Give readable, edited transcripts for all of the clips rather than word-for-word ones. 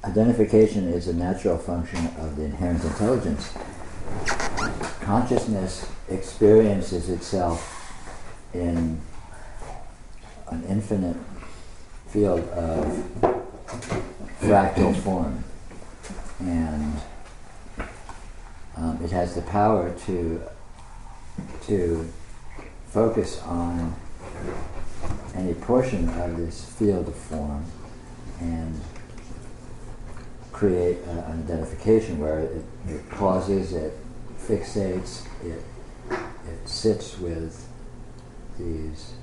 identification is a natural function of the inherent intelligence. Consciousness experiences itself in an infinite field of fractal form, and it has the power to focus on any portion of this field of form and create an identification where it pauses, it fixates, it sits with these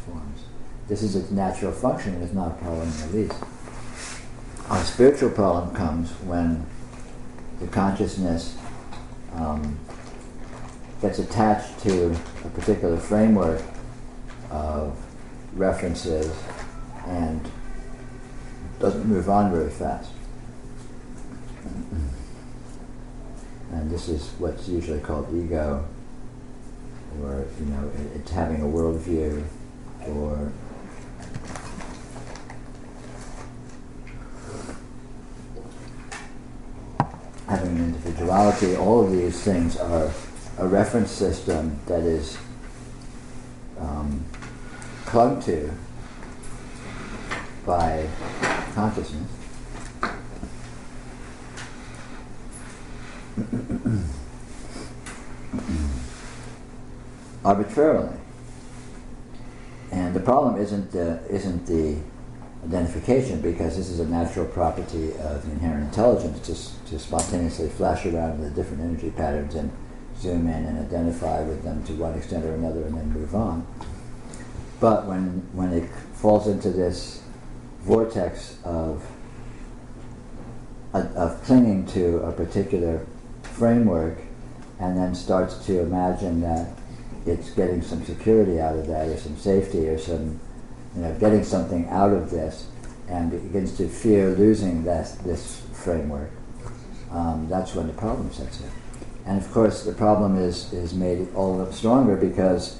forms. This is its natural function, and it's not a problem in the least. A spiritual problem comes when the consciousness gets attached to a particular framework of references and doesn't move on very fast. And this is what's usually called ego, or it's having a worldview, or having an individuality. All of these things are a reference system that is clung to by consciousness. Arbitrarily. And the problem isn't the identification, because this is a natural property of the inherent intelligence to spontaneously flash around the different energy patterns and zoom in and identify with them to one extent or another and then move on. But when it falls into this vortex of clinging to a particular framework, and then starts to imagine that it's getting some security out of that, or some safety, or some, getting something out of this, and begins to fear losing this framework, that's when the problem sets in. And of course the problem is made all the stronger because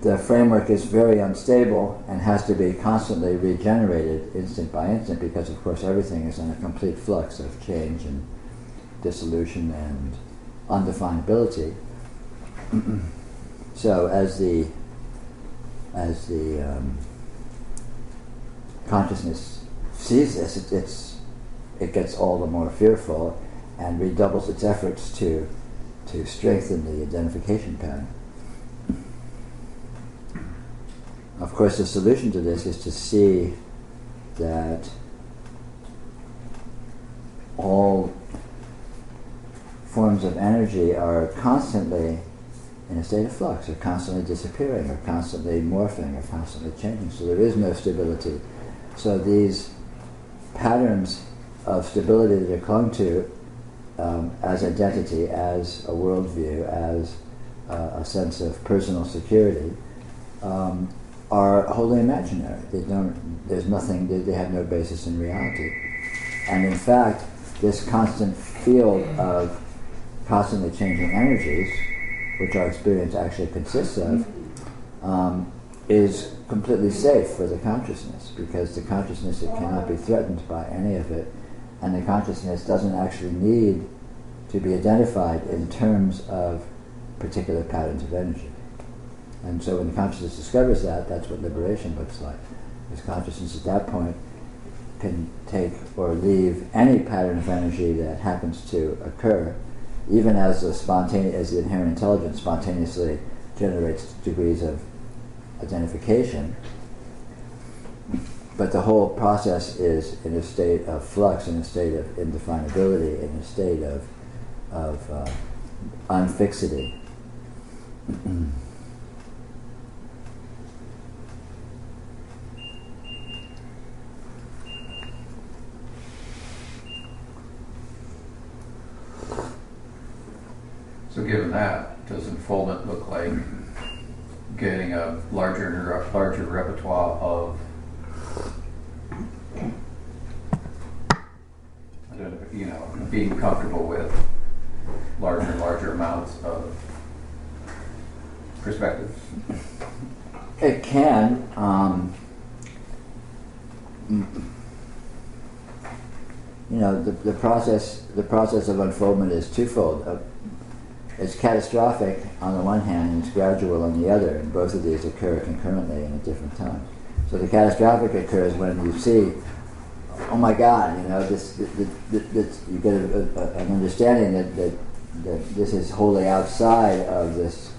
the framework is very unstable and has to be constantly regenerated instant by instant, because of course everything is in a complete flux of change and dissolution and undefinability. So as the consciousness sees this, it gets all the more fearful and redoubles its efforts to strengthen the identification pattern. Of course, the solution to this is to see that all forms of energy are constantly in a state of flux, are constantly disappearing, are constantly morphing, are constantly changing. So there is no stability. So these patterns of stability that are clung to as identity, as a worldview, as a sense of personal security, are wholly imaginary. There's nothing, they have no basis in reality. And in fact, this constant field of constantly changing energies, which our experience actually consists of, is completely safe for the consciousness, because the consciousness, it cannot be threatened by any of it, and the consciousness doesn't actually need to be identified in terms of particular patterns of energy. And so when the consciousness discovers that, that's what liberation looks like. This consciousness at that point can take or leave any pattern of energy that happens to occur, even as the inherent intelligence spontaneously generates degrees of identification. But the whole process is in a state of flux, in a state of indefinability, in a state of unfixity. So given that, does unfoldment look like getting a larger repertoire of being comfortable with larger and larger amounts of perspectives? It can. the process of unfoldment is twofold. It's catastrophic on the one hand and it's gradual on the other, and both of these occur concurrently and at different times. So the catastrophic occurs when you see, oh my God, this you get an understanding that this is wholly outside of this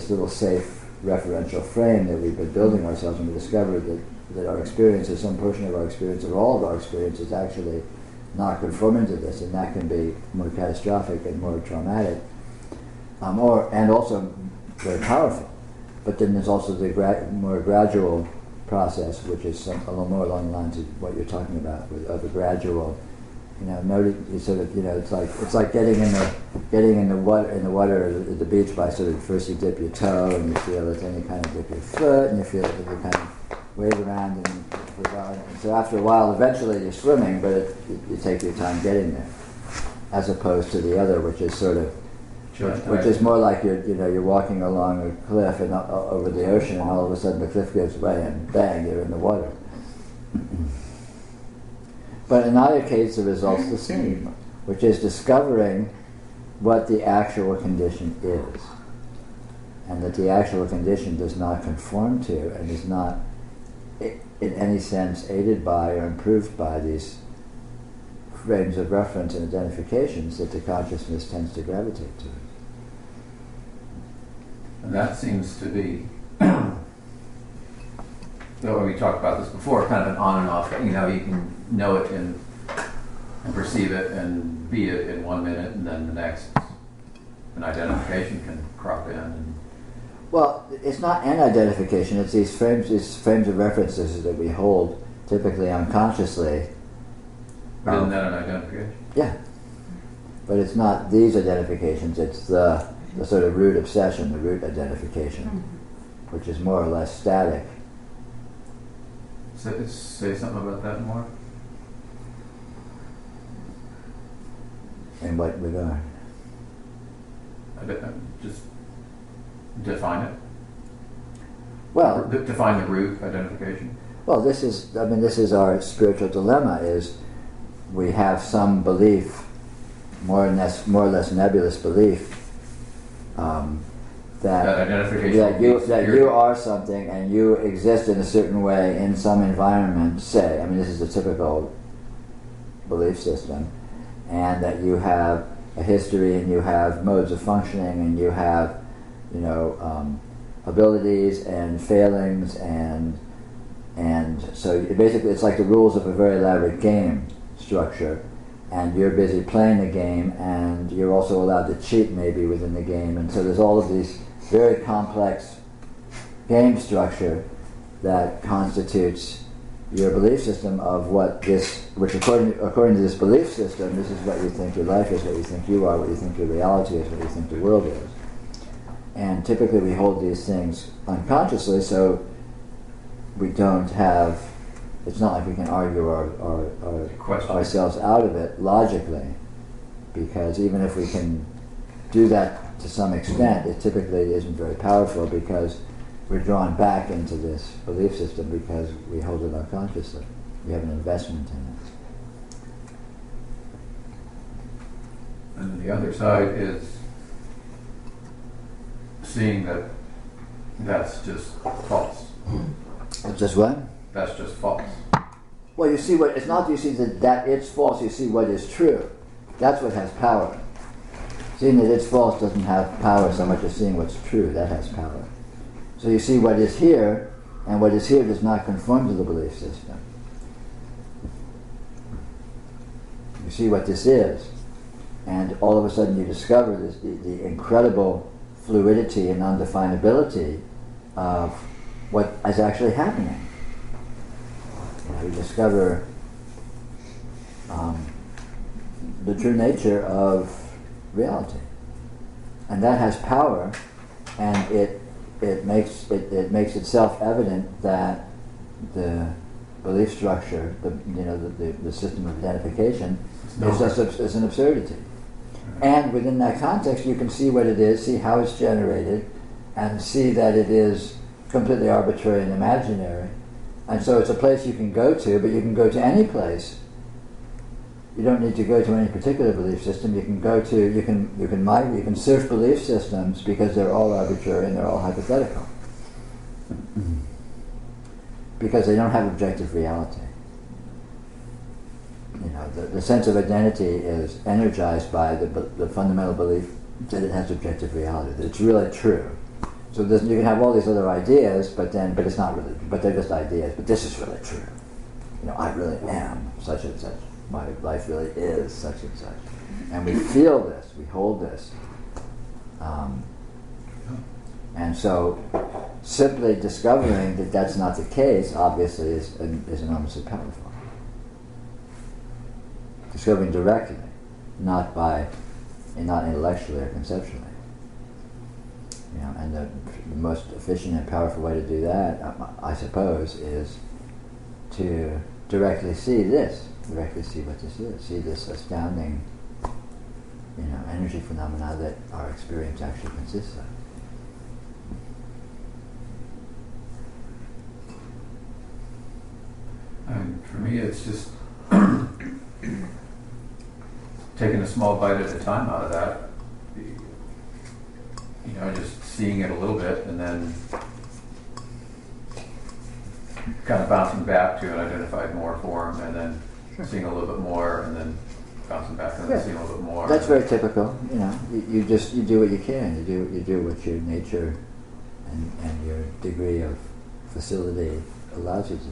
little safe referential frame that we've been building ourselves, and we discovered that our experience, or some portion of our experience, or all of our experience, is actually not conforming to this, and that can be more catastrophic and more traumatic, and also very powerful. But then there's also the more gradual process, which is a little more along the lines of what you're talking about, of a gradual, sort of, it's like getting in the water at the beach by sort of first you dip your toe and you feel it, then you kind of dip your foot and you feel it, and you kind of wave around and so after a while, eventually you're swimming, but you take your time getting there, as opposed to the other, which is sort of, which is more like you're walking along a cliff and over the ocean, and all of a sudden the cliff gives way and bang, you're in the water. But in either case, the result's the same, which is discovering what the actual condition is, and that the actual condition does not conform to and is not in any sense aided by or improved by these frames of reference and identifications that the consciousness tends to gravitate to. And that seems to be, though we talked about this before, kind of an on and off. You can know it and perceive it and be it in 1 minute, and then the next, an identification can crop in. Well, it's not an identification. It's these frames of references that we hold, typically unconsciously. But isn't that an identification? Yeah, but it's not these identifications. It's the sort of root obsession, the root identification, which is more or less static. Say something about that more. In what regard? Just define it. Well, define the root identification. Well, this is our spiritual dilemma. Is we have some belief, more or less nebulous belief, that identification you are something and you exist in a certain way in some environment. Say, this is a typical belief system, and that you have a history and you have modes of functioning and you have, abilities and failings and so basically it's like the rules of a very elaborate game structure, and you're busy playing the game, and you're also allowed to cheat maybe within the game, and so there's all of these very complex game structure that constitutes your belief system of which according to this belief system, this is what you think your life is, what you think you are, what you think your reality is, what you think the world is. And typically we hold these things unconsciously, so we don't have, it's not like we can argue ourselves out of it logically, because even if we can do that to some extent, it typically isn't very powerful, because we're drawn back into this belief system because we hold it unconsciously. We have an investment in it. And the other side is seeing that that's just false. It's just what? That's just false. Well, you see it's not that you see that it's false, you see what is true. That's what has power. Seeing that it's false doesn't have power so much as seeing what's true. That has power. So you see what is here, and what is here does not conform to the belief system. You see what this is, and all of a sudden you discover the incredible fluidity and undefinability of what is actually happening. You discover the true nature of reality, and that has power, and it makes itself evident that the belief structure, the system of identification, is an absurdity. And within that context, you can see what it is, see how it's generated, and see that it is completely arbitrary and imaginary. And so it's a place you can go to, but you can go to any place you don't need to go to any particular belief system. You can go to, you can search belief systems because they're all arbitrary and they're all hypothetical. Because they don't have objective reality. You know, the sense of identity is energized by the fundamental belief that it has objective reality, that it's really true. So you can have all these other ideas, but it's not really, but they're just ideas, but this is really true. You know, I really am such and such. My life really is such and such. And we feel this, we hold this. And so simply discovering that that's not the case, obviously, is enormously powerful. Discovering directly, not intellectually or conceptually. You know, and the most efficient and powerful way to do that, I suppose, is to directly see this, directly see what this is, see this astounding, you know, energy phenomena that our experience actually consists of. For me, it's just taking a small bite at a time out of that. You know, just seeing it a little bit and then kind of bouncing back to an identified more form and then seeing a little bit more and then bouncing back and then seeing a little bit more. That's very typical. You know, you do what you can. You do what your nature and your degree of facility allows you to do.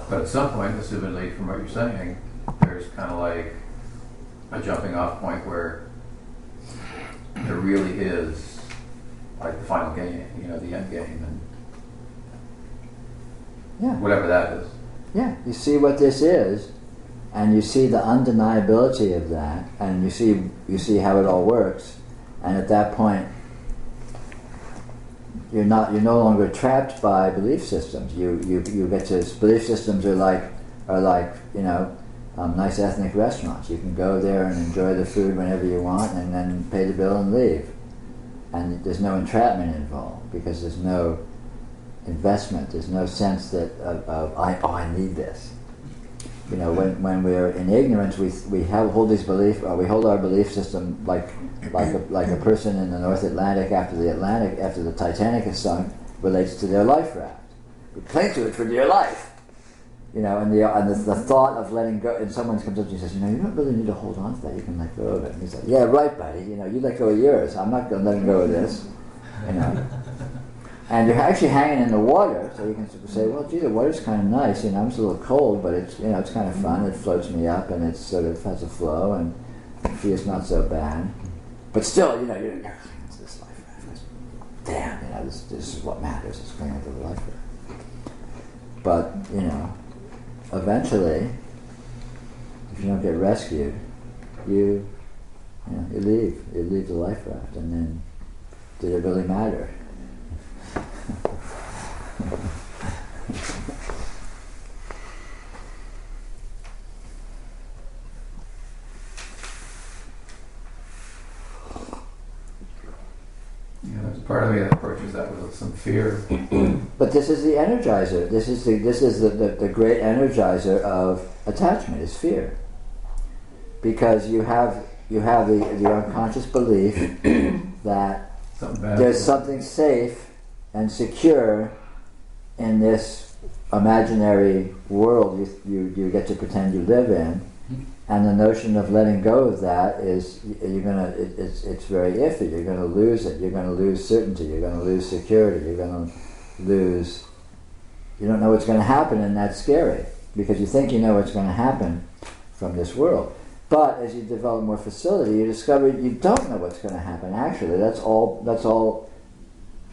But at some point, assumedly from what you're saying, there's kind of like a jumping off point where there really is like the final game, you know, the end game, and whatever that is. Yeah, you see what this is, and you see the undeniability of that, and you see how it all works, and at that point, you're no longer trapped by belief systems. You get to, belief systems are like you know, nice ethnic restaurants. You can go there and enjoy the food whenever you want, and then pay the bill and leave. And there's no entrapment involved because there's no investment. There's no sense that I need this. You know, when we're in ignorance, we hold our belief system like a person in the North Atlantic after the Titanic is sunk relates to their life raft. We cling to it for dear life. You know, and the thought of letting go, and someone comes up to you and says, you know, you don't really need to hold on to that, you can let go of it. And he's like, yeah, right, buddy, you know, you let go of yours, I'm not going to let go of this. You know. And you're actually hanging in the water, so you can say, well, gee, the water's kind of nice, you know, it's a little cold, but it's, you know, it's kind of fun, it floats me up, and it sort of has a flow, and it's not so bad. But still, you know, you're it's this life raft. Damn, you know, this is what matters, it's clinging to the life raft. But, you know, eventually, if you don't get rescued, you leave the life raft, and then did it really matter? Yeah, there's a part of me that approaches that with some fear. But this is the energizer. This is the great energizer of attachment is fear, because you have the unconscious belief that there's something safe and secure in this imaginary world you get to pretend you live in, and the notion of letting go of that is it's very iffy. You're going to lose it. You're going to lose certainty. You're going to lose security. You're going to lose. You don't know what's going to happen, and that's scary because you think you know what's going to happen from this world. But as you develop more facility, you discover you don't know what's going to happen. Actually, that's all.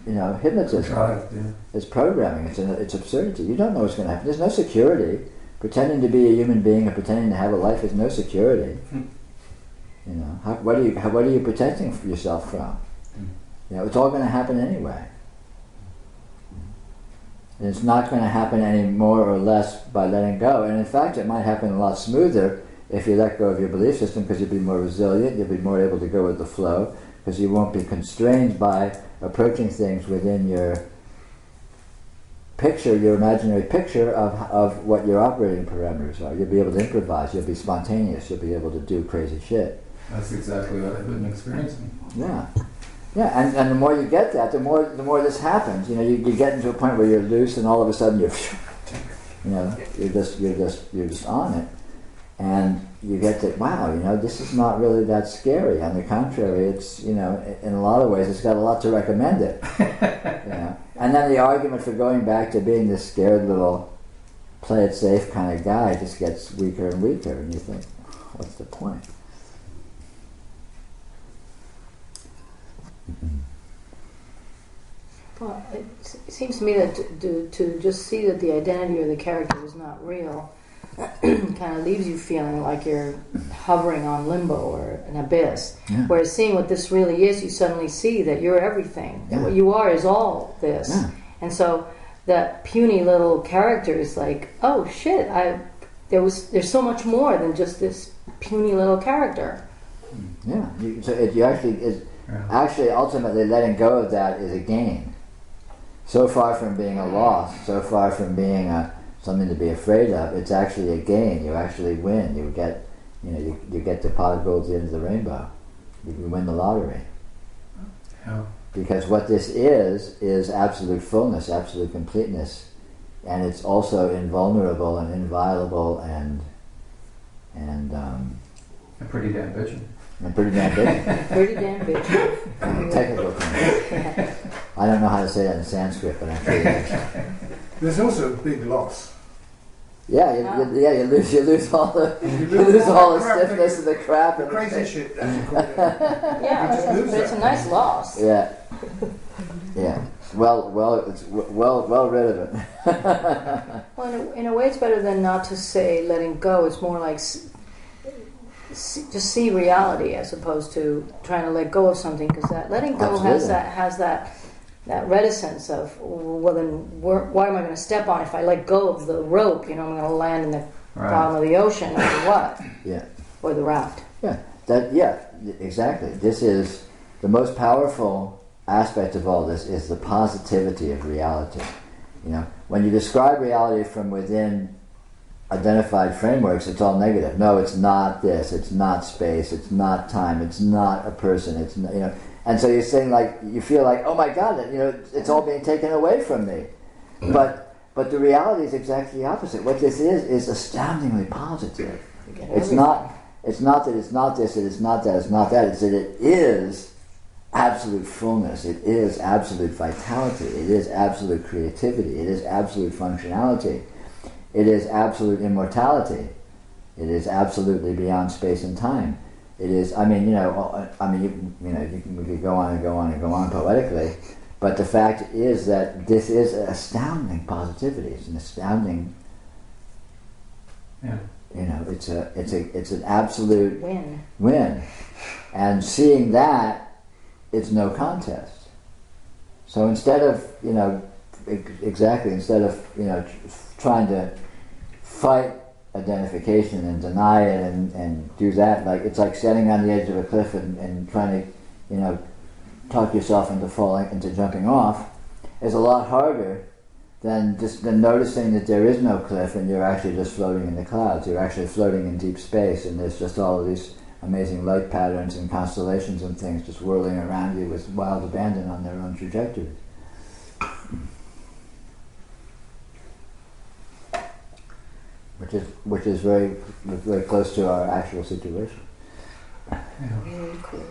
You know, hypnotism. It's programming. It's absurdity. You don't know what's going to happen. There's no security. Pretending to be a human being or pretending to have a life is no security. You know, what are you protecting yourself from? You know, it's all going to happen anyway. And it's not going to happen any more or less by letting go. And in fact, it might happen a lot smoother if you let go of your belief system, because you'll be more resilient, you'll be more able to go with the flow, because you won't be constrained by approaching things within your picture, your imaginary picture of what your operating parameters are. You'll be able to improvise, you'll be spontaneous, you'll be able to do crazy shit. That's exactly what I've been experiencing. Yeah. Yeah, and the more you get that, the more this happens. You know, you get into a point where you're loose, and all of a sudden you're just on it, and you get to, wow, you know, this is not really that scary. On the contrary, it's, you know, in a lot of ways, it's got a lot to recommend it. You know, and then the argument for going back to being this scared little play it safe kind of guy just gets weaker and weaker, and you think, what's the point? Well, it seems to me that to just see that the identity or the character is not real kind of leaves you feeling like you're hovering on limbo or an abyss. Yeah. Whereas seeing what this really is, you suddenly see that you're everything. That what you are is all this. Yeah. And so that puny little character is like, oh shit, there's so much more than just this puny little character. Yeah. Actually, ultimately, letting go of that is a gain. So far from being a loss, so far from being something to be afraid of, it's actually a gain. You actually win. You get, you get the pot of gold at the end of the rainbow. You win the lottery. Yeah. Because what this is absolute fullness, absolute completeness, and it's also invulnerable and inviolable and pretty damn bitchin'. and pretty damn big. Pretty damn bitch. Technical term. I don't know how to say that in Sanskrit, but I'm sure it is. There's also a big loss. Yeah, you lose all the stiffness and the crap and Crazy shit, as you call it. Yeah, just lose but it's a that. nice loss. Yeah, yeah. It's well rid of it. Well, in a way, it's better than not to say letting go. It's more like just see reality as opposed to trying to let go of something, because that letting go has that reticence of, well, then why am I going to step on it? If I let go of the rope, I'm going to land in the bottom of the ocean or what? Yeah. Or the raft. Yeah. Exactly. This is the most powerful aspect of all this, is the positivity of reality. When you describe reality from within identified frameworks, it's all negative. No, it's not this, it's not space, it's not time, it's not a person, it's not, and so you're saying, like, you feel like, oh my God, it's all being taken away from me. But the reality is exactly the opposite. What this is astoundingly positive. It's not that it's not this, it is not that, it's not that. It's that it is absolute fullness. It is absolute vitality. It is absolute creativity. It is absolute functionality. It is absolute immortality. It is absolutely beyond space and time. It is. We could go on and go on and go on poetically, but the fact is that this is an astounding positivity. It's an astounding. Yeah. It's an absolute Win. And seeing that, it's no contest. So instead of trying to fight identification and deny it and do that, like it's like standing on the edge of a cliff and trying to talk yourself into jumping off is a lot harder than noticing that there is no cliff and you're actually just floating in the clouds. You're actually floating in deep space, and there's just all of these amazing light patterns and constellations and things just whirling around you with wild abandon on their own trajectories. Which is very, very close to our actual situation. Yeah. Very cool.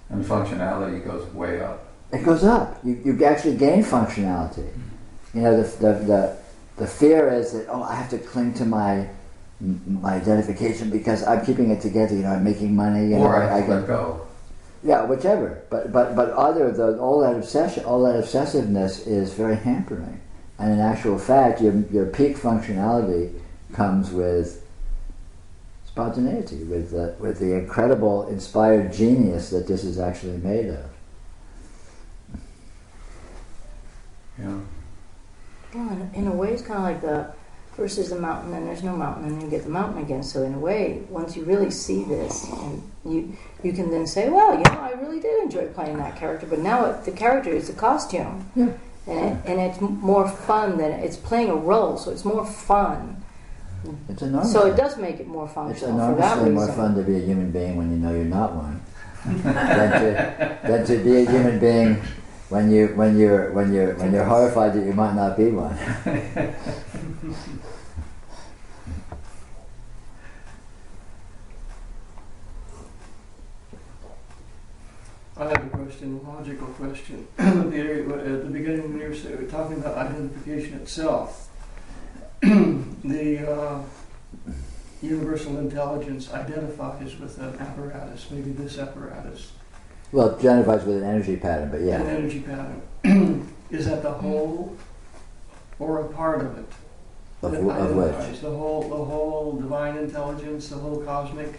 And functionality goes way up. It goes up. You actually gain functionality. The fear is that, I have to cling to my identification because I'm keeping it together. I'm making money. Or I can let go. Yeah, whichever. But all that obsession, all that obsessiveness is very hampering. And in actual fact, your peak functionality comes with spontaneity, with the incredible inspired genius that this is actually made of. Yeah. Well, in a way, it's kind of like versus the mountain, and there's no mountain, and then you get the mountain again. So in a way, once you really see this, and you can then say, well, I really did enjoy playing that character, but now the character is a costume, and it's more fun than it's playing a role, so it's more fun. It's enormous. So it does make it more It's functional for that enormously reason. more fun to be a human being when you know you're not one, than to be a human being when you're horrified that you might not be one. I have a question, a logical question. At the beginning when you were talking about identification itself, the universal intelligence identifies with an apparatus, maybe this apparatus. Well, it identifies with an energy pattern, but yeah. An energy pattern. Is that the whole or a part of it? Of That which? identifies the whole divine intelligence, the whole cosmic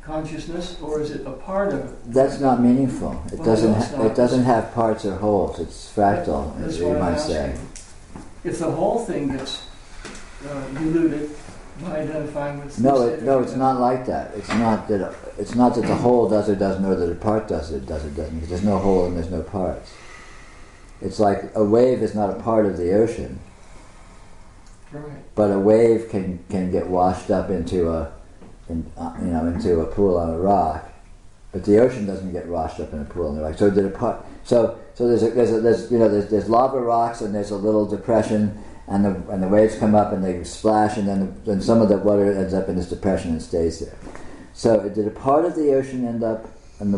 consciousness, or is it a part of it? That's not meaningful. It Well, doesn't. no, it's not. It doesn't have parts or wholes. It's fractal, That's you what I'm might say. asking. If the whole thing gets diluted by identifying with No, this it's not like that. It's not that. It's not that the whole does or doesn't, or that a part does or doesn't. Because there's no whole and there's no parts. It's like a wave is not a part of the ocean, Right. but a wave can get washed up into into a pool on a rock, but the ocean doesn't get washed up in a pool on the rock. So did a part. So there's lava rocks and there's a little depression. And the waves come up and they splash, and then some of the water ends up in this depression and stays there. So did a part of the ocean end up in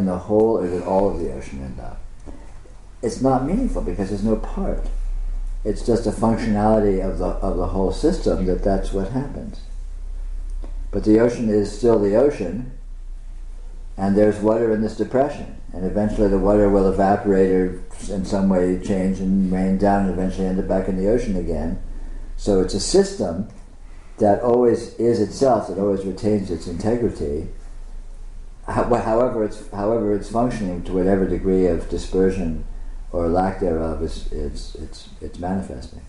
the whole, or did all of the ocean end up? It's not meaningful because there's no part. It's just a functionality of the whole system that's what happens. But the ocean is still the ocean, and there's water in this depression. And eventually the water will evaporate or in some way change and rain down and eventually end up back in the ocean again. So it's a system that always is itself, that always retains its integrity. However it's functioning, to whatever degree of dispersion or lack thereof it's manifesting.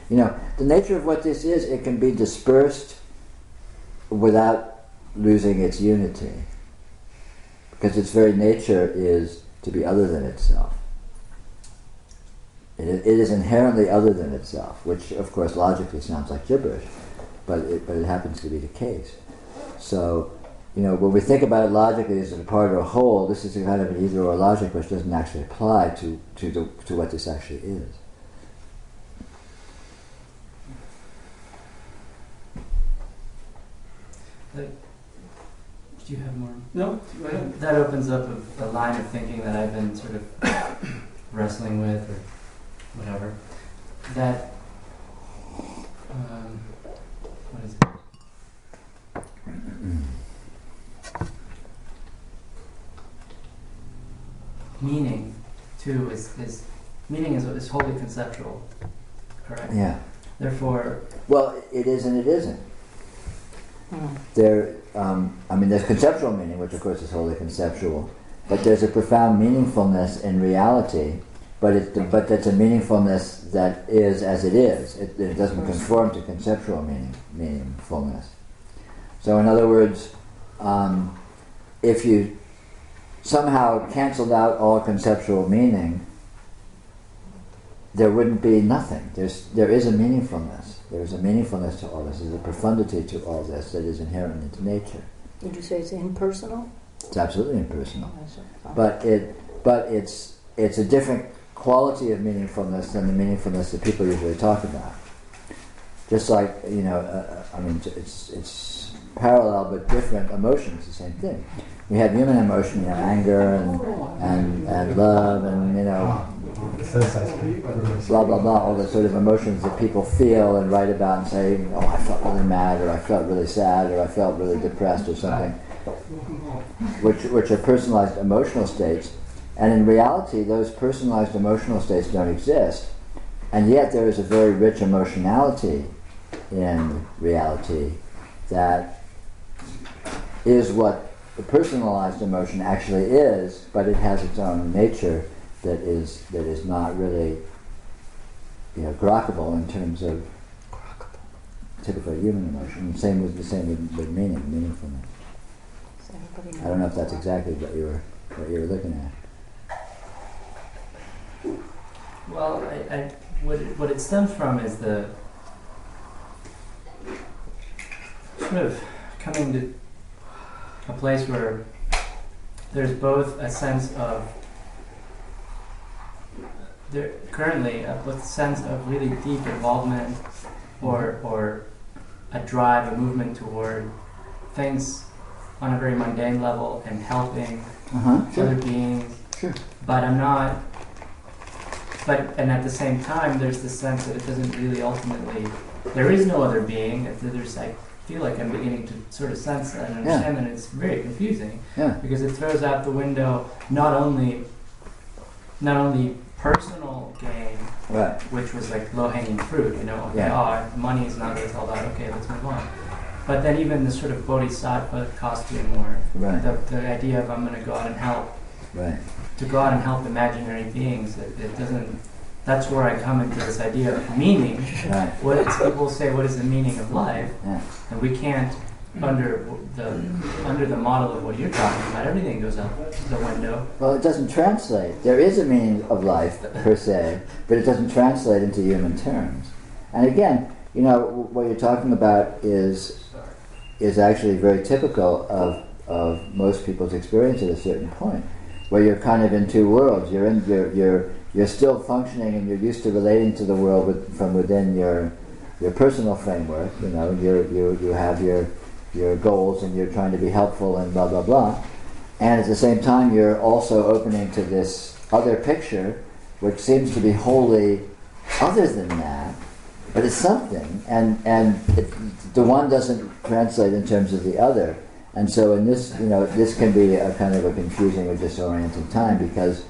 The nature of what this is, it can be dispersed without losing its unity. Because its very nature is to be other than itself. It is inherently other than itself, which of course logically sounds like gibberish, but it happens to be the case. So, when we think about it logically as a part or a whole, this is a kind of an either-or logic which doesn't actually apply to what this actually is. Do you have more? No, go ahead. That opens up a line of thinking that I've been sort of wrestling with, or whatever. That, what is it? Meaning, too, is meaning is wholly conceptual, correct? Yeah. Therefore, well, it is and it isn't. There's conceptual meaning, which of course is wholly conceptual, but there's a profound meaningfulness in reality, but that's a meaningfulness that is as it is. It doesn't conform to conceptual meaningfulness. So in other words, if you somehow canceled out all conceptual meaning, there wouldn't be nothing. There is a meaningfulness. There is a meaningfulness to all this. There's a profundity to all this that is inherent into nature. Would you say it's impersonal? It's absolutely impersonal. Oh. But it's a different quality of meaningfulness than the meaningfulness that people usually talk about. Just like, it's parallel but different emotions, the same thing. We have human emotion, anger and love and, blah, blah, blah, all the sort of emotions that people feel and write about and say, oh, I felt really mad, or I felt really sad, or I felt really depressed or something, which are personalized emotional states. And in reality, those personalized emotional states don't exist. And yet there is a very rich emotionality in reality that is what the personalized emotion actually is, but it has its own nature that is not really grokable in terms of typical human emotion. And same with meaningfulness. I don't know if that's exactly what you were looking at. Well, what it stems from is the sort of coming to a place where there's both a sense of a sense of really deep involvement or a drive, a movement toward things on a very mundane level and helping other beings. Sure. But and at the same time, there's this sense that it doesn't really ultimately, there is no other being. I feel like I'm beginning to sort of sense that and understand that it's very confusing because it throws out the window not only personal gain, which was like low-hanging fruit, money is not what it's all about, okay, let's move on. But then even the sort of bodhisattva costume or the idea of I'm going to go out and help, to go out and help imaginary beings, it doesn't, that's where I come into this idea of meaning. People say, what is the meaning of life? And we can't, under the model of what you're talking about, everything goes out the window. Well, it doesn't translate. There is a meaning of life, per se, but it doesn't translate into human terms. And again, what you're talking about is actually very typical of most people's experience at a certain point, where you're kind of in two worlds. You're still functioning, and you're used to relating to the world from within your personal framework. You have your goals, and you're trying to be helpful, and blah blah blah. And at the same time, you're also opening to this other picture, which seems to be wholly other than that, but it's something, and the one doesn't translate in terms of the other. And so in this, this can be a kind of a confusing or disorienting time, because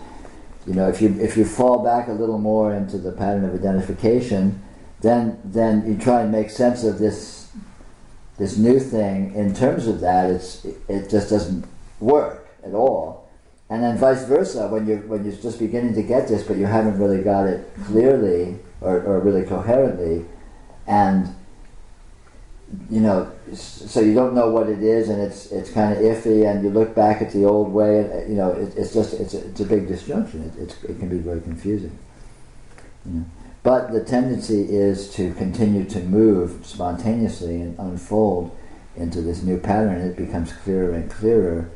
if you fall back a little more into the pattern of identification, then you try and make sense of this new thing in terms of that. It just doesn't work at all. And then vice versa, when you're just beginning to get this, but you haven't really got it clearly or really coherently, and so you don't know what it is, and it's kind of iffy, and you look back at the old way, and it's a big disjunction. It can be very confusing. But the tendency is to continue to move spontaneously and unfold into this new pattern. It becomes clearer and clearer,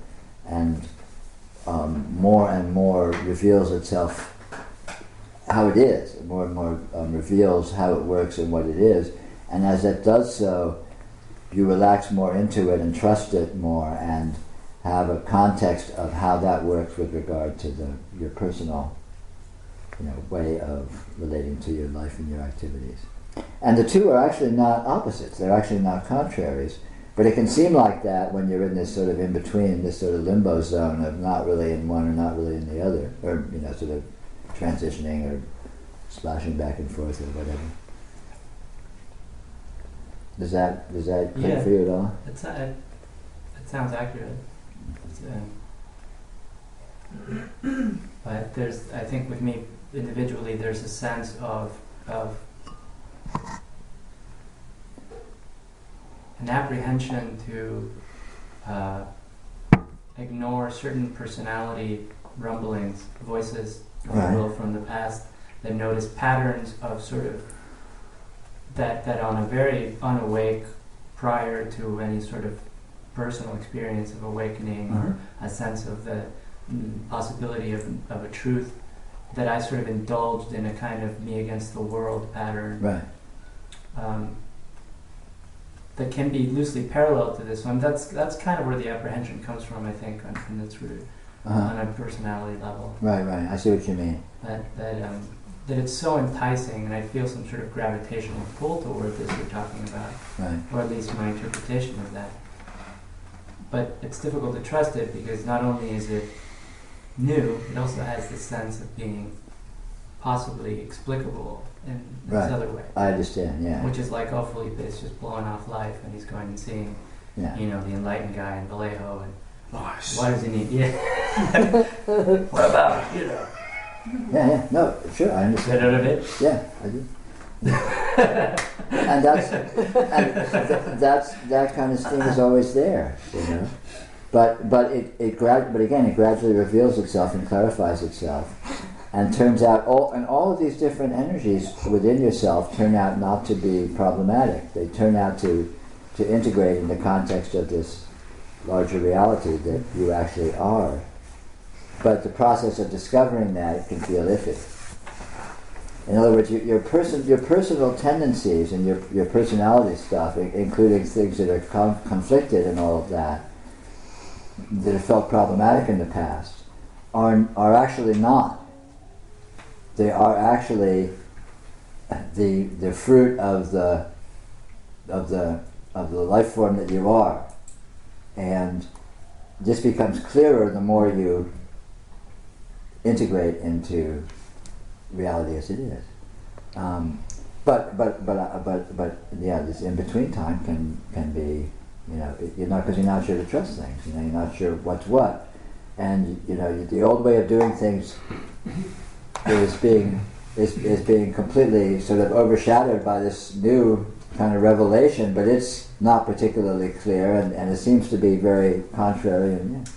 and more reveals itself how it is. More and more reveals how it works and what it is. And as it does so, you relax more into it and trust it more, and have a context of how that works with regard to your personal way of relating to your life and your activities. And the two are actually not opposites. They're actually not contraries. But it can seem like that when you're in this sort of in-between, this sort of limbo zone of not really in one or not really in the other, or sort of transitioning or splashing back and forth or whatever. Does that click for you at all? It sounds accurate. But I think with me individually, there's a sense of an apprehension to ignore certain personality rumblings, voices, if you will, from the past, that notice patterns of sort of that on a very unawake, prior to any sort of personal experience of awakening or a sense of the possibility of a truth, that I sort of indulged in a kind of me against the world pattern. That can be loosely parallel to this one. That's kind of where the apprehension comes from, I think, from its root, on a personality level. Right. I see what you mean. That it's so enticing, and I feel some sort of gravitational pull toward this you're talking about, or at least my interpretation of that. But it's difficult to trust it, because not only is it new, it also has this sense of being possibly explicable in this other way. I understand, yeah. Which is like, Felipe is just blowing off life, and he's going and seeing, the enlightened guy in Vallejo, and what does he need? What about, Yeah, no, sure, I understand. Get rid of it? Yeah, I do. And that kind of thing is always there, you know. But again, it gradually reveals itself and clarifies itself, and turns out all of these different energies within yourself turn out not to be problematic. They turn out to integrate in the context of this larger reality that you actually are. But the process of discovering that can feel iffy. In other words, your personal tendencies and your personality stuff, including things that are conflicted and all of that have felt problematic in the past, are actually not. They are actually the fruit of the life form that you are, and this becomes clearer the more you integrate into reality as it is. But yeah, this in between time can be, you know, you're not sure to trust things. You know, you're not sure what's what, and you know the old way of doing things is being completely sort of overshadowed by this new kind of revelation. But it's not particularly clear, and it seems to be very contrary, and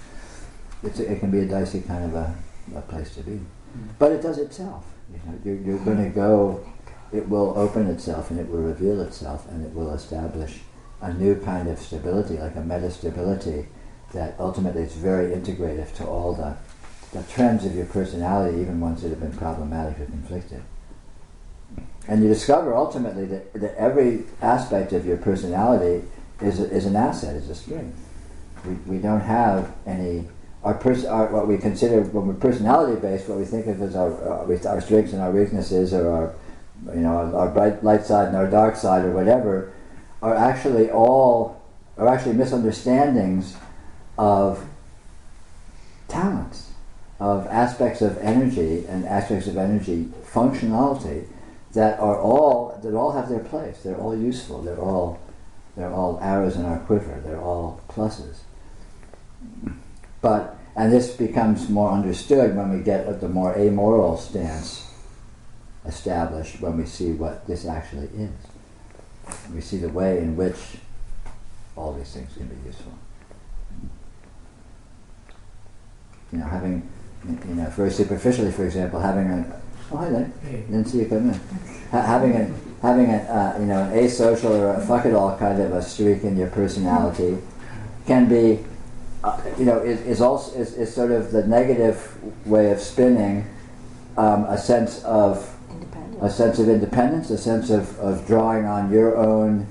yeah, it can be a dicey kind of a place to be. But it does itself. You know, you're going to go. It will open itself, and it will reveal itself, and it will establish a new kind of stability, like a meta-stability, that ultimately is very integrative to all the trends of your personality, even ones that have been problematic or conflicted. And you discover ultimately that every aspect of your personality is an asset, is a strength. We don't have any. What we consider when we're personality based, what we think of as our strengths and our weaknesses, or our bright light side and our dark side, or whatever, are actually misunderstandings of talents, of aspects of energy and aspects of energy functionality that all have their place. They're all useful. They're all arrows in our quiver. They're all pluses. And this becomes more understood when we get the more amoral stance established, when we see what this actually is. We see the way in which all these things can be useful. You know, very superficially, for example, having hi there, didn't see you come in. Having an asocial or a fuck it all kind of a streak in your personality can be, is sort of the negative way of spinning a sense of independence, a sense of drawing on your own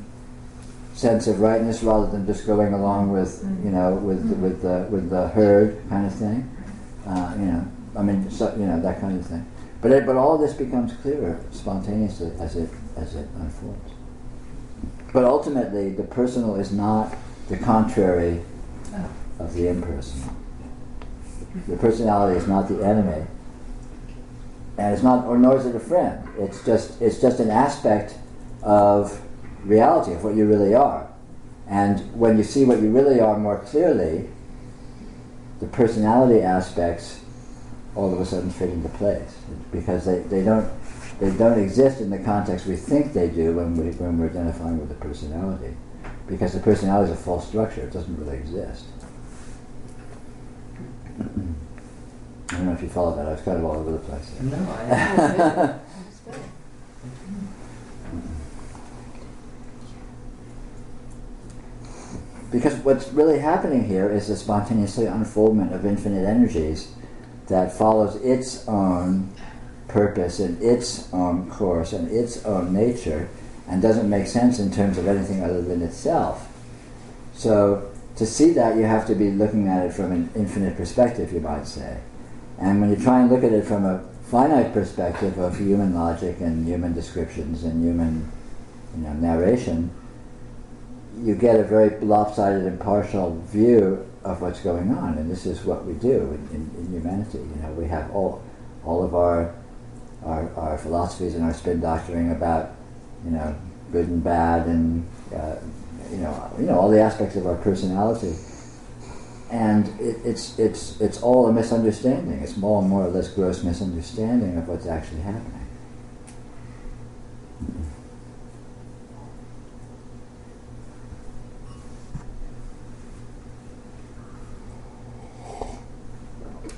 sense of rightness rather than just going along with with the herd kind of thing. That kind of thing. But all of this becomes clearer spontaneously as it unfolds. But ultimately, the personal is not the contrary of the impersonal. The personality is not the enemy, and it's not, or nor is it a friend. It's just an aspect of reality, of what you really are. And when you see what you really are more clearly, the personality aspects all of a sudden fit into place, because they don't exist in the context we think they do when we're identifying with the personality, because the personality is a false structure. It doesn't really exist. I don't know if you follow that. I was kind of all over the place there. No, I Because what's really happening here is the spontaneous unfoldment of infinite energies that follows its own purpose and its own course and its own nature, and doesn't make sense in terms of anything other than itself. So to see that, you have to be looking at it from an infinite perspective, you might say. And when you try and look at it from a finite perspective of human logic and human descriptions and human narration, you get a very lopsided and partial view of what's going on. And this is what we do in humanity. We have all of our philosophies and our spin doctoring about good and bad and all the aspects of our personality and it's all a misunderstanding. It's more and more or less gross misunderstanding of what's actually happening.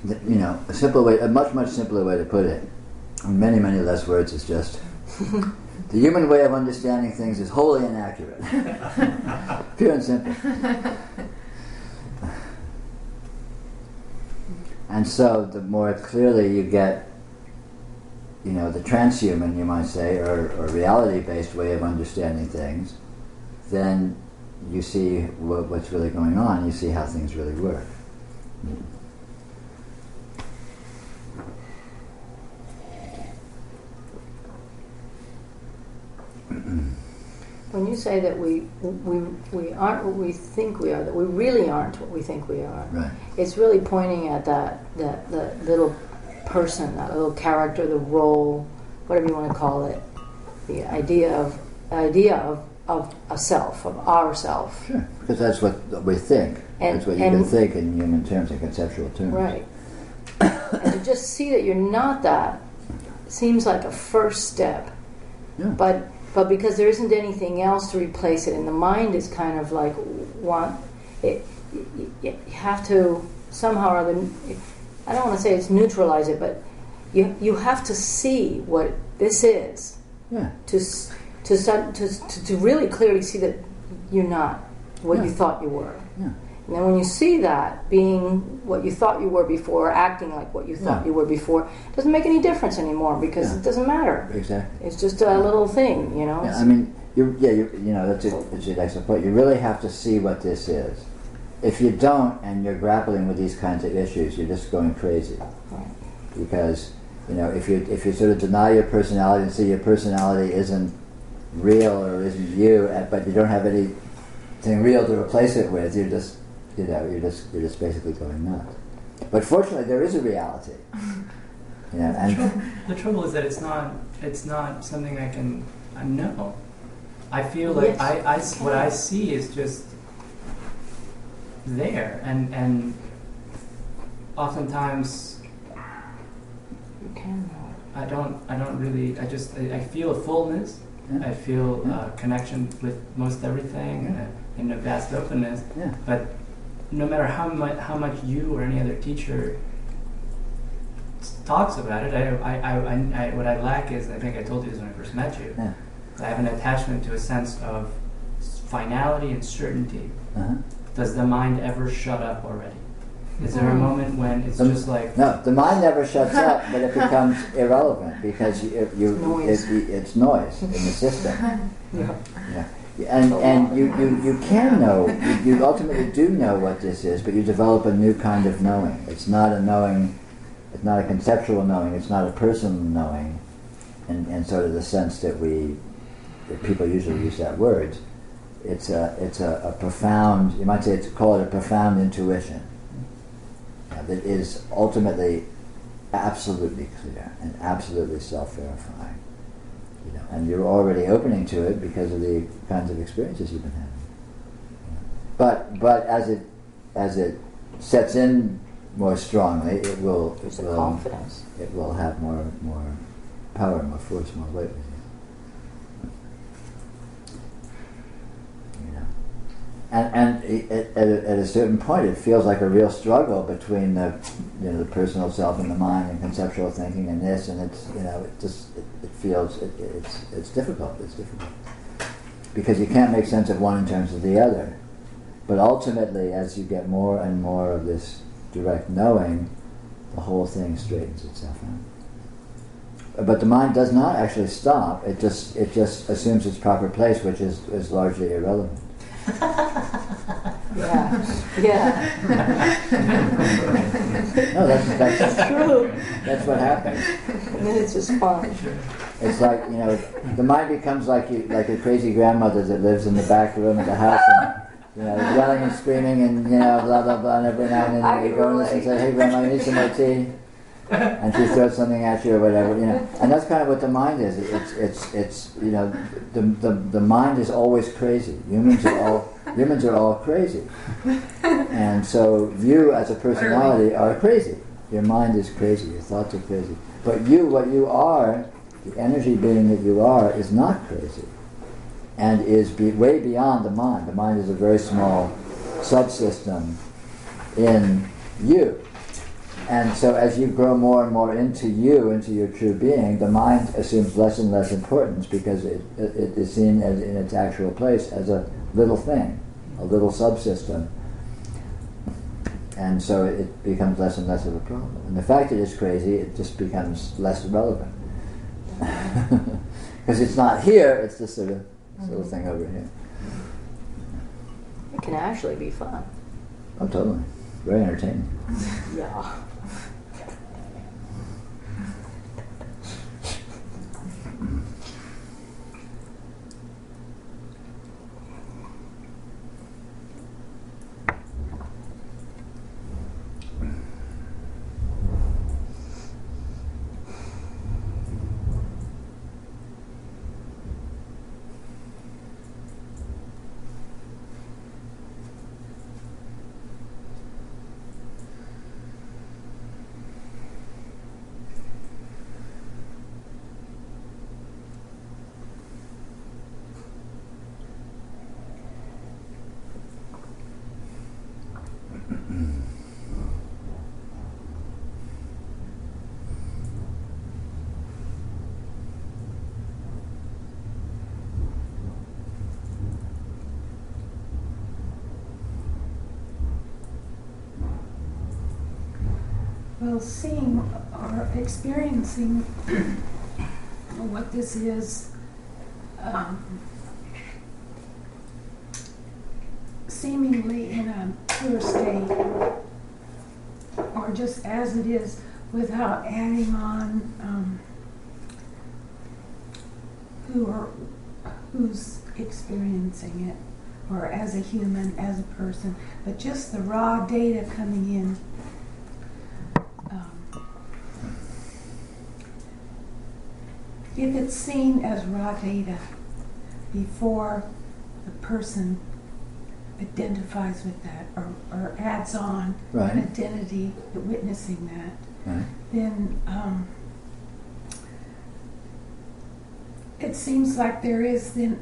You know, a simple way, a much simpler way to put it, in many less words, is just the human way of understanding things is wholly inaccurate. Pure and simple. And so the more clearly you get, you know, the transhuman, you might say, or reality-based way of understanding things, then you see what's really going on. You see how things really work. When you say that we aren't what we think we are, that we really aren't what we think we are, Right. It's really pointing at that little person, that little character, the role, whatever you want to call it, the idea of a self, of ourself. Sure, because that's what we think. That's what you can think in human terms, in conceptual terms. Right. And to just see that you're not that seems like a first step. Yeah. But because there isn't anything else to replace it, and the mind is kind of like you have to somehow or other, I don't want to say it's neutralize it, but you have to see what this is. Yeah. To really clearly see that you're not what you thought you were. Yeah. And then when you see that, being what you thought you were before, acting like what you thought you were before, doesn't make any difference anymore because it doesn't matter. Exactly. It's just a little thing, you know. Yeah, I mean, you know, that's an excellent point. You really have to see what this is. If you don't, and you're grappling with these kinds of issues, you're just going crazy. Right. Because, you know, if you sort of deny your personality and see your personality isn't real or isn't you, but you don't have anything real to replace it with, you're just basically going nuts. But fortunately, there is a reality. You know, and the trouble is that it's not something I know. I feel like what I see is just there, and oftentimes You can know. I don't really. I feel a fullness. Yeah. I feel connection with most everything and a vast openness. Yeah. But no matter how much you or any other teacher talks about it, I what I lack is, I think I told you this when I first met you. Yeah. I have an attachment to a sense of finality and certainty. Uh-huh. Does the mind ever shut up already? Is there a moment when it's just like... No, the mind never shuts up, but it becomes irrelevant because it's noise in the system. Yeah. And you can know, you ultimately do know what this is, but you develop a new kind of knowing. It's not a knowing, it's not a conceptual knowing, it's not a personal knowing, in sort of the sense that people usually use that word. It's a profound, you might say, call it a profound intuition that is ultimately absolutely clear and absolutely self-verifying. You know, and you're already opening to it because of the kinds of experiences you've been having. But as it sets in more strongly, it will confidence. It will have more power, more force, more weight with you. And at a certain point, it feels like a real struggle between the personal self and the mind and conceptual thinking and this, and it's difficult. It's difficult because you can't make sense of one in terms of the other. But ultimately, as you get more and more of this direct knowing, the whole thing straightens itself out. But the mind does not actually stop. It just assumes its proper place, which is largely irrelevant. Yeah. No, that's true. That's what happens. And then it's just fun. It's like, the mind becomes like a crazy grandmother that lives in the back room of the house and yelling and screaming and blah blah blah, and every now and then you go in and say, "Hey grandma, you need some more tea?" And she throws something at you or whatever, and that's kind of what the mind is. It's the mind is always crazy. Humans are all Humans are all crazy. And so you as a personality are crazy. Your mind is crazy, your thoughts are crazy. But you, what you are, the energy being that you are, is not crazy. And is way beyond the mind. The mind is a very small subsystem in you. And so as you grow more and more into you, into your true being, the mind assumes less and less importance because it is seen as in its actual place as a little thing, a little subsystem. And so it becomes less and less of a problem. And the fact that it's crazy, it just becomes less relevant. Because it's not here, it's this sort of this little thing over here. It can actually be fun. Oh, totally. Very entertaining. Yeah. Well, seeing or experiencing what this is, seemingly in a pure state, or just as it is, without adding on who's experiencing it, or as a human, as a person, but just the raw data coming in. If it's seen as raw data before the person identifies with that or adds on Right. an identity witnessing that, Right. then it seems like there is then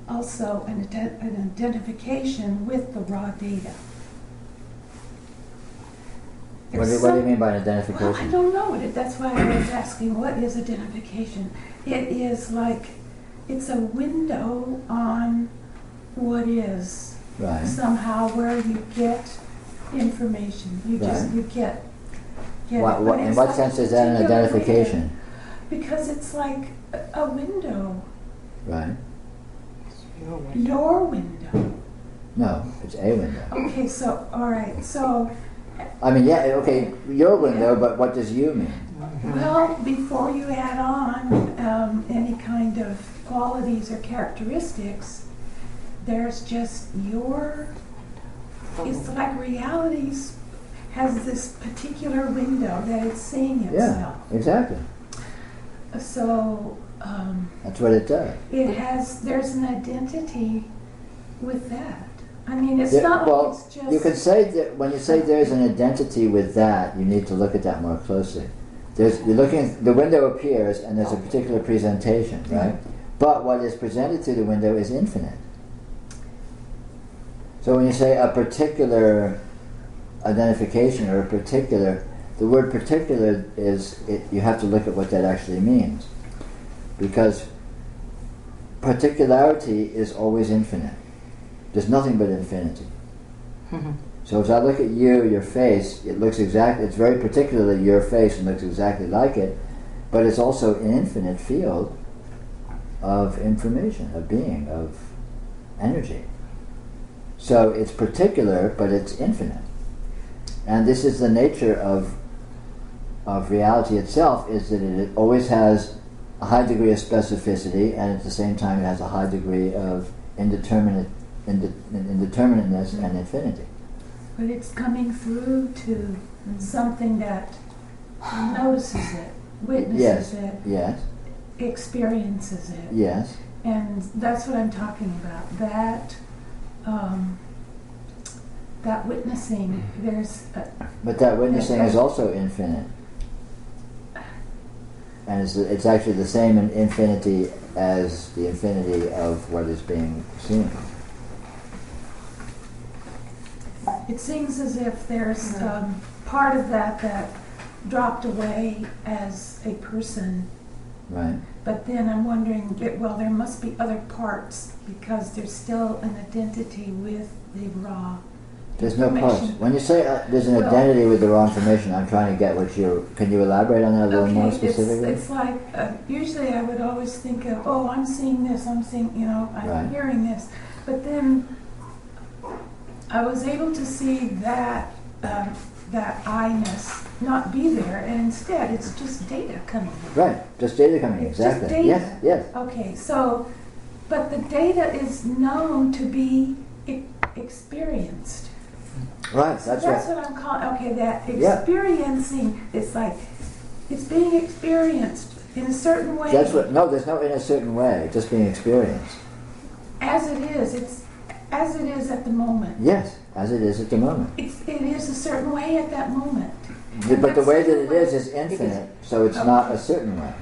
also an identification with the raw data. What do you mean by identification? Well, I don't know. That's why I was asking, what is identification? It is like, it's a window on what is. Right. Somehow where you get information. You just, Right. you get In it. But it's what like sense a is that an particular identification? window. Because it's like a window. Right. Your window. No, it's a window. Okay, so, all right. So, I mean, yeah, okay, your window, but what does you mean? well, before you add on any kind of qualities or characteristics, there's just your, it's like realities has this particular window that it's seeing itself. Yeah, exactly. So, That's what it does. it has, there's an identity with that. I mean, it's Yeah, not well, like it's just... you can say that when you say there's an identity with that, you need to look at that more closely. You're looking, the window appears and there's a particular presentation, right? But what is presented through the window is infinite. So when you say a particular identification or a particular, the word particular you have to look at what that actually means. Because particularity is always infinite. There's nothing but infinity. Mm-hmm. So as I look at you, your face, it looks exactly, it's very particularly your face and looks exactly like it, but it's also an infinite field of information, of being, of energy. So it's particular, but it's infinite. And this is the nature of reality itself, is that it always has a high degree of specificity, and at the same time it has a high degree of indeterminateness and infinity. But it's coming through to something that notices it, witnesses it, Yes, experiences it. yes, And that's what I'm talking about. That that witnessing, but that witnessing is also infinite. And it's actually the same in infinity as the infinity of what is being seen. It seems as if there's part of that dropped away as a person. Right. But then I'm wondering, well, there must be other parts because there's still an identity with the raw. There's no parts. When you say there's an identity with the raw information, I'm trying to get what can you elaborate on that a little more specifically? It's like, usually I would always think of, oh, I'm seeing this, I'm seeing, I'm hearing this. But then I was able to see that I-ness not be there, and instead it's just data coming in. Right, just data coming in, exactly. Just data. Yes. Okay, so, but the data is known to be experienced. Right, So that's what right. I'm calling, okay, that experiencing, it's like, it's being experienced in a certain way. There's no in a certain way, just being experienced. As it is, it's as it is at the moment. Yes, as it is at the moment. It is a certain way at that moment. But the way that it is infinite, so it's not a certain way.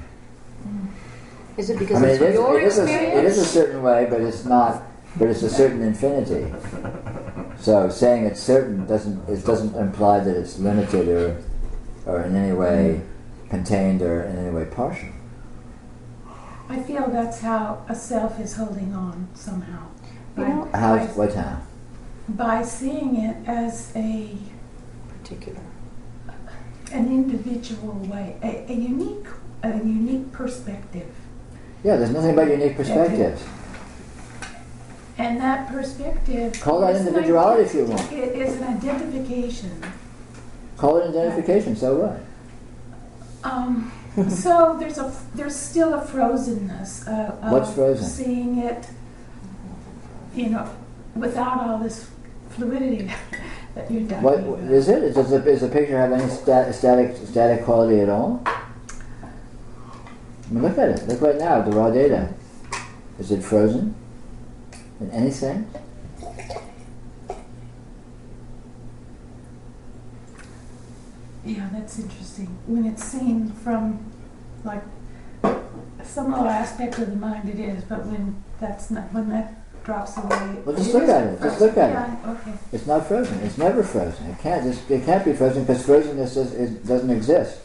Is it because it's your experience? It is a certain way, but it's not. But it's a certain infinity. So saying it's certain doesn't imply that it's limited or in any way contained or in any way partial. I feel that's how a self is holding on somehow. What how? By seeing it as an individual way, a unique perspective. Yeah, there's nothing but unique perspectives. And that perspective... Call that individuality if you want. It is an identification. Call it identification, so what? So there's still a frozenness of What's frozen? Seeing it, without all this fluidity that you're talking about. What is it? Does the picture have any static quality at all? I mean, look at it. Look right now at the raw data. Is it frozen? In any sense? Yeah, that's interesting. When it's seen from, like, some little aspect of the mind, it is. But when that drops away, well, just look at it. Just look at it. Okay. It's not frozen. It's never frozen. It can't be frozen because frozenness doesn't exist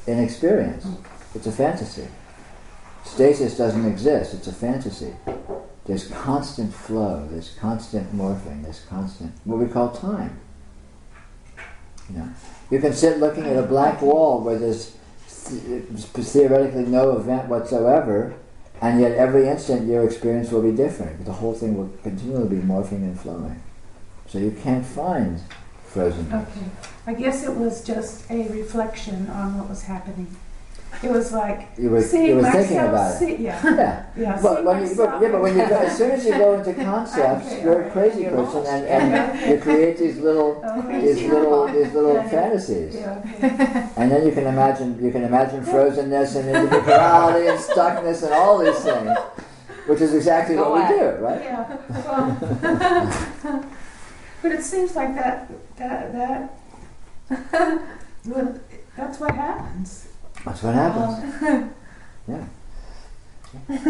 in experience. It's a fantasy. Stasis doesn't exist. It's a fantasy. There's constant flow, there's constant morphing, there's constant, what we call time. You can sit looking at a blank wall where there's theoretically no event whatsoever, and yet every instant your experience will be different. The whole thing will continually be morphing and flowing. So you can't find frozenness. Okay. I guess it was just a reflection on what was happening. It was like you were thinking about it. Yeah. But when as soon as you go into concepts, you're a crazy person, and you create these little fantasies. Yeah, okay. And then you can imagine frozenness and individuality and stuckness and all these things, which is exactly what we do, right? Yeah. Well, but it seems like that well, that's what happens. That's what happens. Yeah.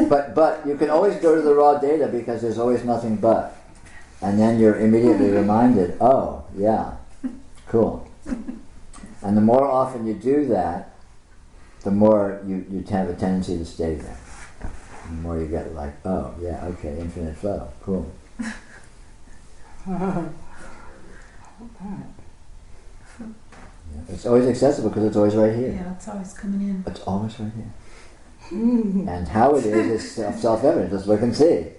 But you can always go to the raw data because there's always nothing but. And then you're immediately reminded, oh, yeah, cool. And the more often you do that, the more you have a tendency to stay there. The more you get like, oh, yeah, okay, infinite flow, cool. It's always accessible because it's always right here. Yeah, it's always coming in. It's always right here. And how it is self-evident. Just look and see.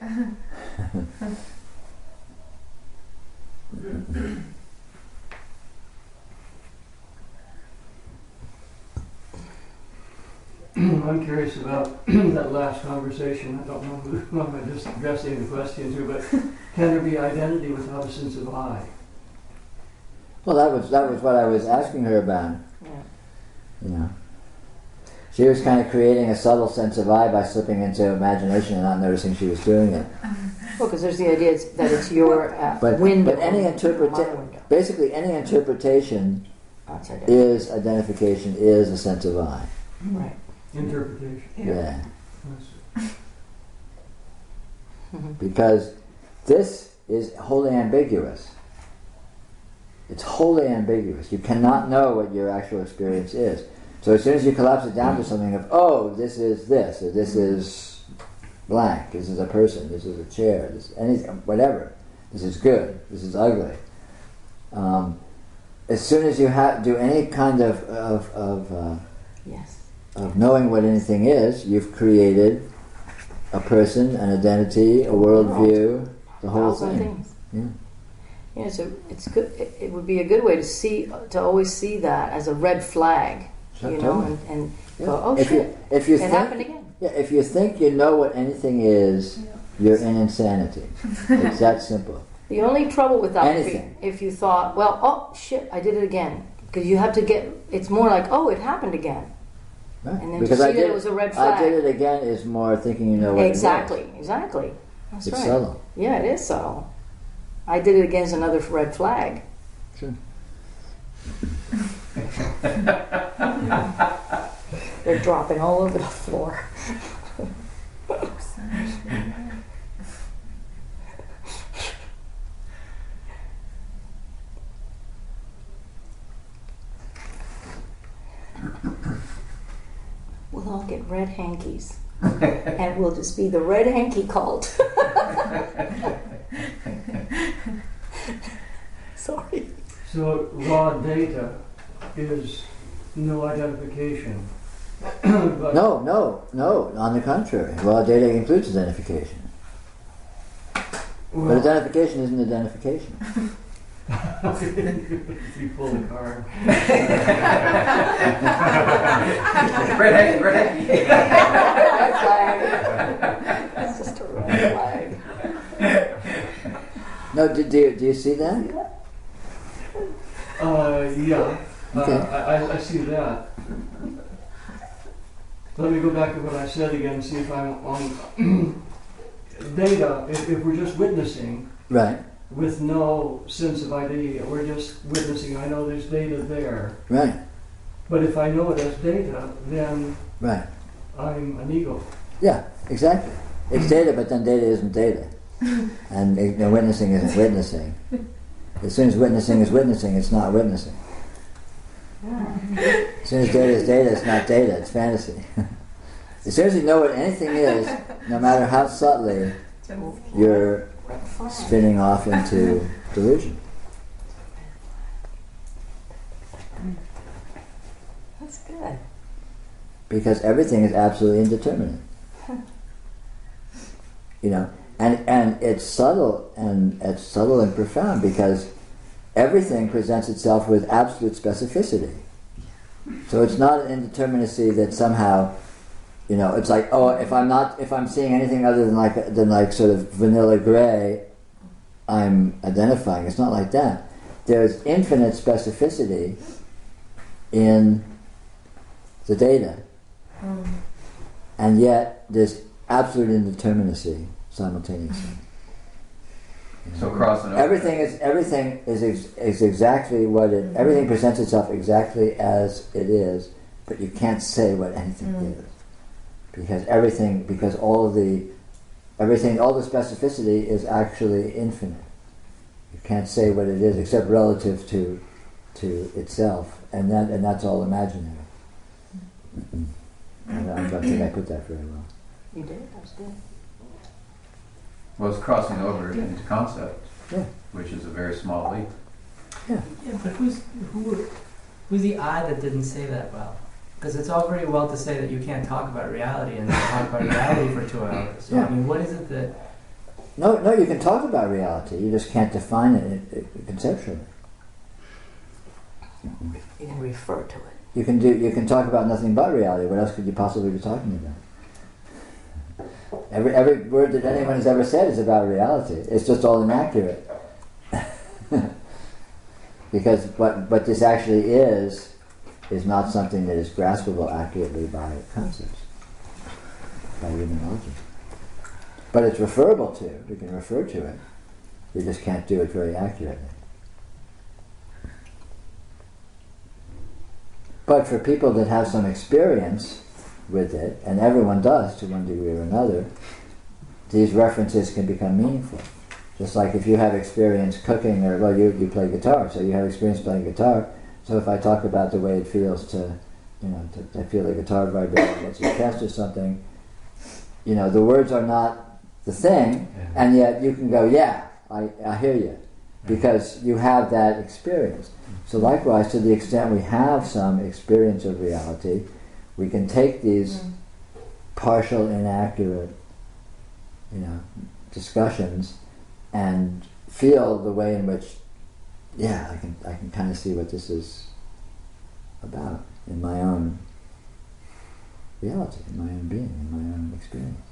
I'm curious about that last conversation. I don't know who I'm just addressing the question to, but can there be identity without a sense of I? Well, that was what I was asking her about. Yeah. You know. She was kind of creating a subtle sense of I by slipping into imagination and not noticing she was doing it. Well, because there's the idea that it's your window. But any basically any interpretation is identification, is a sense of I. Right. Interpretation. Yeah. Because this is wholly ambiguous. It's wholly ambiguous. You cannot know what your actual experience is. So as soon as you collapse it down to something of, oh, this is this, or this is blank, this is a person, this is a chair, this is anything, whatever. This is good, this is ugly. As soon as you do any kind of knowing what anything is, you've created a person, an identity, a worldview, the whole thing. Yeah. Yeah, so it's good. It would be a good way to always see that as a red flag, you know, and go, oh shit, it happened again. Yeah, if you think you know what anything is, you're in insanity. It's that simple. The only trouble with that Anything. if you thought, well, oh shit, I did it again, because you have to get. It's more like, oh, it happened again. Right. And then because to see that it was a red flag. I did it again is more thinking you know what exactly, it is. Exactly. That's it's right. subtle. Yeah, it is subtle. I did it again as another red flag. Sure. They're dropping all over the floor. We'll all get red hankies. And we'll just be the red hanky cult. Sorry. So raw data is no identification. No. On the contrary, raw data includes identification. Well, but identification isn't identification. You pull the card. Red Red flag. It's just a red flag. No, do you see that? Yeah. Okay. I see that. Let me go back to what I said again and see if I'm on data. If we're just witnessing, Right. with no sense of ID, we're just witnessing. I know there's data there. Right. But if I know it as data, then Right. I'm an ego. Yeah, exactly. It's data, but then data isn't data. And witnessing isn't witnessing. As soon as witnessing is witnessing, it's not witnessing. As soon as data is data, it's not data, it's fantasy. As soon as you know what anything is, no matter how subtly, you're spinning off into delusion. That's good. Because everything is absolutely indeterminate. You know, and it's subtle and profound because everything presents itself with absolute specificity. So it's not an indeterminacy that somehow, you know, it's like, oh, if I'm seeing anything other than like sort of vanilla gray, I'm identifying. It's not like that. There's infinite specificity in the data, and yet there's absolute indeterminacy simultaneously. So crossing over. Everything is exactly what it. Everything presents itself exactly as it is, but you can't say what anything is, because all the specificity is actually infinite. You can't say what it is except relative to itself, and that's all imaginary. I don't think I put that very well. You did? That was good. Well, it's crossing over into concept, Yeah. which is a very small leap. Yeah, but who's the I that didn't say that well? Because it's all very well to say that you can't talk about reality and talk about reality for 2 hours. So, I mean, what is it that... No, you can talk about reality. You just can't define it conceptually. You can refer to it. You can talk about nothing but reality. What else could you possibly be talking about? Every word that anyone has ever said is about reality. It's just all inaccurate. Because what this actually is is not something that is graspable accurately by concepts, by human logic. But it's referable to, we can refer to it, we just can't do it very accurately. But for people that have some experience with it, and everyone does to one degree or another, these references can become meaningful. Just like if you have experience cooking, or well, you play guitar, so you have experience playing guitar. So if I talk about the way it feels to feel the guitar vibrating against your chest or something, the words are not the thing, and yet you can go, yeah, I hear you, because you have that experience. So likewise, to the extent we have some experience of reality, we can take these partial, inaccurate, discussions and feel the way in which, I can kind of see what this is about in my own reality, in my own being, in my own experience.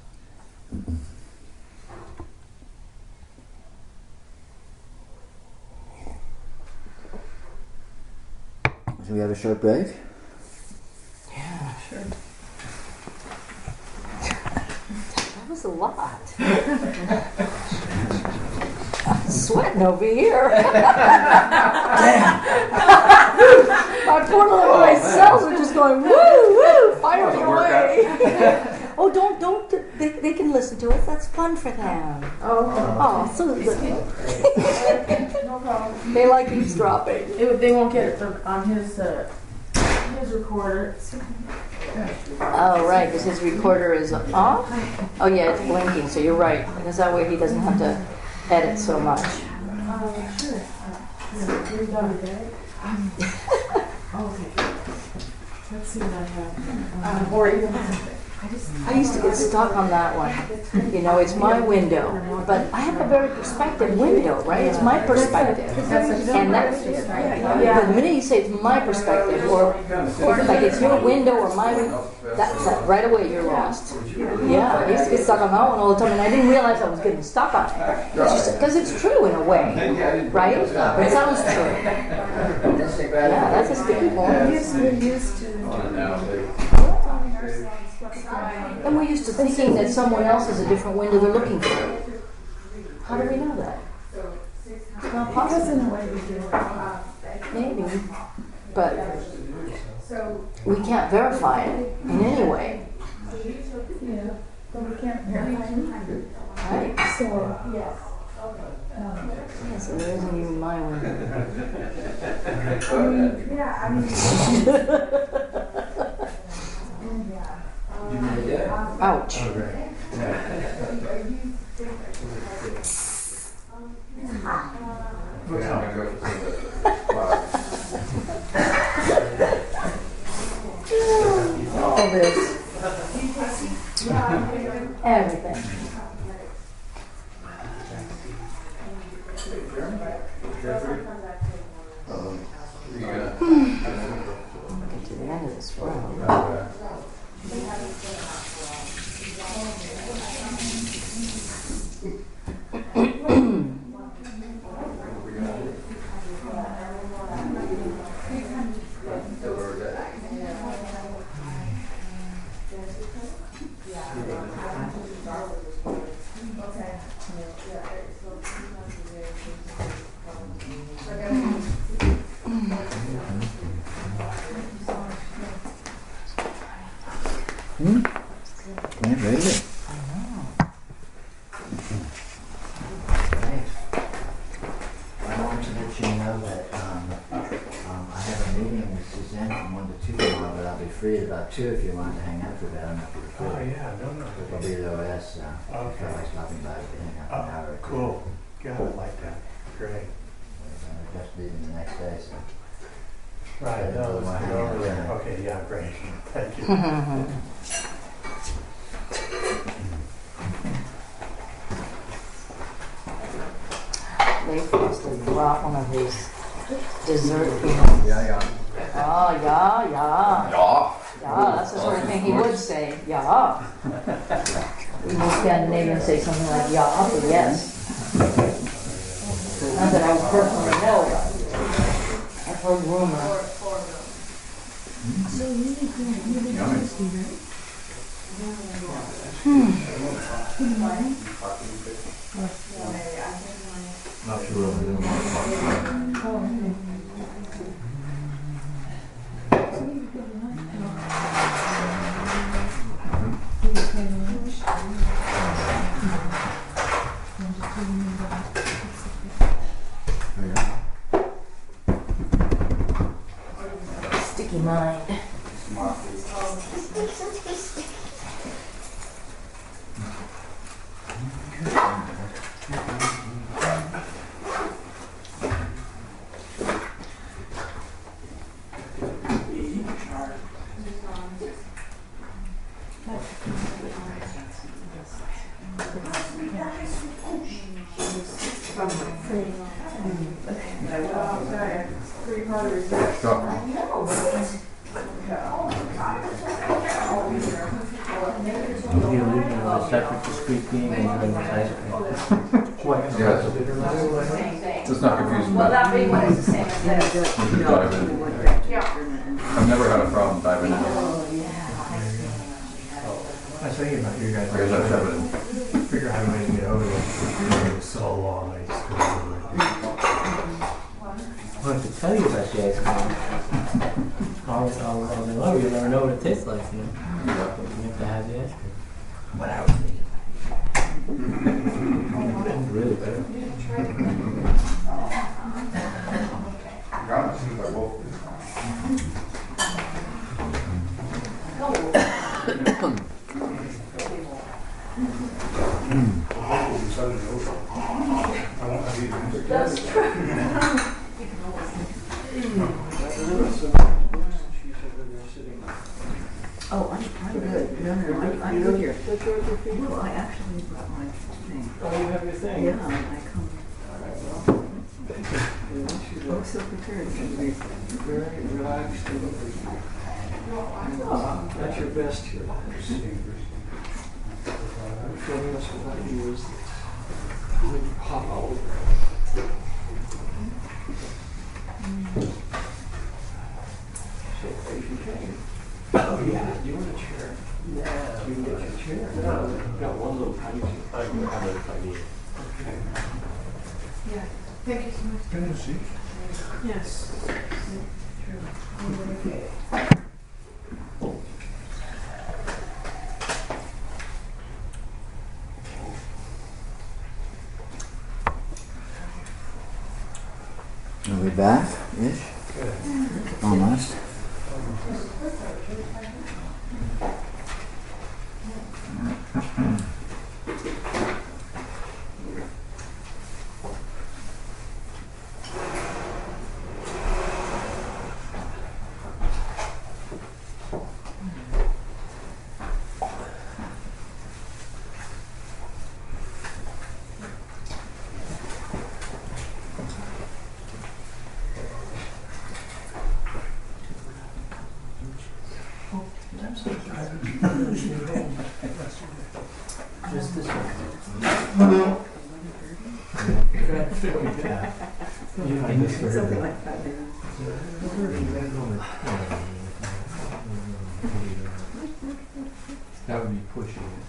So we have a short break? Yeah, sure. That was a lot. I'm sweating over here. Damn. My poor little white cells are just going, woo, woo, fire me away. Oh, don't. They can listen to us. That's fun for them. Oh, so good. No problem. They like eavesdropping. They won't get it on his recorder. Oh, right, because his recorder is off? Oh, yeah, it's blinking, so you're right. Because that way he doesn't have to edit so much. Sure. We're done today. Okay. Let's see what I have. Or even I used to get stuck on that one. It's my window, but I have a very perspective window, right? It's my perspective, and that's the minute you say it's my perspective, or like it's your window or my window, that's it. Right away you're lost. Yeah, I used to get stuck on that one all the time, and I didn't realize I was getting stuck on it. Because it's true in a way, right? It sounds true. Yeah, that's a sticky point. And we're used to thinking that someone else has a different window they're looking for. How do we know that? It's not possible. Maybe. But we can't verify it in any way. Yeah, but we can't verify anything. Right? So, So there isn't even my window. Ouch. All this. Everything. Get to the end of this road. Yeah, very good. I want to let you know that I have a meeting with Suzanne from 1 to 2 tomorrow, but I'll be free at about 2 if you want to hang out for a bit. I don't know if you're free. Oh, yeah, no. It'll be the OS. Okay. I'm stopping by to hang out an hour or two. Cool. Yeah, I like that. Great. I'm just leaving the next day, so. Right, that was Hang out over. there. Okay, yeah, great. Thank you. They supposed to drop one of these dessert things. Yeah. Oh, yeah. Yeah. Yeah, that's the sort of thing he would say. Yeah. In Scandinavian say something like yeah or yes. Not that I personally know, but I've heard rumor. Not sure what we're doing. Sticky mind. Separate, discrete being and then ice cream. Yes. Let's not confuse Well, them. that big one is the same as this. We should dive in. I've never had a problem diving in. I was thinking about you guys. I guess I've never been. Figure out how to get over it. It was so long. I just couldn't do it. I have to tell you about the ice cream. All day long, you'll never know what it tastes like, you know. You have to have the ice cream. What I was thinking. Really better. That's true. Oh, I'm good. No, I'm good here. No, I actually brought my thing. Oh, you have your thing? Yeah, I come. Oh, so prepared to be. Very relaxed. That's your best here. Filling us with ideas that really pop out. So if you can. Oh yeah, do you want a chair? Yeah. You can get your chair. No. Got one little tiny chair. I can have it if I need it. Okay. Yeah. Thank you so much. Can you see? Yes. Okay. Are we back-ish? Almost. Just this one. Something like that. That would be pushing it.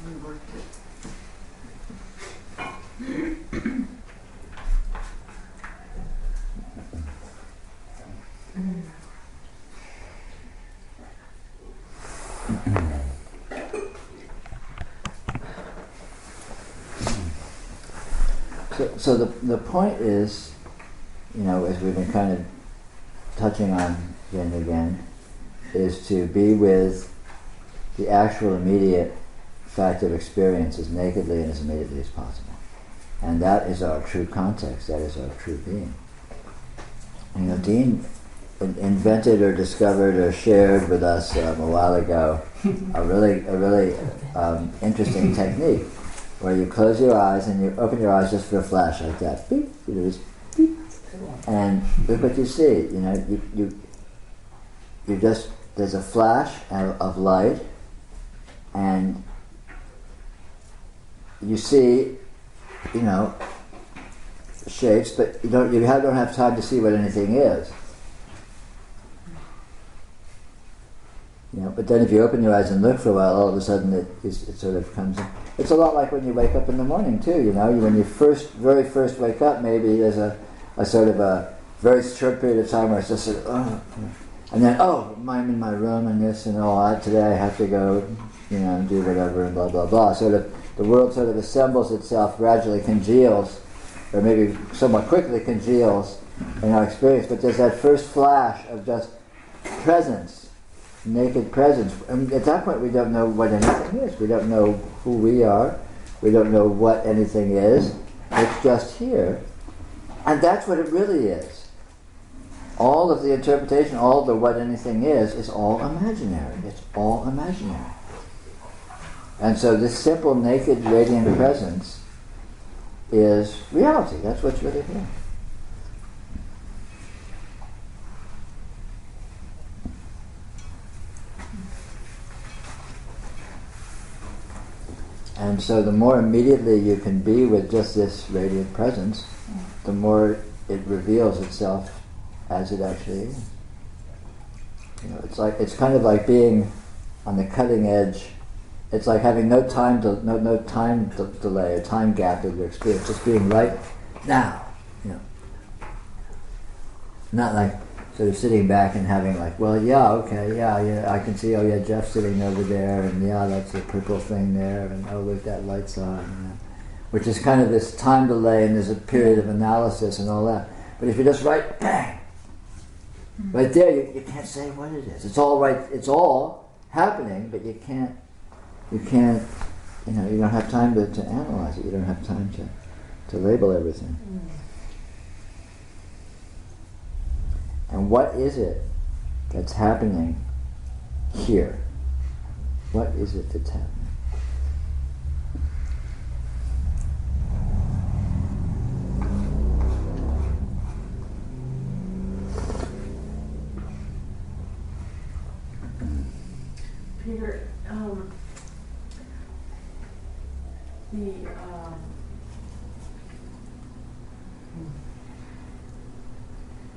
We worked it. So the point is, you know, as we've been kind of touching on again and again, is to be with the actual immediate fact of experience as nakedly and as immediately as possible. And that is our true context, that is our true being. You know, Dean invented or discovered or shared with us a while ago a really interesting technique where you close your eyes and you open your eyes just for a flash like that. Beep, you know, just beep. And look what you see. You know, you just, there's a flash of light, and you see, you know, shapes, but you don't have time to see what anything is. But then if you open your eyes and look for a while, all of a sudden it sort of comes in. It's a lot like when you wake up in the morning too, when you very first wake up, maybe there's a sort of a very short period of time where it's just sort of, and then, I'm in my room and this and today I have to go, and do whatever and blah, blah, blah. Sort of, the world sort of assembles itself, gradually congeals, or maybe somewhat quickly congeals in our experience, but there's that first flash of just presence, naked presence. And at that point we don't know what anything is. We don't know who we are. We don't know what anything is. It's just here. And that's what it really is. All of the interpretation, all of the what anything is all imaginary. It's all imaginary. And so this simple, naked, radiant presence is reality. That's what's really here. And so the more immediately you can be with just this radiant presence, the more it reveals itself as it actually is. It's kind of like being on the cutting edge. It's like having no time delay or time gap in your experience, just being right now. Not like sort of sitting back and having I can see, Jeff's sitting over there, and that's the purple thing there, and look, that light's on, which is kind of this time delay, and there's a period of analysis and all that. But if you're just right, bang, right there, you can't say what it is. It's all right, it's all happening, but you can't, you don't have time to analyze it. You don't have time to label everything. And what is it that's happening here? What is it that's happening? Peter,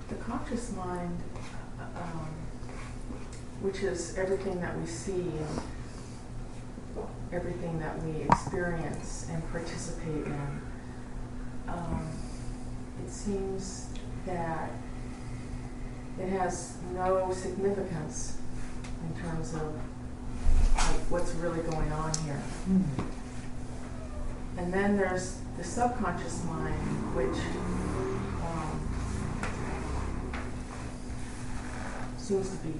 the conscious mind, which is everything that we see and everything that we experience and participate in, it seems that it has no significance in terms of what's really going on here. And then there's the subconscious mind, which seems to be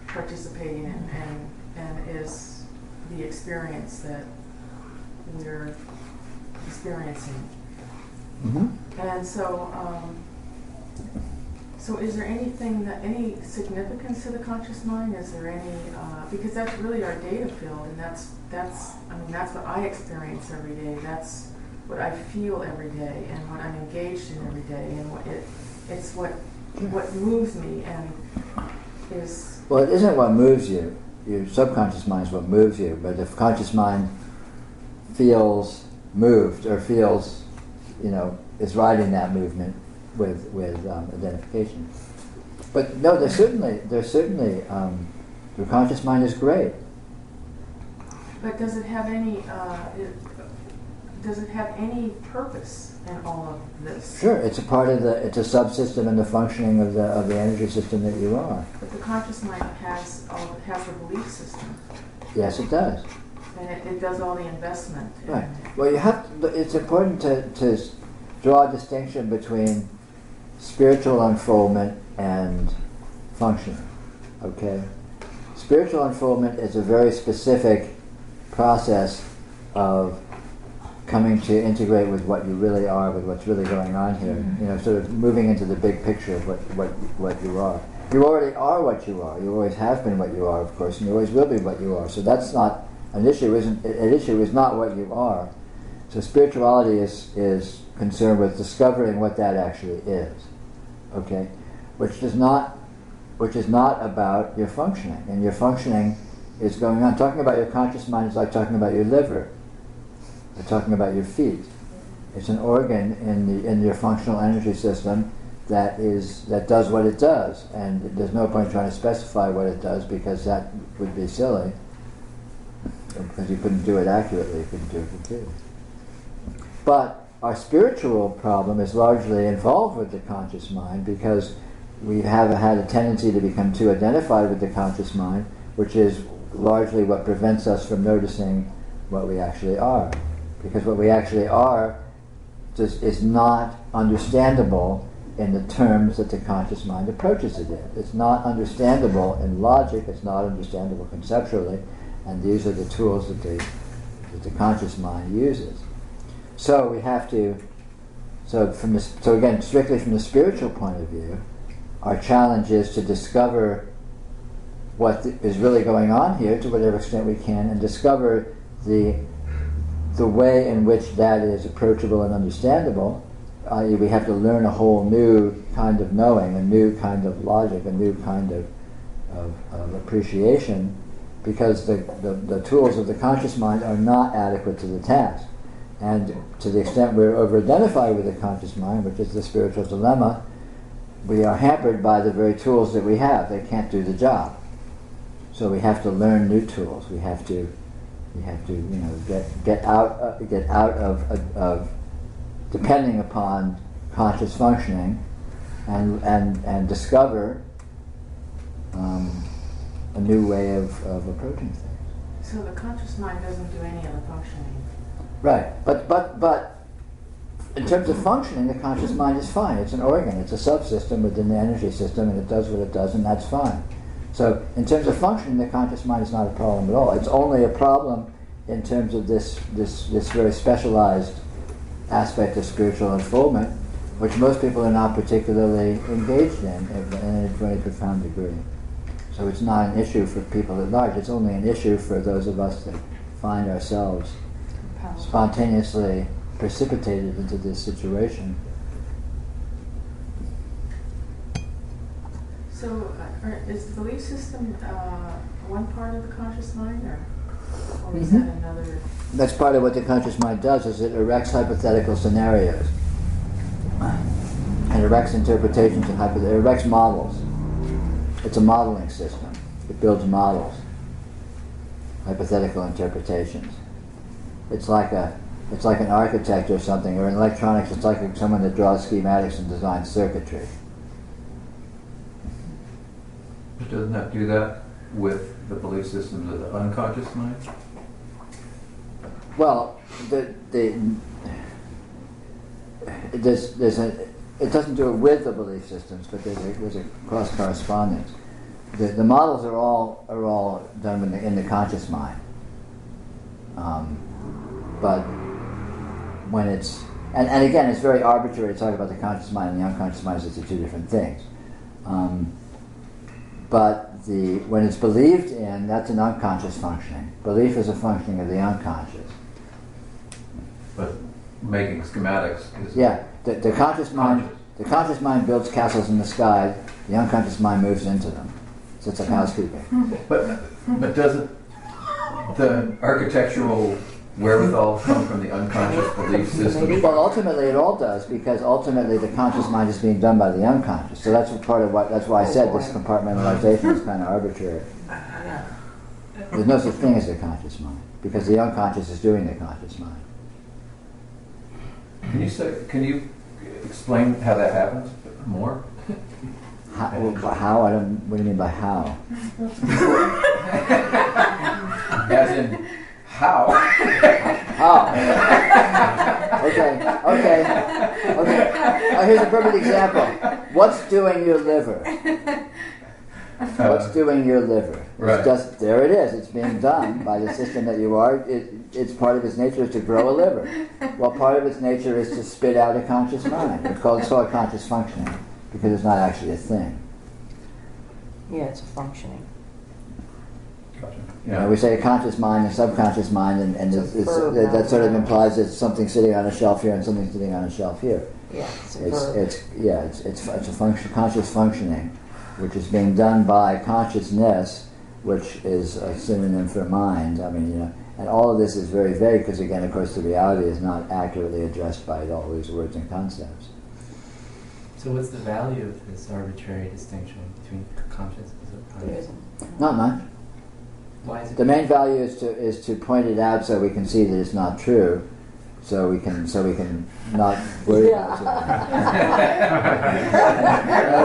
participating in and is the experience that we're experiencing. Mm-hmm. And so is there any significance to the conscious mind? Is there any, because that's really our data field, and that's what I experience every day. That's what I feel every day, and what I'm engaged in every day, and it's what moves me, and is... Well, it isn't what moves you. Your subconscious mind is what moves you, but if conscious mind feels moved or feels, is riding that movement with identification. But no, there's certainly the conscious mind is great. But does it have any purpose in all of this? Sure, it's a part of it's a subsystem in the functioning of the energy system that you are. But the conscious mind has a belief system. Yes, it does. And it does all the investment. Right. Well, it's important to draw a distinction between spiritual unfoldment and functioning. Okay? Spiritual unfoldment is a very specific process of coming to integrate with what you really are, with what's really going on here. Sort of moving into the big picture of what you are. You already are what you are. You always have been what you are, of course, and you always will be what you are. So that's not an issue. An issue is not what you are. So spirituality is concerned with discovering what that actually is. Okay, which is not about your functioning, and your functioning is going on. Talking about your conscious mind is like talking about your liver, or talking about your feet. It's an organ in your functional energy system that does what it does, and there's no point trying to specify what it does because that would be silly. Because you couldn't do it accurately, you couldn't do it completely. But our spiritual problem is largely involved with the conscious mind because we have had a tendency to become too identified with the conscious mind, which is largely what prevents us from noticing what we actually are. Because what we actually are is not understandable in the terms that the conscious mind approaches it in. It's not understandable in logic, it's not understandable conceptually, and these are the tools that the conscious mind uses. So we have to, so again, strictly from the spiritual point of view, our challenge is to discover what is really going on here to whatever extent we can, and discover the way in which that is approachable and understandable. I.e., we have to learn a whole new kind of knowing, a new kind of logic, a new kind of appreciation, because the tools of the conscious mind are not adequate to the task. And to the extent we're over-identified with the conscious mind, which is the spiritual dilemma, we are hampered by the very tools that we have. They can't do the job. So we have to learn new tools. We have to get out of depending upon conscious functioning, and discover a new way of approaching things. So the conscious mind doesn't do any of the functioning. Right, but in terms of functioning, the conscious mind is fine. It's an organ. It's a subsystem within the energy system, and it does what it does, and that's fine. So in terms of functioning, the conscious mind is not a problem at all. It's only a problem in terms of this very specialized aspect of spiritual unfoldment, which most people are not particularly engaged in a very profound degree. So it's not an issue for people at large. It's only an issue for those of us that find ourselves spontaneously precipitated into this situation. So is the belief system one part of the conscious mind, or is that another? That's part of what the conscious mind does, is it erects hypothetical scenarios. It erects interpretations of it erects models. It's a modeling system. It builds models, hypothetical interpretations. It's like an architect or something, or in electronics, it's like someone that draws schematics and designs circuitry. But doesn't that do that with the belief systems of the unconscious mind? Well, it doesn't do it with the belief systems, but there's a cross correspondence. The models are all done in the conscious mind, but when it's and again, it's very arbitrary to talk about the conscious mind and the unconscious mind as two different things. But when it's believed in, that's an unconscious functioning. Belief is a functioning of the unconscious. But making schematics is the conscious mind. The conscious mind builds castles in the sky. The unconscious mind moves into them. So it's like housekeeping. But doesn't the architectural wherewithal come from the unconscious belief system? Well, ultimately it all does, because ultimately the conscious mind is being done by the unconscious. So that's that's why I said this compartmentalization is kind of arbitrary. There's no such thing as the conscious mind, because the unconscious is doing the conscious mind. Can you explain how that happens more? How? What do you mean by how? As in, how? How? Okay. Here's a perfect example. What's doing your liver? What's doing your liver? Right. It's just, there it is. It's being done by the system that you are. It's part of its nature is to grow a liver. Well, part of its nature is to spit out a conscious mind. It's called conscious functioning, because it's not actually a thing. Yeah, it's a functioning. Gotcha. Yeah. We say a conscious mind and subconscious mind, and that sort of implies there's something sitting on a shelf here and something sitting on a shelf here. Yeah, it's a conscious functioning, which is being done by consciousness which is a synonym for mind. I mean, and all of this is very vague because, again, of course, the reality is not accurately addressed by all these words and concepts. So what's the value of this arbitrary distinction between conscious and subconscious? Not much. Why is it? The main value is to point it out so we can see that it's not true, so we can not worry about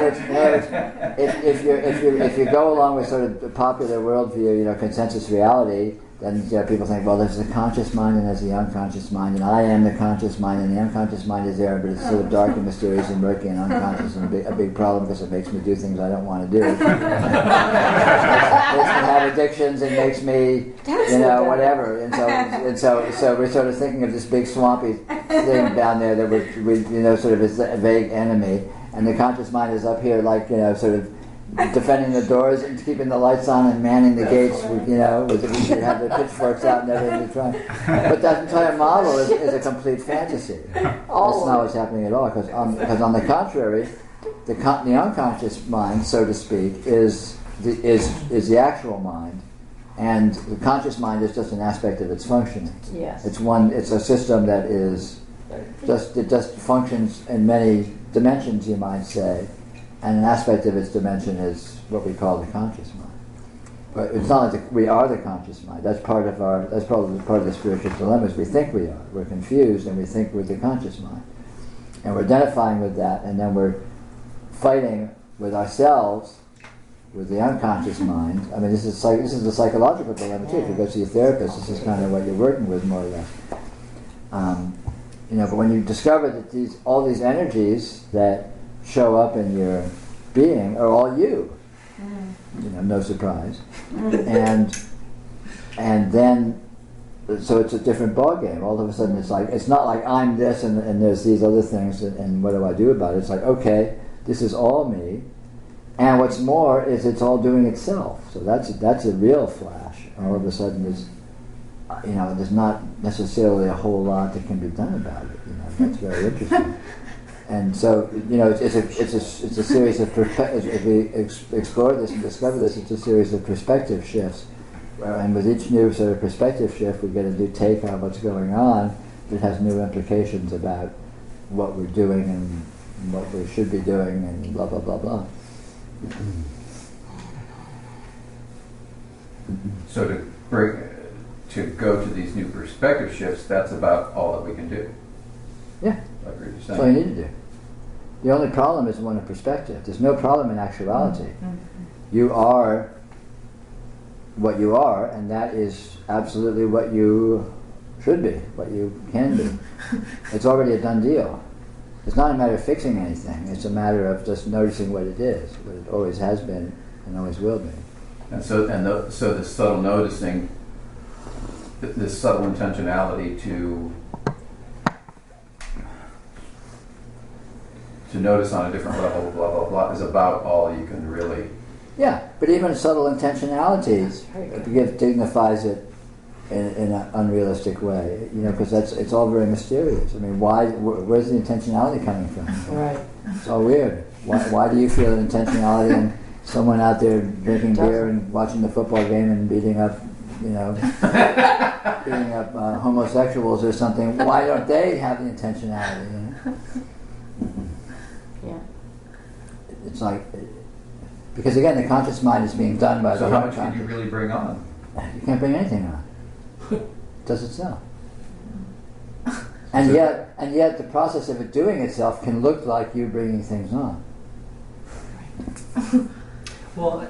it. If you go along with sort of the popular worldview, consensus reality, then people think, well, there's the conscious mind and there's the unconscious mind, and I am the conscious mind, and the unconscious mind is there, but it's sort of dark and mysterious and murky and unconscious, and a big problem because it makes me do things I don't want to do. It makes me have addictions and makes me, whatever. And so we're sort of thinking of this big swampy thing down there that we sort of is a vague enemy, and the conscious mind is up here, like sort of defending the doors and keeping the lights on and manning the gates. We should have the pitchforks out and everything to try. But that entire model is a complete fantasy. That's not what's happening at all. Because on the contrary, the unconscious mind, so to speak, is the actual mind, and the conscious mind is just an aspect of its functioning. Yes. It's a system that just functions in many dimensions, you might say. And an aspect of its dimension is what we call the conscious mind. But it's not like we are the conscious mind. That's probably part of the spiritual dilemmas. We think we are. We're confused and we think we're the conscious mind. And we're identifying with that, and then we're fighting with ourselves, with the unconscious mind. I mean, this is a psychological dilemma too. If you go see a therapist, this is kind of what you're working with, more or less. But when you discover that all these energies that show up in your being are all you. No surprise. And then, so it's a different ballgame. All of a sudden it's not like I'm this and there's these other things and what do I do about it? It's like, okay, this is all me. And what's more is it's all doing itself. So that's a real flash. All of a sudden there's not necessarily a whole lot that can be done about it. That's very interesting. And so, it's a series of as we explore this and discover this, it's a series of perspective shifts. And with each new sort of perspective shift, we get a new take on what's going on that has new implications about what we're doing and what we should be doing and blah, blah, blah, blah. So to go to these new perspective shifts, that's about all that we can do. Yeah. Like you're saying. That's all you need to do. The only problem is one of perspective. There's no problem in actuality. You are what you are, and that is absolutely what you should be, what you can be. It's already a done deal. It's not a matter of fixing anything. It's a matter of just noticing what it is, what it always has been and always will be. And so this subtle noticing, this subtle intentionality to notice on a different level, blah, blah, blah, is about all you can really... Yeah, but even subtle intentionality dignifies it in an unrealistic way, because it's all very mysterious. I mean, where's the intentionality coming from? Right. It's all weird. Why do you feel an intentionality in someone out there drinking beer and watching the football game and beating up homosexuals or something? Why don't they have the intentionality? Yeah. It's like, because again, the conscious mind is being done by so the how much can you really bring on? You can't bring anything on. It does itself. And yet the process of it doing itself can look like you bringing things on. Well,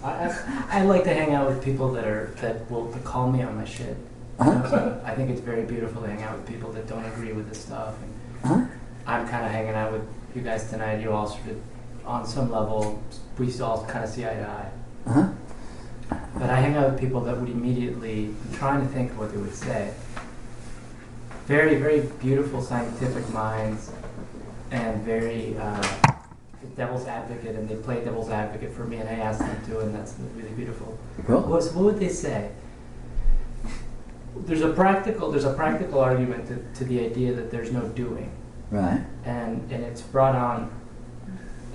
I like to hang out with people that will call me on my shit. So I think it's very beautiful to hang out with people that don't agree with this stuff. And I'm kind of hanging out with you guys tonight. You all sort of, on some level, we all kind of see eye to eye. But I hang out with people that would immediately, I'm trying to think of what they would say. Very, very beautiful scientific minds, and very devil's advocate, and they play devil's advocate for me, and I ask them to, and that's really beautiful. Cool. What would they say? There's a practical argument to the idea that there's no doing. Right. And it's brought on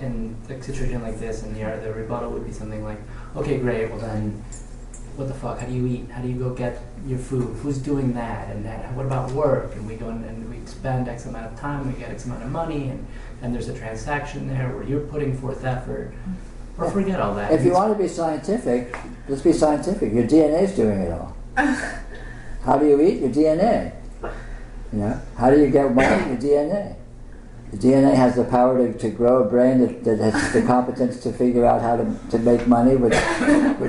in a situation like this, and the rebuttal would be something like, okay, great, well then, what the fuck? How do you eat? How do you go get your food? Who's doing that? And what about work? And we go in and we spend X amount of time, we get X amount of money, and there's a transaction there where you're putting forth effort. Or forget all that. If you want to be scientific, let's be scientific. Your DNA is doing it all. How do you eat? Your DNA. You know, how do you get money? Your DNA. The DNA has the power to grow a brain that has the competence to figure out how to make money, which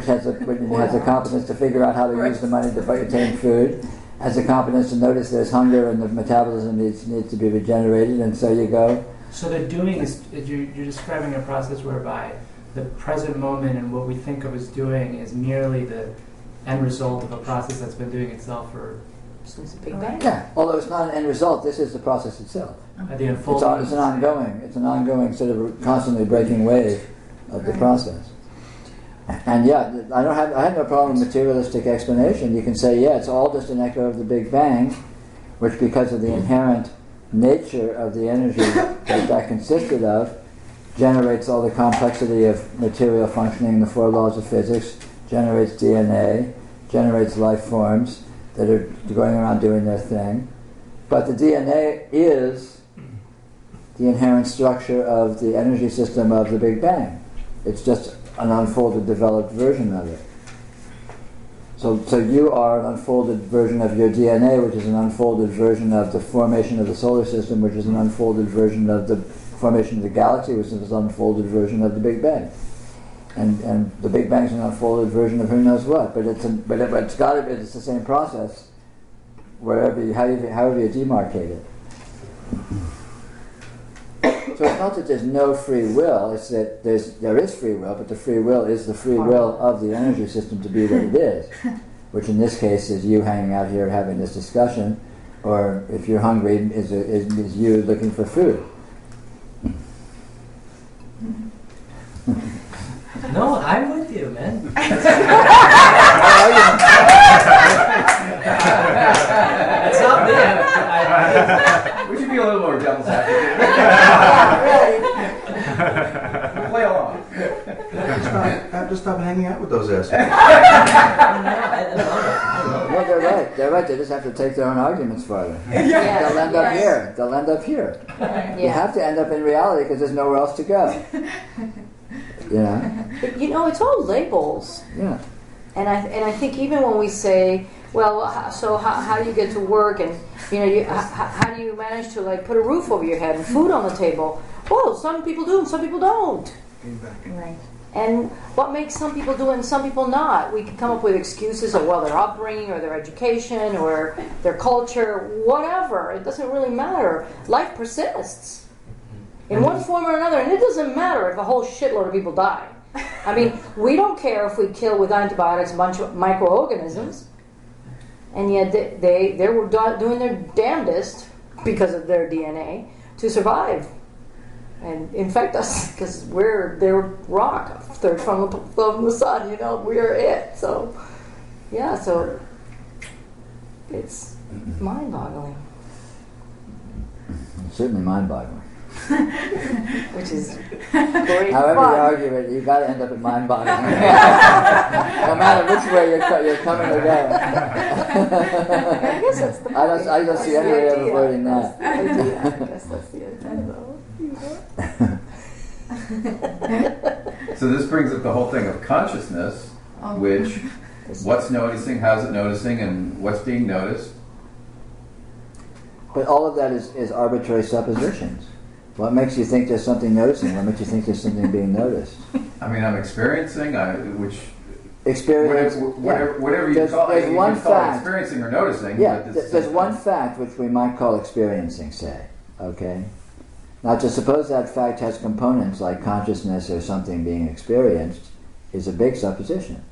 has the competence to figure out how to use the money to obtain food, has the competence to notice there's hunger and the metabolism needs to be regenerated, and so you go. So the doing is, you're describing a process whereby the present moment and what we think of as doing is merely the end result of a process that's been doing itself for since the Big Bang. Yeah, although it's not an end result, this is the process itself. The unfolding. It's an ongoing sort of constantly breaking wave of the process. And yeah, I have no problem with materialistic explanation. You can say, yeah, it's all just an echo of the Big Bang, which because of the inherent nature of the energy that consisted of, generates all the complexity of material functioning in the four laws of physics, generates DNA, generates life forms that are going around doing their thing. But the DNA is the inherent structure of the energy system of the Big Bang. It's just an unfolded, developed version of it. So you are an unfolded version of your DNA, which is an unfolded version of the formation of the solar system, which is an unfolded version of the formation of the galaxy, which is an unfolded version of the Big Bang. And the Big Bang is an unfolded version of who knows what, but it's the same process however you demarcate it. So it's not that there's no free will, it's that there is free will, but the free will is the free will of the energy system to be what it is, which in this case is you hanging out here having this discussion, or if you're hungry, is you looking for food. No, I'm with you, man. It's not me. We should be a little more devil's advocate. We'll play along. Have to stop hanging out with those assholes. Well, they're right. They just have to take their own arguments farther. Yeah. They'll end up here. Yeah. You have to end up in reality because there's nowhere else to go. You know? It's all labels. Yeah. And I think even when we say, well, how do you get to work, and how do you manage to put a roof over your head and food on the table? Well, some people do and some people don't. Right. And what makes some people do it and some people not? We can come up with excuses of, well, their upbringing or their education or their culture, whatever. It doesn't really matter. Life persists in one form or another, and it doesn't matter if a whole shitload of people die. I mean, we don't care if we kill with antibiotics a bunch of microorganisms, and yet they were doing their damnedest because of their DNA to survive and infect us because we're their rock, third from the sun. We're it. So, yeah. So it's mind-boggling. It's certainly mind-boggling. Which is great. However fun. you argue it, you've got to end up at mind-boggling. No matter which way you're coming or going. I guess that's the point. I don't see any way of avoiding that. I guess that's the idea, though. So this brings up the whole thing of consciousness, which what's noticing, how's it noticing, and what's being noticed. But all of that is arbitrary suppositions. What makes you think there's something noticing? What makes you think there's something being noticed? I mean, I'm experiencing, Experience. whatever you call it. You can call it experiencing or noticing. Yeah, but there's one fact which we might call experiencing, say. Okay? Now, to suppose that fact has components like consciousness or something being experienced is a big supposition.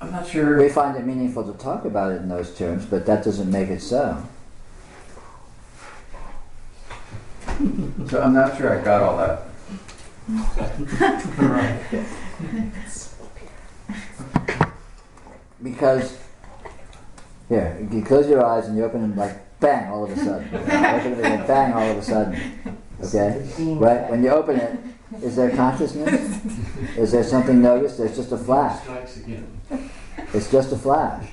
I'm not sure. We find it meaningful to talk about it in those terms, but that doesn't make it so. So I'm not sure I got all that. Because, here, you close your eyes and you open them like bang, all of a sudden. You know, open it and bang, all of a sudden. Okay? Right? When you open it, is there consciousness? Is there something noticed? There's just a flash. Strikes again. It's just a flash.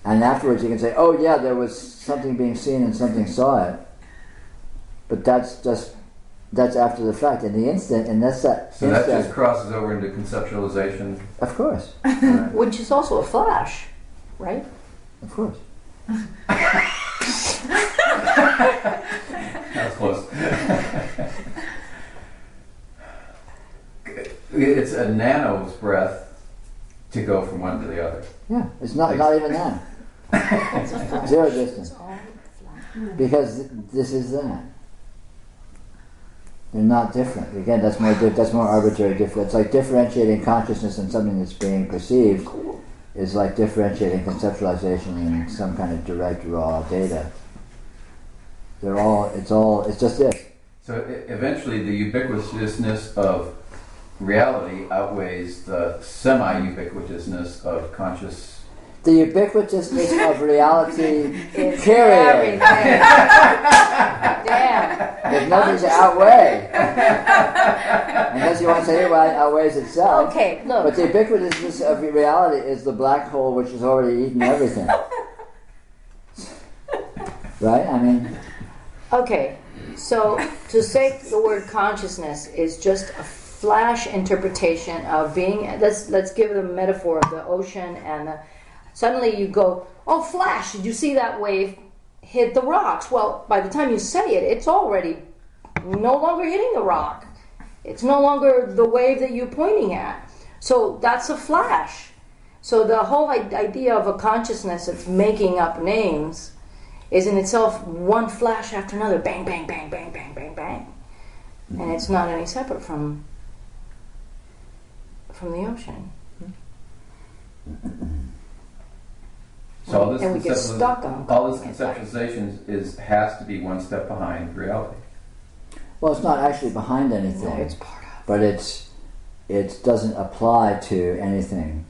And afterwards you can say, oh yeah, there was something being seen and something saw it. But that's after the fact. In the instant, and that's that. So that just crosses over into conceptualization. Of course. Right. Which is also a flash, right? Of course. That's close. It's a nano's breath to go from one to the other. Yeah, it's not even that. Zero distance. Because this is that. They're not different. Again, that's more arbitrary. It's like differentiating consciousness and something that's being perceived is like differentiating conceptualization and some kind of direct raw data. It's just this. So eventually the ubiquitousness of reality outweighs the semi-ubiquitousness of conscious. The ubiquitousness of reality, It's period. everything. Damn. There's nothing to outweigh. Unless you want to say it outweighs itself. Okay, look. But the ubiquitousness of reality is the black hole which has already eaten everything. Right? I mean... Okay, so to say the word consciousness is just a flash interpretation of being. Let's give it a metaphor of the ocean and suddenly you go, oh, flash! Did you see that wave hit the rocks? Well, by the time you say it, it's already no longer hitting the rock. It's no longer the wave that you're pointing at. So that's a flash. So the whole idea of a consciousness that's making up names is in itself one flash after another, bang, bang, bang, bang, bang, bang, bang. And it's not any separate from the ocean. So all this and we get stuck on all this conceptualization has to be one step behind reality. Well, it's not actually behind anything. No, it's part of. But it doesn't apply to anything.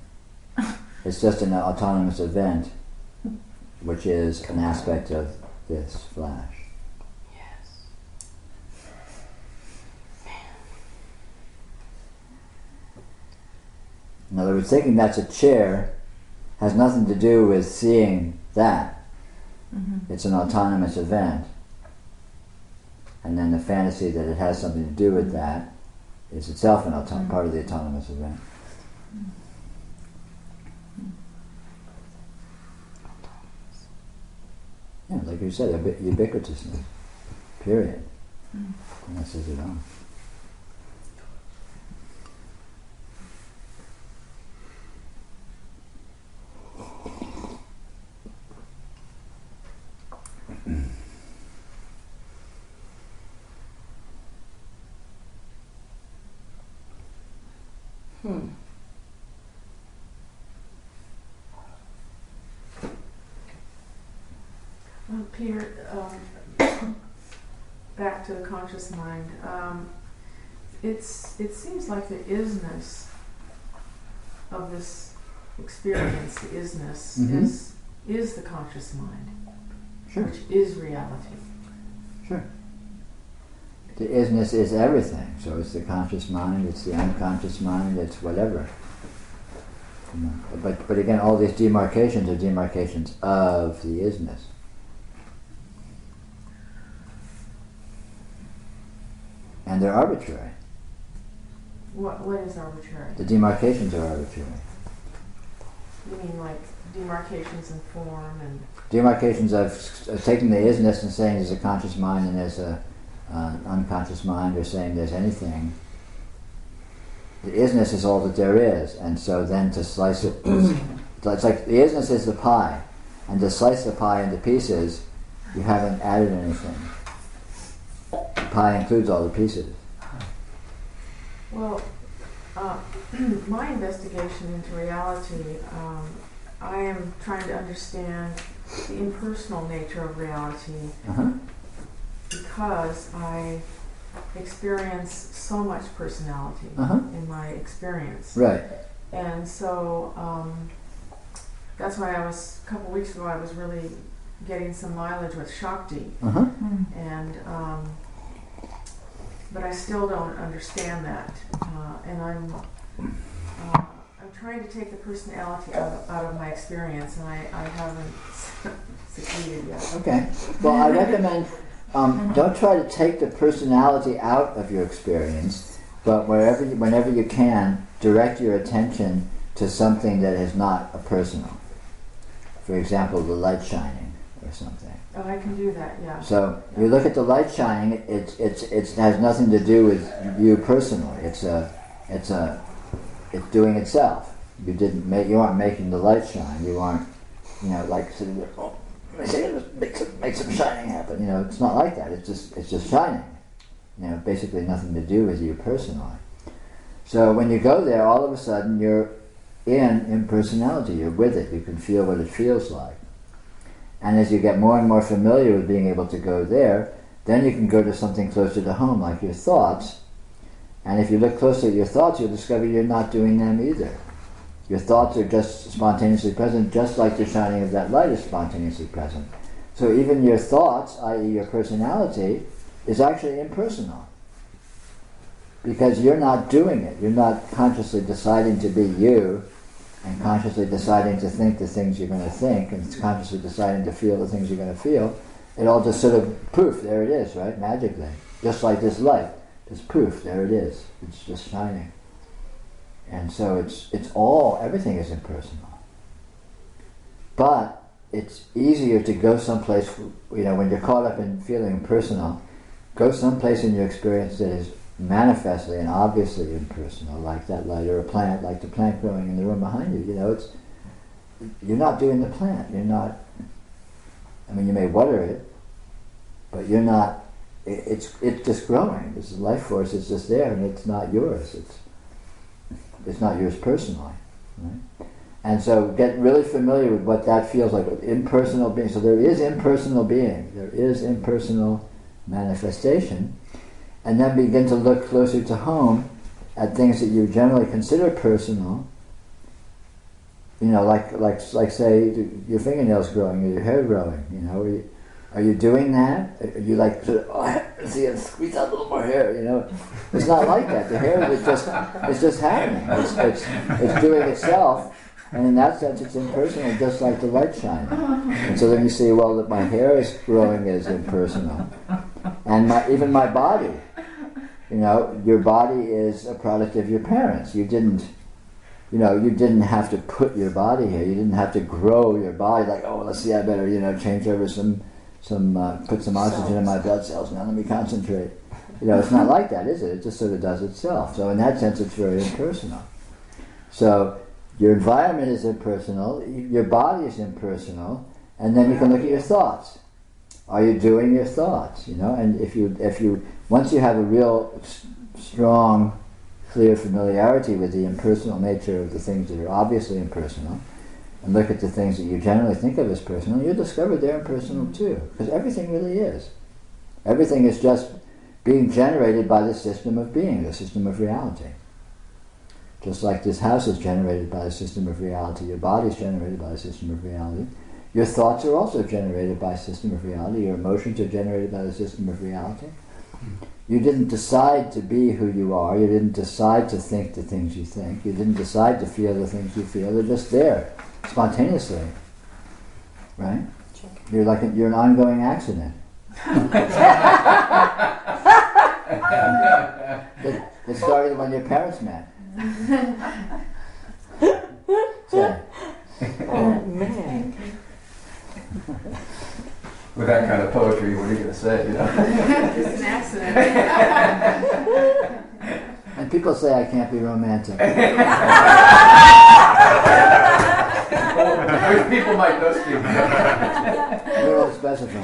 It's just an autonomous event, which is an aspect of this flash. Yes. In other words, thinking that's a chair has nothing to do with seeing that. Mm-hmm. It's an autonomous event. And then the fantasy that it has something to do with that is itself an part of the autonomous event. Yeah, like you said, ubiquitousness. Period. And that says it all. Well, Peter, back to the conscious mind. It seems like the isness of this experience, the isness, is the conscious mind, Sure. which is reality. Sure. The isness is everything. So it's the conscious mind, it's the unconscious mind, it's whatever. You know, but again, all these demarcations are demarcations of the isness. And they're arbitrary. What is arbitrary? The demarcations are arbitrary. You mean like demarcations in form and... Demarcations of taking the isness and saying there's a conscious mind and there's an unconscious mind, or saying there's anything. The isness is all that there is, and so then to slice it, it's like the isness is the pie, and to slice the pie into pieces, you haven't added anything. The pie includes all the pieces. Well, my investigation into reality, I am trying to understand the impersonal nature of reality because I experience so much personality in my experience. Right. And so that's why a couple weeks ago, I was really getting some mileage with Shakti, and but I still don't understand that, and I'm trying to take the personality out of my experience, and I haven't succeeded yet. Okay. Well, I recommend don't try to take the personality out of your experience, but whenever you can, direct your attention to something that is not a personal. For example, the light shining or something. Oh, I can do that, yeah. So you look at the light shining. It has nothing to do with you personally. It's doing itself. You aren't making the light shine. You aren't, like sitting there. Oh, make some shining happen. It's not like that. It's just shining. Basically nothing to do with you personally. So when you go there, all of a sudden you're in impersonality. You're with it. You can feel what it feels like. And as you get more and more familiar with being able to go there, then you can go to something closer to home, like your thoughts. And if you look closely at your thoughts, you'll discover you're not doing them either. Your thoughts are just spontaneously present, just like the shining of that light is spontaneously present. So even your thoughts, i.e. your personality, is actually impersonal. Because you're not doing it. You're not consciously deciding to be you, and consciously deciding to think the things you're going to think, and consciously deciding to feel the things you're going to feel. It all just sort of, poof, there it is, right? Magically. Just like this light. Just poof, there it is. It's just shining. And so everything is impersonal. But it's easier to go someplace, when you're caught up in feeling impersonal, go someplace in your experience that is manifestly and obviously impersonal, like that light, or a plant, like the plant growing in the room behind you. You're not doing the plant. You're not. You may water it, but you're not. It's just growing. This life force is just there, and it's not yours. It's not yours personally, right? And so get really familiar with what that feels like. Impersonal being. So there is impersonal being. There is impersonal manifestation. And then begin to look closer to home at things that you generally consider personal. Like say your fingernails growing or your hair growing. Are you doing that? Are you like, squeeze out a little more hair? It's not like that. The hair is just happening. It's doing itself, and in that sense, it's impersonal, just like the light shining. And so then you see, well, that my hair is growing is impersonal, and even my body. Your body is a product of your parents. You didn't have to put your body here. You didn't have to grow your body like, oh, let's see, I better, change over put some oxygen in my blood cells. Now let me concentrate. It's not like that, is it? It just sort of does itself. So in that sense, it's very impersonal. So your environment is impersonal. Your body is impersonal. And then you can look at your thoughts. Are you doing your thoughts? And if you once you have a real strong, clear familiarity with the impersonal nature of the things that are obviously impersonal, and look at the things that you generally think of as personal, you'll discover they're impersonal too. Because everything really is. Everything is just being generated by the system of being, the system of reality. Just like this house is generated by the system of reality, your body is generated by the system of reality. Your thoughts are also generated by a system of reality. Your emotions are generated by the system of reality. You didn't decide to be who you are. You didn't decide to think the things you think. You didn't decide to feel the things you feel. They're just there, spontaneously. Right? You're an ongoing accident. It started when your parents met. So. Oh, man. With that kind of poetry, what are you going to say? Just an accident. And people say I can't be romantic. Which people might know Steve. We won't specify.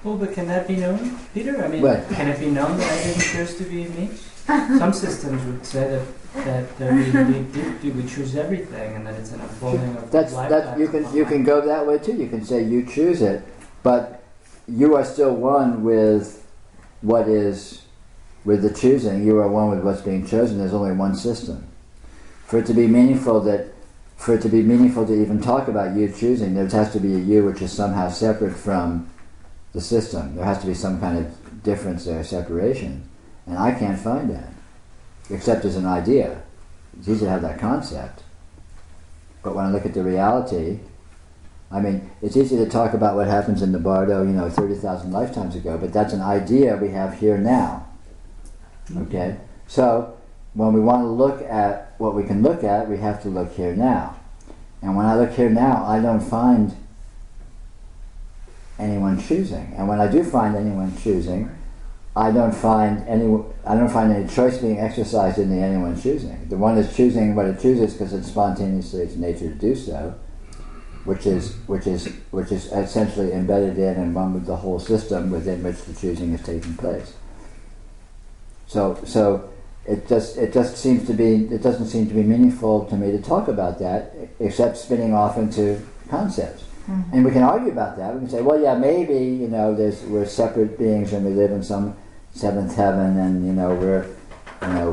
Well, but can that be known, Peter? What? Can it be known that I didn't choose to be me? Some systems would say that we choose everything, and that it's an unfolding of lifetimes. You can go that way too. You can say you choose it, but you are still one with what is with the choosing, you are one with what's being chosen. There's only one system. For it to be meaningful to even talk about you choosing, there has to be a you which is somehow separate from the system. There has to be some kind of difference there, separation. And I can't find that, except as an idea. It's easy to have that concept. But when I look at the reality, I mean, it's easy to talk about what happens in the Bardo, 30,000 lifetimes ago, but that's an idea we have here now. Okay? So, when we want to look at what we can look at, we have to look here now. And when I look here now, I don't find anyone choosing. And when I do find anyone choosing, I don't find any choice being exercised in the anyone choosing. The one is choosing what it chooses because it's spontaneously its nature to do so, which is essentially embedded in and one with the whole system within which the choosing is taking place. So it doesn't seem to be meaningful to me to talk about that, except spinning off into concepts. Mm-hmm. And we can argue about that. We can say, well, yeah, maybe we're separate beings and we live in some seventh heaven, and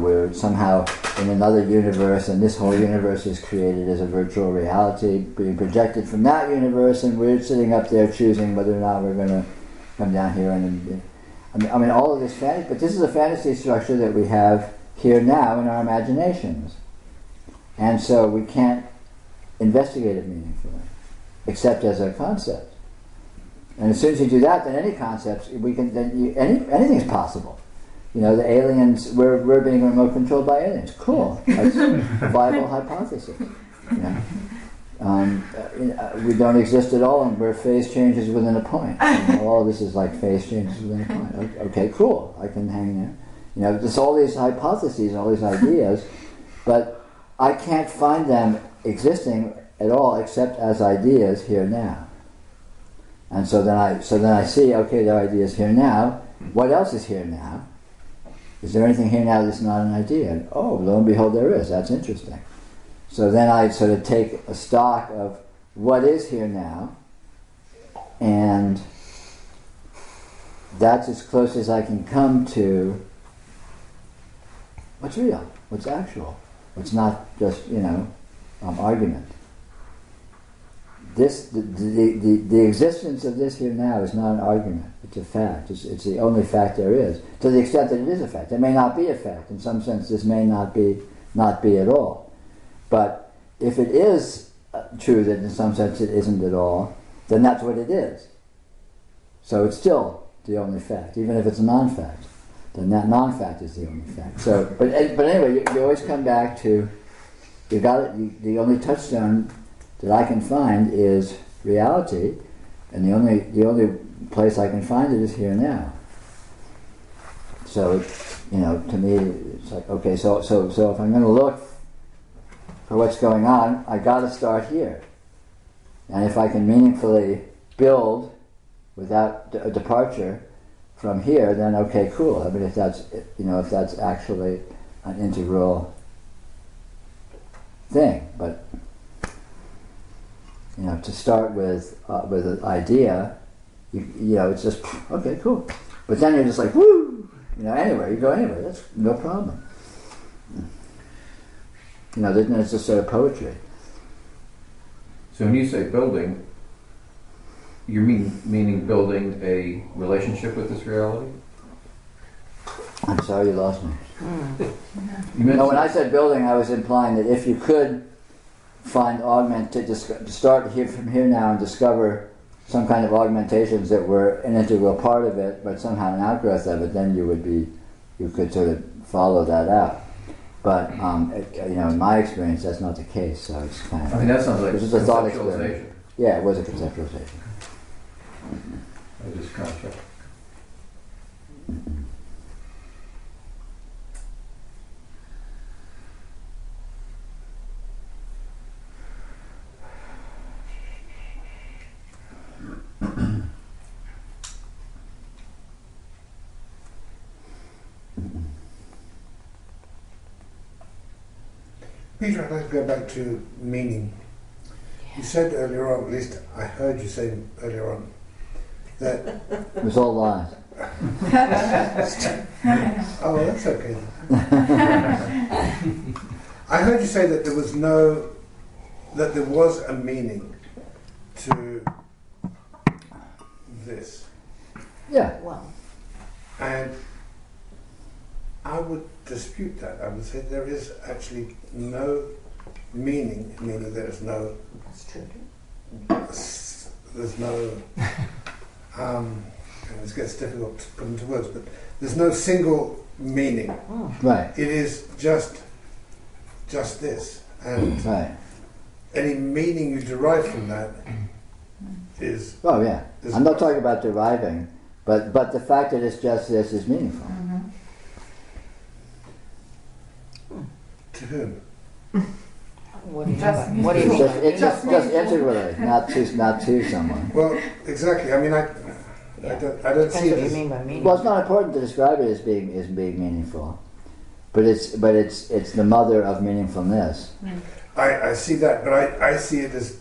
we're somehow in another universe, and this whole universe is created as a virtual reality being projected from that universe, and we're sitting up there choosing whether or not we're going to come down here and. I mean, all of this fantasy, but this is a fantasy structure that we have here now in our imaginations. And so we can't investigate it meaningfully, except as a concept. And as soon as you do that, then any concepts, anything's possible. The aliens, we're being remote controlled by aliens. Cool. That's a viable hypothesis. We don't exist at all, and we're phase changes within a point. All this is like phase changes within a point. Okay, cool. I can hang there. There's all these hypotheses, all these ideas, but I can't find them existing at all except as ideas here now. And so then I see, okay, there are ideas here now. What else is here now? Is there anything here now that's not an idea? And, oh, lo and behold, there is. That's interesting. So then I sort of take a stock of what is here now, and that's as close as I can come to what's real, what's actual, what's not just, argument. The existence of this here now is not an argument. It's a fact. It's the only fact there is. To the extent that it is a fact. It may not be a fact. In some sense, this may not be at all. But if it is true that in some sense it isn't at all, then that's what it is. So it's still the only fact, even if it's a non-fact. Then that non-fact is the only fact. So, but anyway, you always come back to the only touchstone that I can find is reality, and the only place I can find it is here now. So, to me, it's like, okay, so if I'm going to look for what's going on, I got to start here. And if I can meaningfully build without a departure from here, then okay, cool. I mean, if that's actually an integral thing, but to start with an idea, it's just okay, cool. But then you're just like, woo, anywhere you go, anywhere. That's no problem. Then it's just sort of poetry. So when you say building, you're meaning building a relationship with this reality? I'm sorry you lost me. When I said building, I was implying that if you could find to start here from here now and discover some kind of augmentations that were an integral part of it, but somehow an outgrowth of it, then you could sort of follow that out. But in my experience, that's not the case. So it's kind of. I mean, that sounds like a thought experiment. Yeah, it was a conceptualization. I just concept. Peter, I'd like to go back to meaning. You said earlier on, at least I heard you say earlier on, that it was all lies. Oh, well, that's okay then. I heard you say that there was a meaning to this. Yeah. Well, And I would dispute that. I would say there is actually no meaning, meaning there is no. that's true. There's no. And this gets difficult to put into words, but there's no single meaning. Oh. Right. It is just this, and Right. any meaning you derive from that is. Oh yeah. is I'm not talking about deriving, but the fact that it's just this is meaningful. To whom? What do you mean by, what do you mean by It's just integrally, not to someone. Well, exactly. I mean, I don't Depends see what it you as. mean by meaning. Well, it's not important to describe it as being meaningful, but it's the mother of meaningfulness. I see that, but I see it as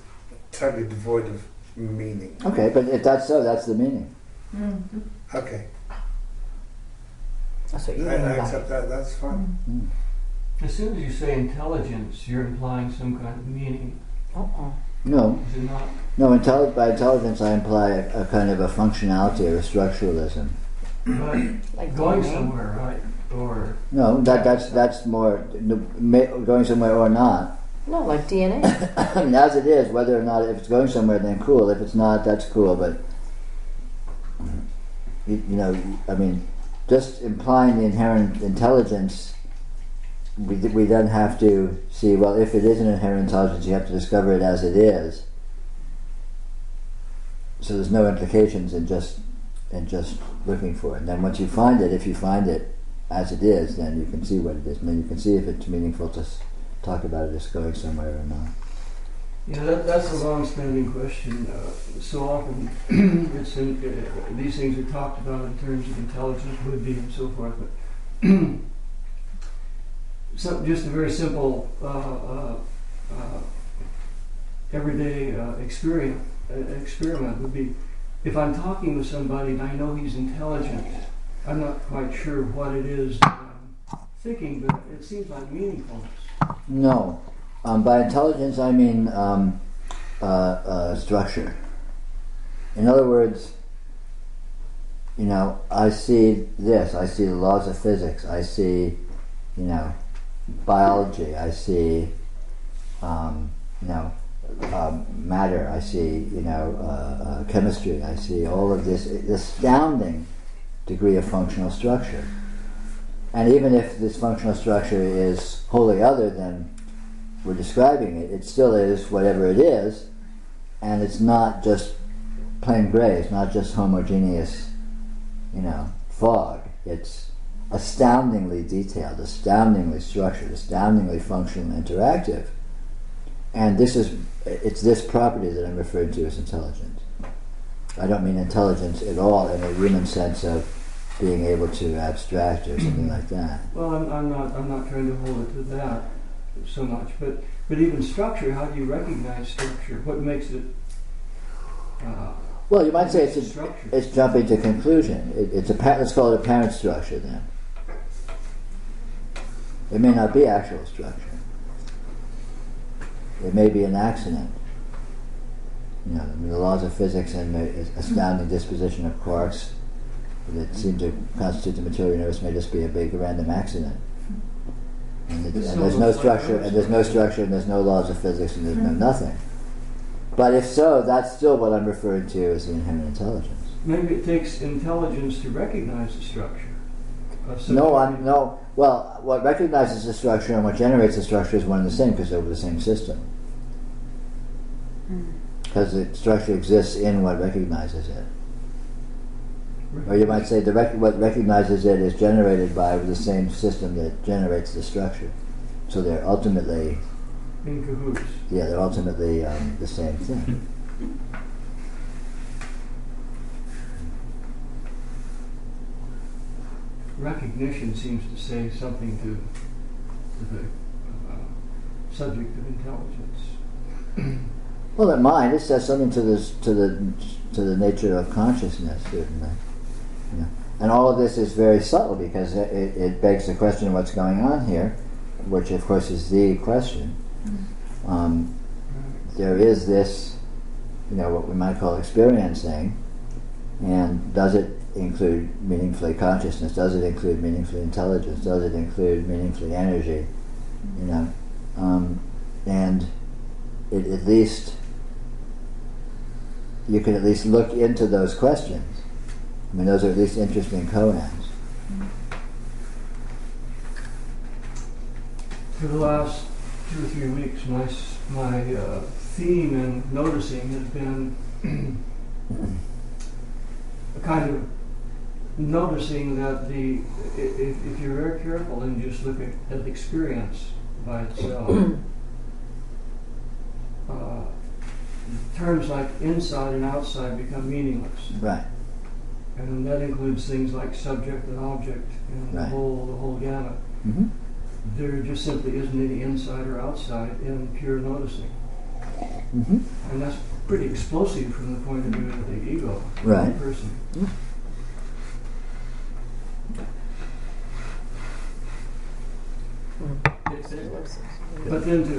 totally devoid of meaning. Okay, but if that's so, that's the meaning. Okay, That's what you I mean by accept that. That's fine. As soon as you say intelligence, you're implying some kind of meaning, No, is it not? no. By intelligence, I imply a kind of a functionality or a structuralism. Right. like Going DNA. somewhere, right? Or No, that's more going somewhere or not. No, like DNA. I mean, as it is, whether or not if it's going somewhere, then cool. If it's not, that's cool. But you know, I mean, just implying the inherent intelligence, we then have to see. Well, if it is an inherent intelligence, you have to discover it as it is. So there's no implications in just looking for it. And then once you find it, if you find it as it is, then you can see what it is. And then you can see if it's meaningful to talk about it as going somewhere or not. yeah, that's a long-standing question. So often, it's these things are talked about in terms of intelligence, would be, and so forth. But so just a very simple, everyday experiment would be: if I'm talking with somebody and I know he's intelligent, I'm not quite sure what it is that I'm thinking, but it seems like meaningfulness. No. By intelligence, I mean structure. In other words, you know, I see this. I see the laws of physics. I see, you know, biology. I see, matter. I see, chemistry. I see all of this astounding degree of functional structure. And even if this functional structure is wholly other than we're describing it, it still is whatever it is, and it's not just plain gray, it's not just homogeneous, fog. It's astoundingly detailed, astoundingly structured, astoundingly functional and interactive. And it's this property that I'm referring to as intelligence. I don't mean intelligence at all in a human sense of being able to abstract or something like that. Well, I'm not trying to hold it to that so much, but even structure. How do you recognize structure? What makes it? Well, you might say structure. It's jumping to conclusion. Let's call it apparent structure then. It may not be actual structure. It may be an accident. The laws of physics and the astounding disposition of quarks that seem to constitute the material universe may just be a big random accident. And there's no structure, and there's no structure, and there's no laws of physics, and there's no nothing. But if so, that's still what I'm referring to as the inherent intelligence. Maybe it takes intelligence to recognize the structure. Well, what recognizes the structure and what generates the structure is one and the same because they're the same system. Because the structure exists in what recognizes it. Or you might say what recognizes it is generated by the same system that generates the structure. So they're ultimately in cahoots. Yeah, they're ultimately the same thing. Recognition seems to say something to the subject of intelligence. Well, at mind, it says something to the nature of consciousness, certainly. And all of this is very subtle because it begs the question of what's going on here, which of course is the question. There is this, what we might call experiencing, and does it include meaningfully consciousness? Does it include meaningfully intelligence? Does it include meaningfully energy? And it at least, you can at least look into those questions. I mean, those are at least interesting koans. For the last 2 or 3 weeks, my theme in noticing has been a kind of noticing that if you're very careful and just look at experience by itself, terms like inside and outside become meaningless. Right. And that includes things like subject and object and the whole gamut. Mm-hmm. There just simply isn't any inside or outside in pure noticing. Mm-hmm. And that's pretty explosive from the point of view of the ego, right. The person. Mm-hmm. But then to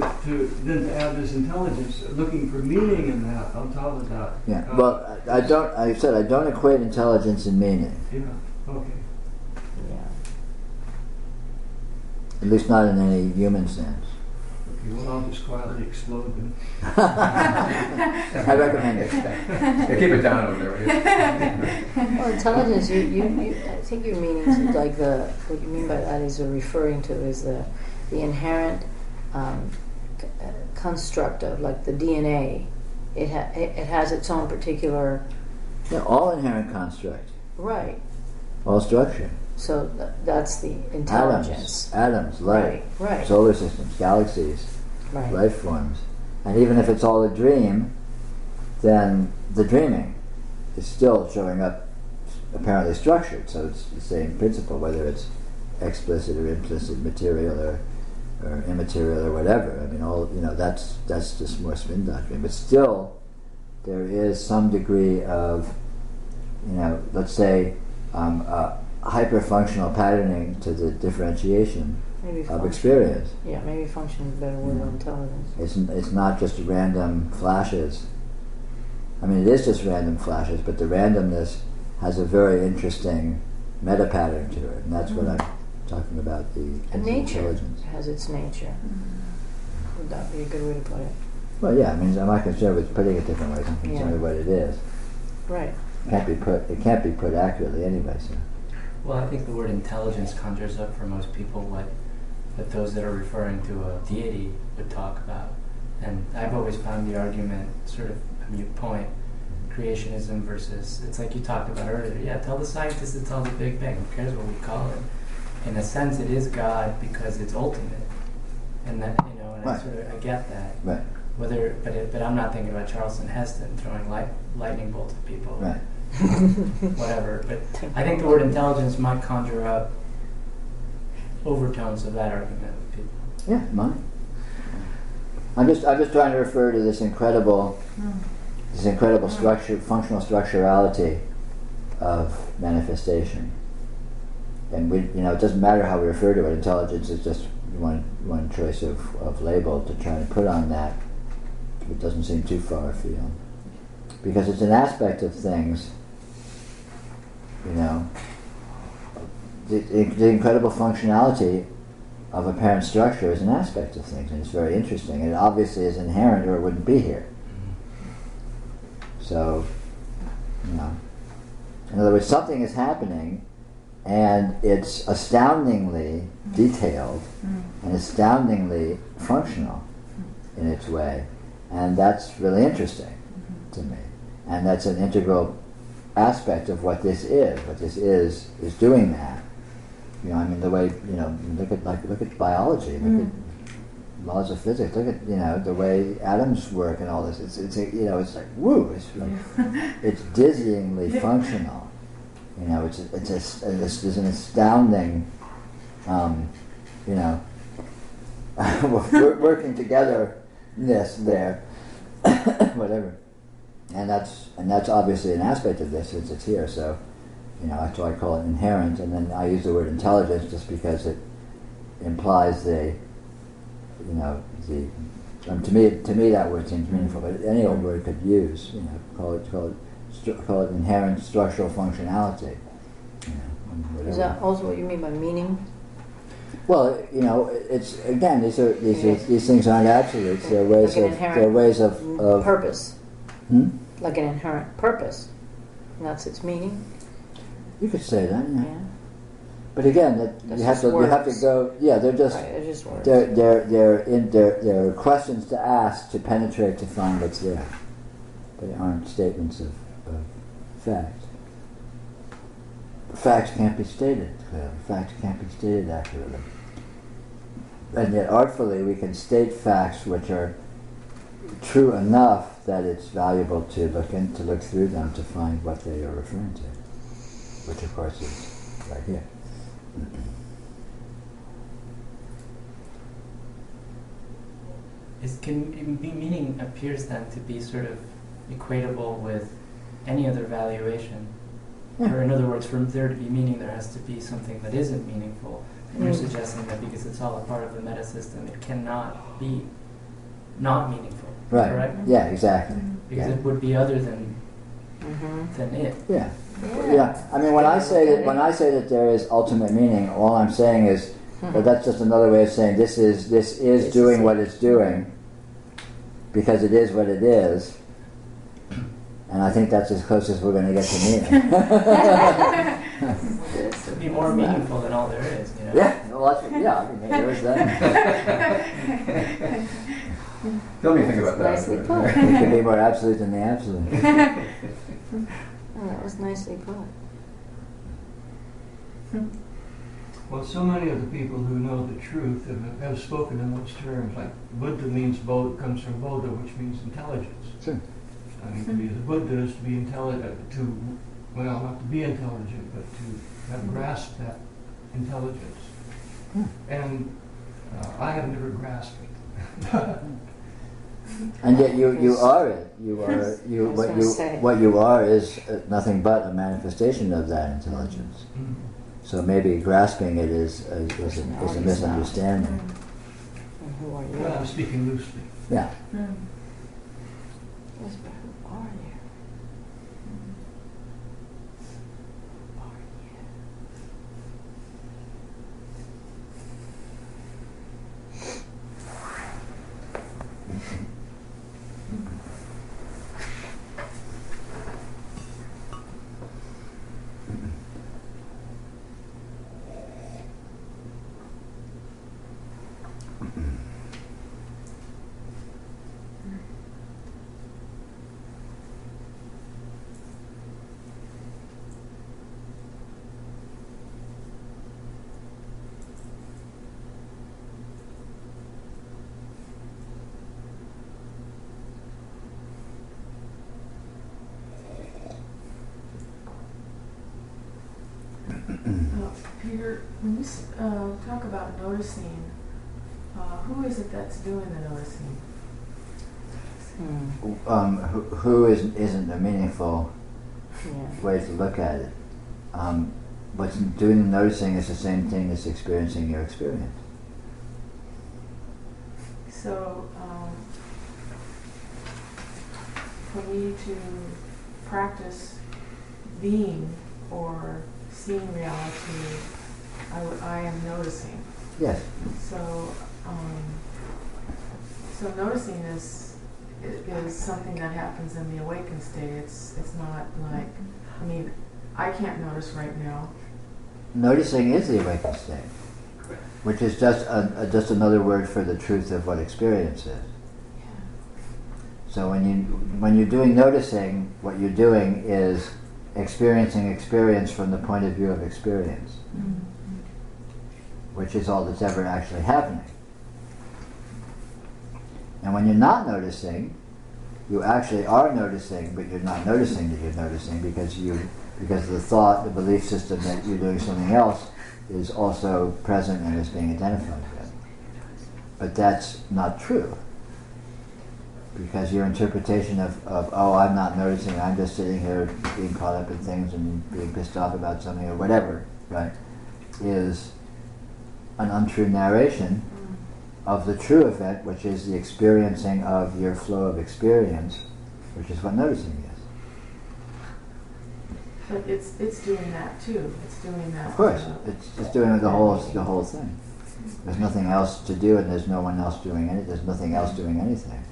add this intelligence, looking for meaning in that on top of that. Yeah. Well, I don't equate intelligence and meaning. Yeah. Okay. Yeah. At least not in any human sense. Okay, well, I'll just quietly explode then. I recommend it. Yeah, keep it down over there. Well, intelligence, you I think your meaning is like what you mean by that is referring to is the inherent construct of like the DNA. It has its own particular. Yeah, all inherent construct. Right. All structure. So that's the intelligence. Atoms, light, right. Solar systems, galaxies, right. Life forms. And even if it's all a dream, then the dreaming is still showing up apparently structured. So it's the same principle, whether it's explicit or implicit, material or immaterial or whatever. I mean, that's just more spin doctrine. But still, there is some degree of, let's say, hyper-functional patterning to the differentiation of experience. Yeah, maybe function is a better word than intelligence. It's not just random flashes. I mean, it is just random flashes, but the randomness has a very interesting meta-pattern to it, and that's what I'm talking about, the nature intelligence. has its nature. Would that be a good way to put it? Well, yeah, I mean, I'm not concerned with putting it different ways. I'm concerned with what it is. Right. It can't be put accurately anyway, so. Well, I think the word intelligence conjures up for most people what those that are referring to a deity would talk about. And I've always found the argument sort of a mute point. Creationism versus, it's like you talked about earlier. Yeah, tell the scientists to tell the Big Bang. Who cares what we call it? In a sense, it is God because it's ultimate. And that, and right. I get that. Right. But I'm not thinking about Charleston Heston throwing lightning bolts at people. Right. Whatever. But I think the word intelligence might conjure up overtones of that argument with people. Yeah, mine. I'm just trying to refer to this incredible structure, functional structurality of manifestation. And it doesn't matter how we refer to it. Intelligence is just one choice of label to try to put on that. It doesn't seem too far afield, because it's an aspect of things. The incredible functionality of apparent structure is an aspect of things, and it's very interesting. And it obviously is inherent, or it wouldn't be here. So, in other words, something is happening, and it's astoundingly detailed and astoundingly functional in its way, and that's really interesting to me. And that's an integral aspect of what this is. What this is doing that. The way look at biology, look at laws of physics, look at the way atoms work and all this. It's like woo! It's like it's dizzyingly functional. It's an astounding, working togetherness there, whatever, and that's obviously an aspect of this since it's here. So, That's why I call it inherent, and then I use the word intelligence just because it implies to me that word seems meaningful, but any old word could use, call it inherent structural functionality. Is that also what you mean by meaning? Well, it's again these things aren't absolutes. They're ways of purpose. Like an inherent purpose, and that's its meaning. You could say that, yeah. But again, you have to go. Yeah, they're just words. They're questions to ask to penetrate to find what's there. They aren't statements of fact. Facts can't be stated clearly. Facts can't be stated accurately. And yet, artfully, we can state facts which are true enough that it's valuable to look through them to find what they are referring to, which of course is right here. Meaning appears then to be sort of equatable with any other valuation. Or in other words, for there to be meaning, there has to be something that isn't meaningful. And you're suggesting that because it's all a part of the meta system, it cannot be not meaningful. Right. Correct? Yeah, exactly. Because it would be other than it. Yeah. Yeah. I mean, when I say that there is ultimate meaning, all I'm saying is that that's just another way of saying this is doing what it's doing because it is what it is. And I think that's as close as we're going to get to meaning. It would be more meaningful than all there is, Yeah, well, there is that. Tell me think about that. Nicely put. It can be more absolute than the absolute. Oh, that was nicely put. Well, so many of the people who know the truth have spoken in those terms. Like Buddha comes from Bodha, which means intelligence. Sure. I mean, to be the Buddha is to be intelligent, not to be intelligent, but to have grasped that intelligence. And I have never grasped it. And yet you are it. What you are is nothing but a manifestation of that intelligence. Mm-hmm. So maybe grasping it is a misunderstanding. And who are you? Well, I'm speaking loosely. Yeah. Yes, but who are you? Who are you? Peter, when you talk about noticing, who is it that's doing the noticing? Who isn't a meaningful way to look at it. What's doing the noticing is the same thing as experiencing your experience. So, for me to practice being or seeing reality, I am noticing. Yes. So, so noticing is something that happens in the awakened state. It's not like, I can't notice right now. Noticing is the awakened state, which is just another word for the truth of what experience is. Yeah. So when you're doing noticing, what you're doing is experiencing experience from the point of view of experience, which is all that's ever actually happening. And when you're not noticing, you actually are noticing, but you're not noticing that you're noticing because the thought, the belief system that you're doing something else is also present and is being identified with. But that's not true. Because your interpretation of, oh, I'm not noticing, I'm just sitting here being caught up in things and being pissed off about something or whatever, right, is an untrue narration of the true event, which is the experiencing of your flow of experience, which is what noticing is. But it's doing that too. It's doing that. Of course, it's doing the whole thing. There's nothing else to do, and there's no one else doing anything. There's nothing else doing anything.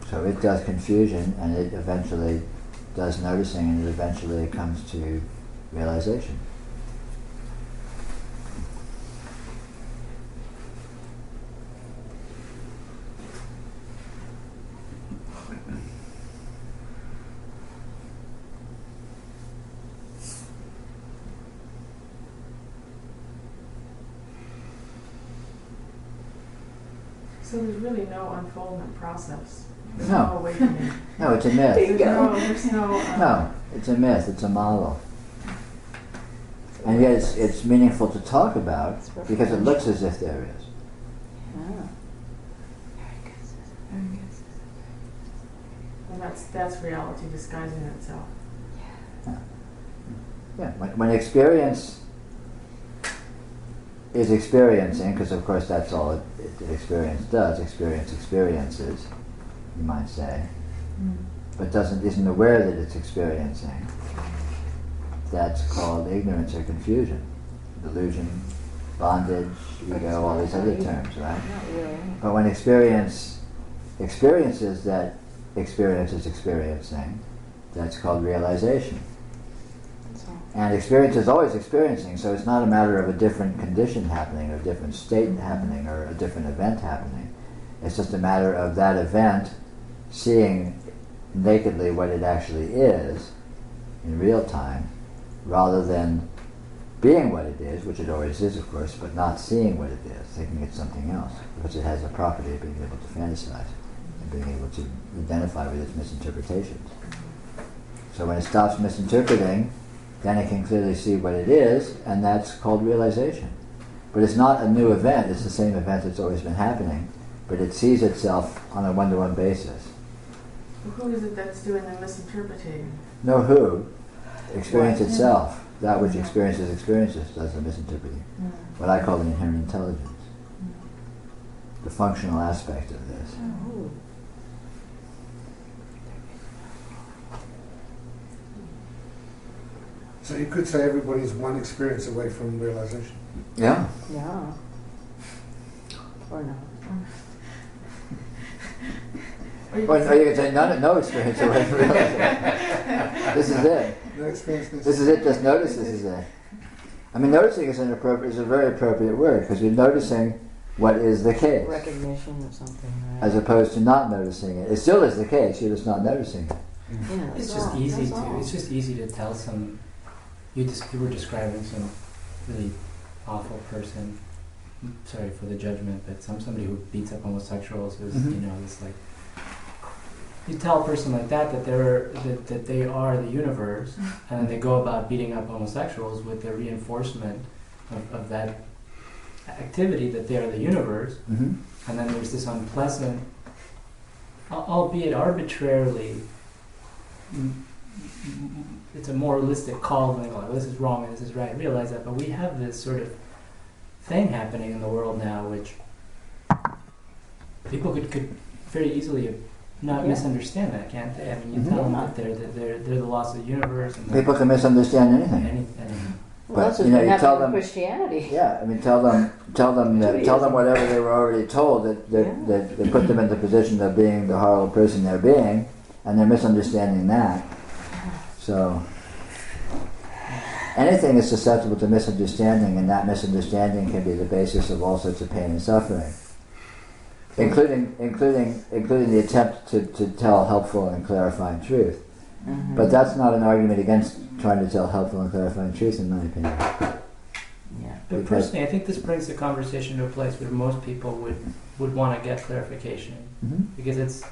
So it does confusion, and it eventually does noticing, and it eventually comes to realization. So there's really no unfoldment process. There's No. no awakening. No, it's a myth. There's no. No, it's a myth. It's a model. And yet it's meaningful to talk about because it looks as if there is. And that's reality disguising itself. Yeah. When experience is experiencing, because of course that's all experience does. Experience experiences, you might say, but isn't aware that it's experiencing. That's called ignorance or confusion, delusion, bondage, ego, all these other terms, right? But when experience experiences that experience is experiencing, that's called realization. And experience is always experiencing, so it's not a matter of a different condition happening, or a different state happening, or a different event happening. It's just a matter of that event seeing nakedly what it actually is in real time, rather than being what it is, which it always is, of course, but not seeing what it is, thinking it's something else, because it has a property of being able to fantasize and being able to identify with its misinterpretations. So when it stops misinterpreting, then it can clearly see what it is, and that's called realization. But it's not a new event, it's the same event that's always been happening, but it sees itself on a one-to-one basis. Well, who is it that's doing the misinterpreting? No who, experience itself, that which experiences does the misinterpreting. What I call the inherent intelligence. The functional aspect of this. So you could say everybody's one experience away from realization. Yeah. Yeah. Or not. Or you could say no experience away from realization. This is it. No experience. This is it, just notice this is it. I mean, noticing is a very appropriate word, because you're noticing what is the case. Recognition or something, right? As opposed to not noticing it. It still is the case, you're just not noticing it. Yeah, It's just easy to tell some. You were describing some really awful person. Sorry for the judgment, but somebody who beats up homosexuals is this like. You tell a person like that that they are the universe, and then they go about beating up homosexuals with the reinforcement of that activity that they are the universe, and then there's this unpleasant, albeit arbitrarily. It's a moralistic call, like, oh, this is wrong and this is right. I realize that, but we have this sort of thing happening in the world now, which people could very easily not misunderstand that, can't they? I mean, you tell them that they're the loss of the universe. And people can misunderstand anything. Well, that's what you tell them Christianity. Yeah, I mean, tell them whatever they were already told, that they put them in the position of being the horrible person they're being, and they're misunderstanding that. So anything is susceptible to misunderstanding, and that misunderstanding can be the basis of all sorts of pain and suffering, including the attempt to tell helpful and clarifying truth. But that's not an argument against trying to tell helpful and clarifying truth, in my opinion. Yeah. But personally, I think this brings the conversation to a place where most people would want to get clarification, because it's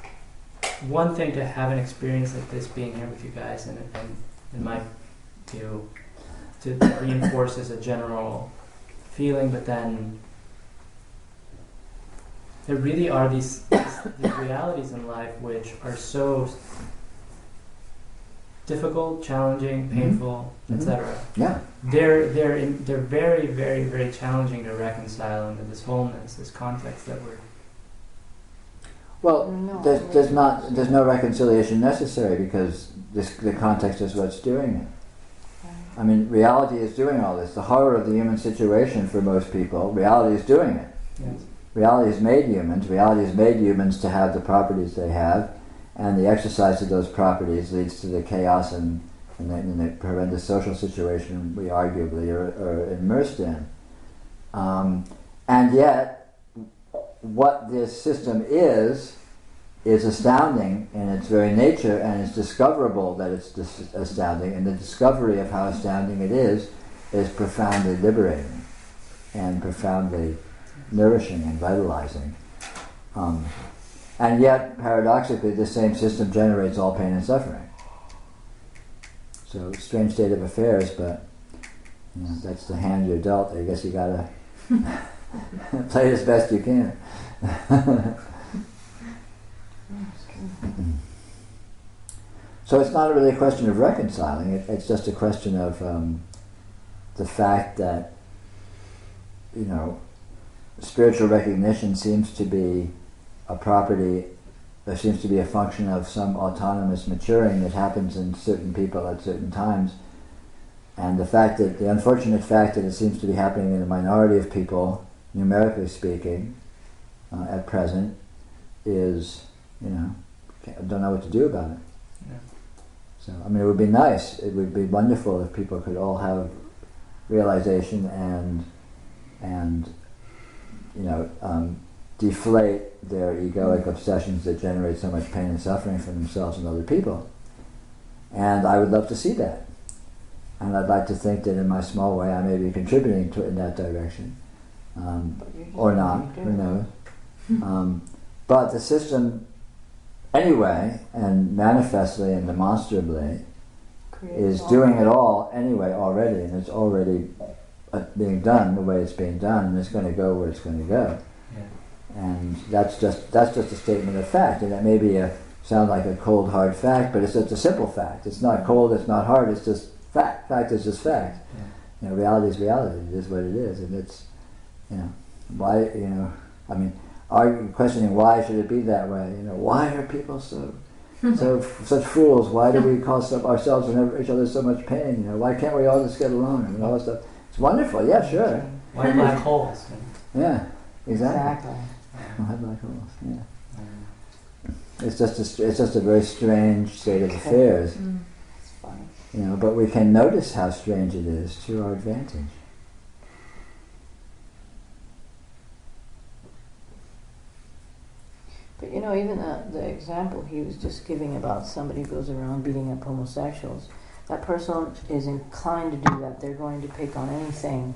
one thing to have an experience like this, being here with you guys, and in my view, to reinforce as a general feeling, but then there really are these realities in life which are so difficult, challenging, painful, etc. Yeah. They're very, very, very challenging to reconcile into this wholeness, this context that we're. Well, there's no reconciliation necessary because the context is what's doing it. I mean, reality is doing all this. The horror of the human situation for most people, reality is doing it. Yes. Reality has made humans. Reality has made humans to have the properties they have, and the exercise of those properties leads to the chaos and the horrendous social situation we arguably are immersed in. And yet, what this system is astounding in its very nature, and it's discoverable that it's astounding, and the discovery of how astounding it is profoundly liberating and profoundly nourishing and vitalizing. And yet, paradoxically, the same system generates all pain and suffering. So, strange state of affairs, but that's the hand you're dealt. I guess you gotta play it as best you can. So it's not really a question of reconciling, it's just a question of the fact that, spiritual recognition seems to be a property, there seems to be a function of some autonomous maturing that happens in certain people at certain times. And the unfortunate fact that it seems to be happening in a minority of people, numerically speaking, at present, is, I don't know what to do about it. Yeah. So, I mean, it would be nice, it would be wonderful if people could all have realization and deflate their egoic obsessions that generate so much pain and suffering for themselves and other people. And I would love to see that. And I'd like to think that in my small way I may be contributing in that direction. Or not, who knows. But the system, anyway, and manifestly and demonstrably, is doing it all anyway already, and it's already being done the way it's being done, and it's going to go where it's going to go. Yeah. And that's just a statement of fact, and that may sound like a cold hard fact, but it's just a simple fact. It's not cold, it's not hard, it's just fact. Fact is just fact. Yeah. Reality is reality. It is what it is, and it's why are you questioning why should it be that way? Why are people such fools? Why do we cause ourselves and each other so much pain? Why can't we all just get along? And all that stuff. It's wonderful. Yeah, sure. Why black holes? Yeah, exactly. Why black holes? Yeah. It's just a very strange state of affairs. It's funny. But we can notice how strange it is to our advantage. But even the example he was just giving about somebody who goes around beating up homosexuals, that person is inclined to do that. They're going to pick on anything,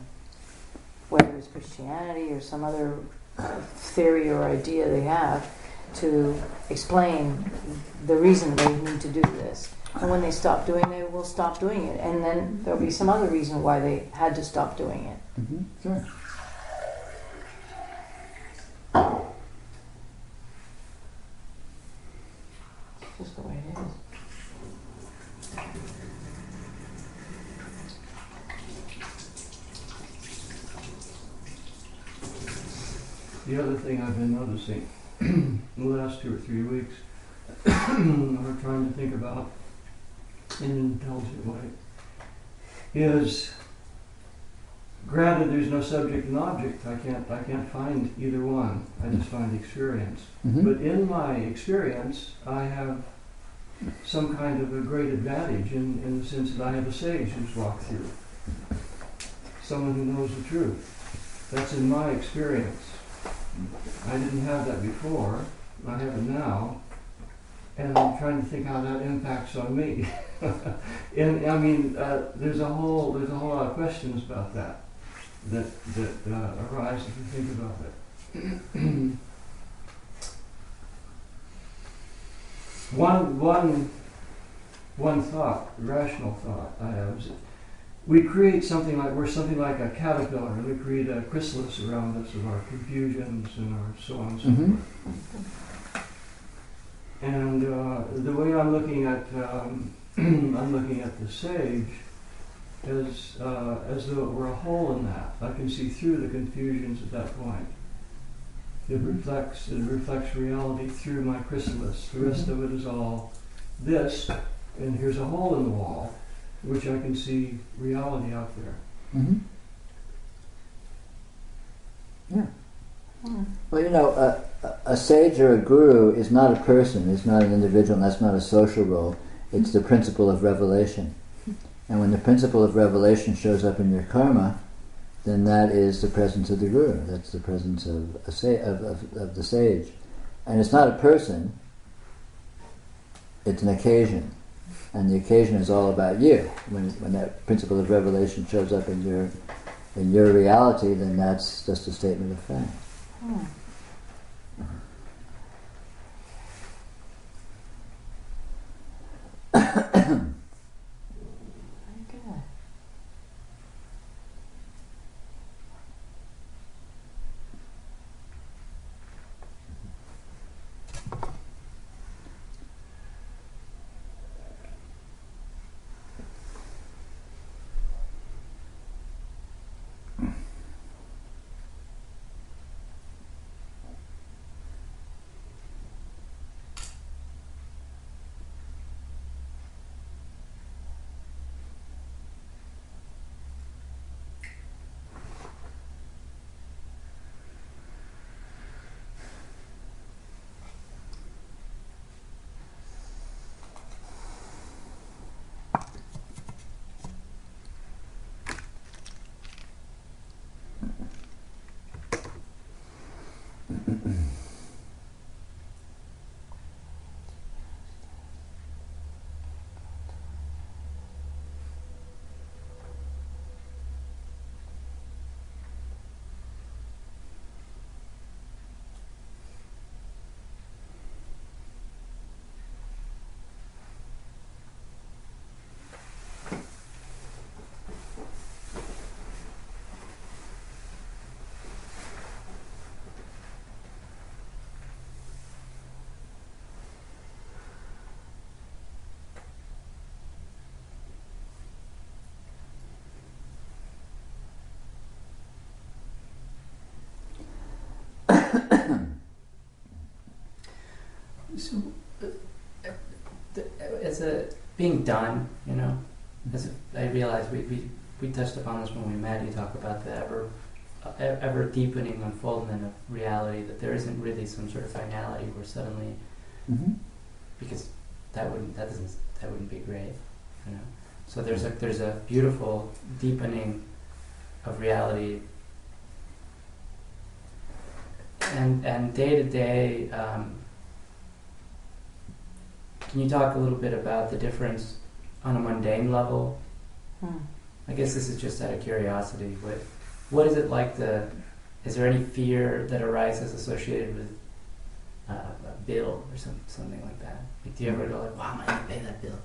whether it's Christianity or some other theory or idea they have, to explain the reason they need to do this. And when they stop doing it, they will stop doing it. And then there'll be some other reason why they had to stop doing it. Mm-hmm. Sure. Just the way it is. The other thing I've been noticing in the last 2 or 3 weeks, we're trying to think about in an intelligent way, is granted there's no subject and object. I can't find either one. I just find experience. Mm-hmm. But in my experience, I have some kind of a great advantage in the sense that I have a sage who's walked through. Someone who knows the truth. That's in my experience. I didn't have that before. I have it now. And I'm trying to think how that impacts on me. And I mean, there's a whole lot of questions about that arise if you think about it. One thought, rational thought I have is we create something like, we're something like a caterpillar, and we create a chrysalis around us of our confusions and our so on and so forth. And the way I'm looking at I'm looking at the sage as though it were a hole in that. I can see through the confusions at that point. It reflects reality through my chrysalis. The rest of it is all this, and here's a hole in the wall, which I can see reality out there. Mm-hmm. Yeah. Well, you know, a sage or a guru is not a person, it's not an individual, and that's not a social role. It's the principle of revelation. And when the principle of revelation shows up in your karma, then that is the presence of the guru. That's the presence of of the sage. And it's not a person, it's an occasion. And the occasion is all about you. When that principle of revelation shows up in your reality, then that's just a statement of fact. So, as a being done, you know, I realized we touched upon this when we met. You talk about the ever deepening unfoldment of reality. That there isn't really some sort of finality where suddenly, because that wouldn't be great, you know. So there's a beautiful deepening of reality, and day to day. Can you talk a little bit about the difference on a mundane level? I guess this is just out of curiosity. What is it like is there any fear that arises associated with a bill or something like that? Like, do you ever go like, wow, am I going to pay that bill?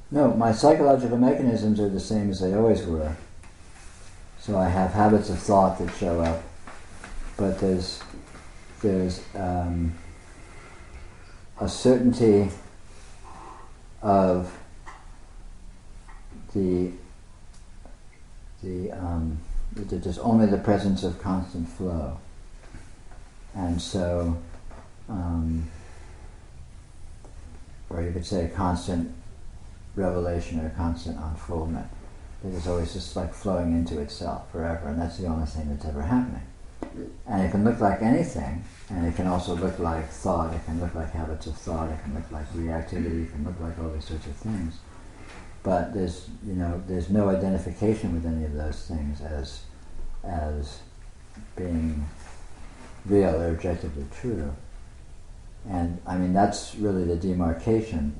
No, my psychological mechanisms are the same as they always were. So I have habits of thought that show up, but there's a certainty of there's only the presence of constant flow, and so, or you could say constant revelation or constant unfoldment. It's always just like flowing into itself forever, and that's the only thing that's ever happening. And it can look like anything, and it can also look like thought, it can look like habits of thought, it can look like reactivity, it can look like all these sorts of things. But there's no identification with any of those things as being real or objectively true. And I mean, that's really the demarcation.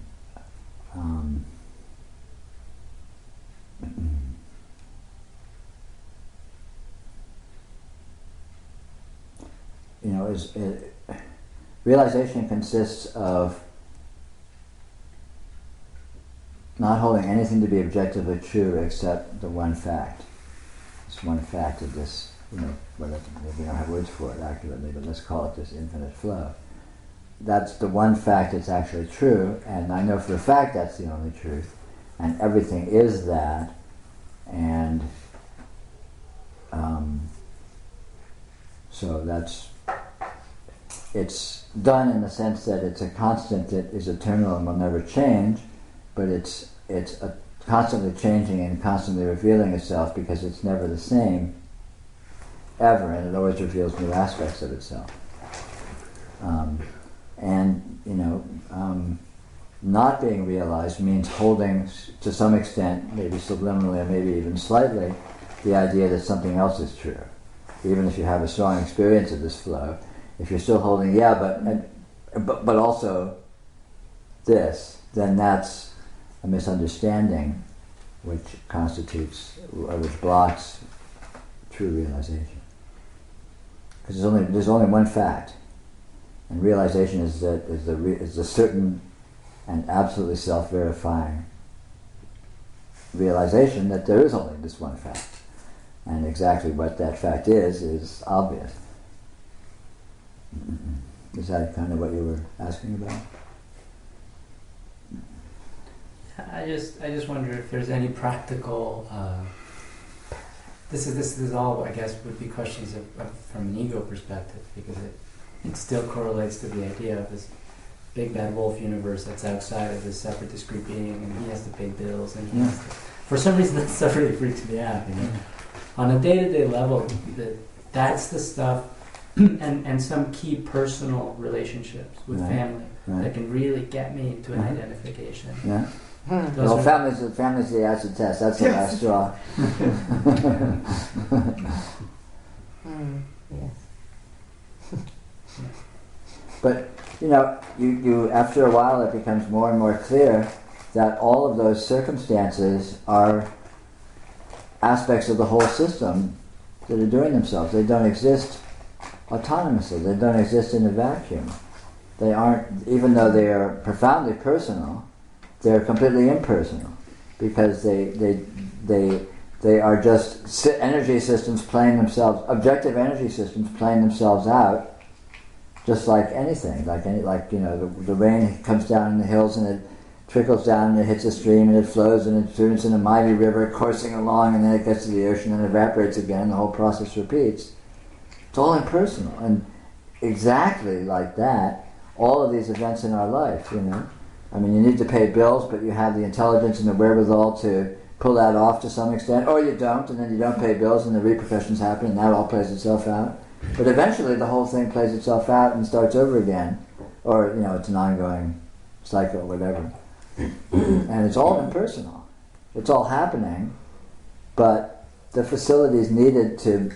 Realization consists of not holding anything to be objectively true except the one fact. This one fact of this, whatever, maybe we don't have words for it accurately, but let's call it this infinite flow. That's the one fact that's actually true, and I know for a fact that's the only truth, and everything is that, and so it's done in the sense that it's a constant that is eternal and will never change, but it's constantly changing and constantly revealing itself because it's never the same ever, and it always reveals new aspects of itself. Not being realized means holding, to some extent, maybe subliminally or maybe even slightly, the idea that something else is true. Even if you have a strong experience of this flow, if you're still holding, but also this, then that's a misunderstanding which constitutes, or which blocks true realization. Because there's only one fact, and realization is the certain and absolutely self-verifying realization that there is only this one fact, and exactly what that fact is obvious. Is that kind of what you were asking about? I just wonder if there's any practical. This is all, I guess, would be questions from an ego perspective, because it still correlates to the idea of this big bad wolf universe that's outside of this separate discrete being, and he has to pay bills, and he has to, for some reason that stuff really freaks me out. On a day-to-day level, that's the stuff, and some key personal relationships with family that can really get me into an identification. Yeah. Well, family's the acid test. That's the last straw. Yes. But you after a while, it becomes more and more clear that all of those circumstances are aspects of the whole system that are doing themselves. They don't exist autonomously. They don't exist in a vacuum. They aren't, even though they are profoundly personal, they're completely impersonal, because they are just energy systems playing themselves, objective energy systems playing themselves out, just like anything, the rain comes down in the hills and it trickles down and it hits a stream and it flows and it turns into a mighty river coursing along, and then it gets to the ocean and evaporates again, and the whole process repeats. It's all impersonal, and exactly like that, all of these events in our life, I mean, you need to pay bills, but you have the intelligence and the wherewithal to pull that off to some extent, or you don't, and then you don't pay bills and the repercussions happen, and that all plays itself out. But eventually the whole thing plays itself out and starts over again, or it's an ongoing cycle, whatever. And it's all impersonal. It's all happening, but the facilities needed to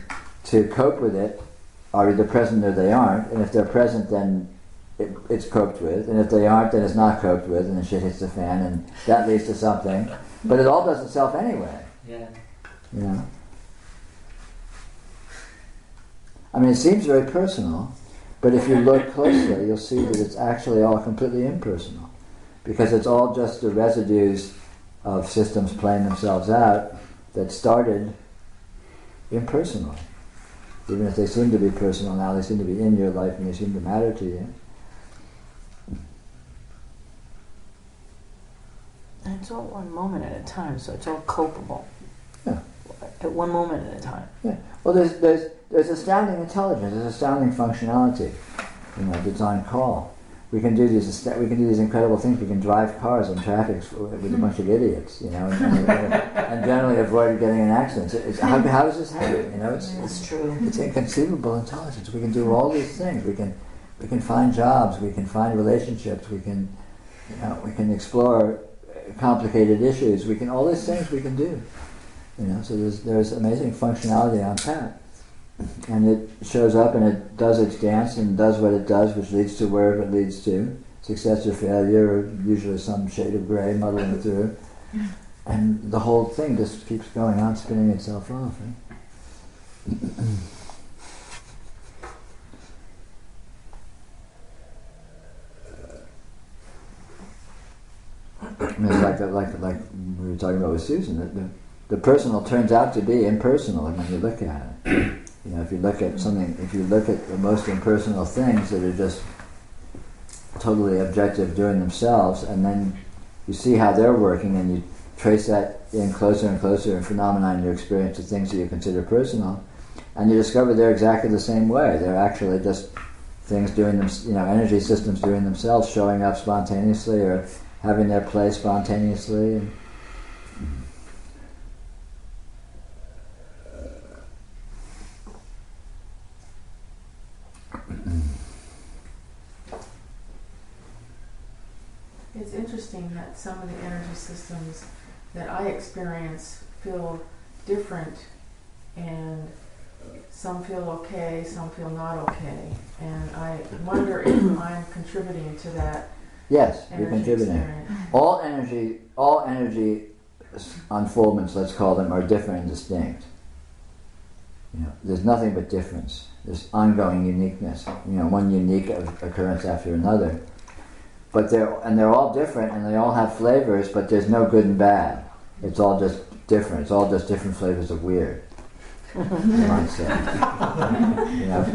cope with it are either present or they aren't, and if they're present, then it's coped with, and if they aren't, then it's not coped with, and the shit hits the fan, and that leads to something. But it all does itself anyway. Yeah. I mean, it seems very personal, but if you look closely, you'll see that it's actually all completely impersonal, because it's all just the residues of systems playing themselves out that started impersonally. Even if they seem to be personal now, they seem to be in your life and they seem to matter to you. And it's all one moment at a time, so it's all copable. Yeah. At one moment at a time. Yeah. Well, there's astounding intelligence, there's astounding functionality, that's on call. We can do these incredible things. We can drive cars in traffic with a bunch of idiots, and generally avoid getting in accidents. How does this happen? It's true. It's inconceivable intelligence. We can do all these things. We can find jobs. We can find relationships. We can explore complicated issues. All these things we can do. So there's amazing functionality on that. And it shows up and it does its dance and does what it does, which leads to wherever it leads to. Success or failure, or usually some shade of gray muddling through. And the whole thing just keeps going on, spinning itself off. I mean, like talking about with Susan, that the personal turns out to be impersonal when you look at it. You know, if you look at something, if you look at the most impersonal things that are just totally objective doing themselves, and then you see how they're working, and you trace that in closer and closer in phenomena in your experience of things that you consider personal, and you discover they're exactly the same way. They're actually just things doing them, you know, energy systems doing themselves, showing up spontaneously or having their place spontaneously. And it's interesting that some of the energy systems that I experience feel different, and some feel okay, some feel not okay, and I wonder if I'm contributing to that. Yes, you're contributing. Experience. All energy unfoldments, let's call them, are different and distinct. You know, there's nothing but difference. There's ongoing uniqueness. You know, one unique occurrence after another. But they're all different, and they all have flavors, but there's no good and bad. It's all just different. It's all just different flavors of weird. You might say. You know?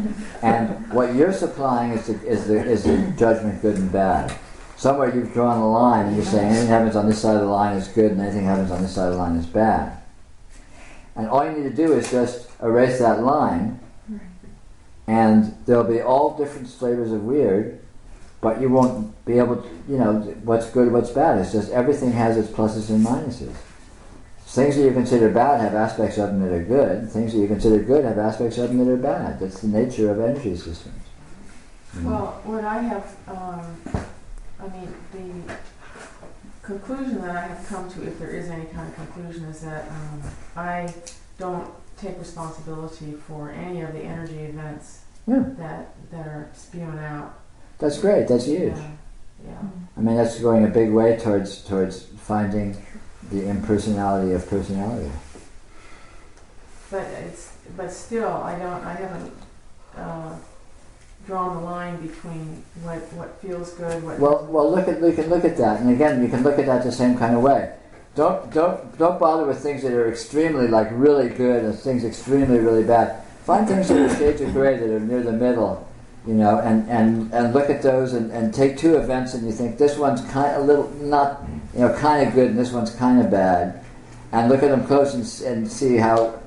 And what you're supplying is the judgment, good and bad. Somewhere you've drawn a line, and you say anything happens on this side of the line is good, and anything happens on this side of the line is bad. And all you need to do is just erase that line, and there'll be all different flavors of weird, but you won't be able to, you know, what's good, what's bad. It's just everything has its pluses and minuses. Things that you consider bad have aspects of them that are good. Things that you consider good have aspects of them that are bad. That's the nature of energy systems. Well, what I have, the conclusion that I have come to, if there is any kind of conclusion, is that I don't take responsibility for any of the energy events that are spewing out. That's great. That's huge. Yeah. I mean, that's going a big way towards finding the impersonality of personality. But still, I haven't drawn the line between what feels good. Well, we can look at that, and again, you can look at that the same kind of way. Don't bother with things that are extremely, like, really good and things extremely, really bad. Find things that are shades of gray that are near the middle, you know, and look at those and take two events and you think this one's kind of kind of good and this one's kind of bad, and look at them close and see how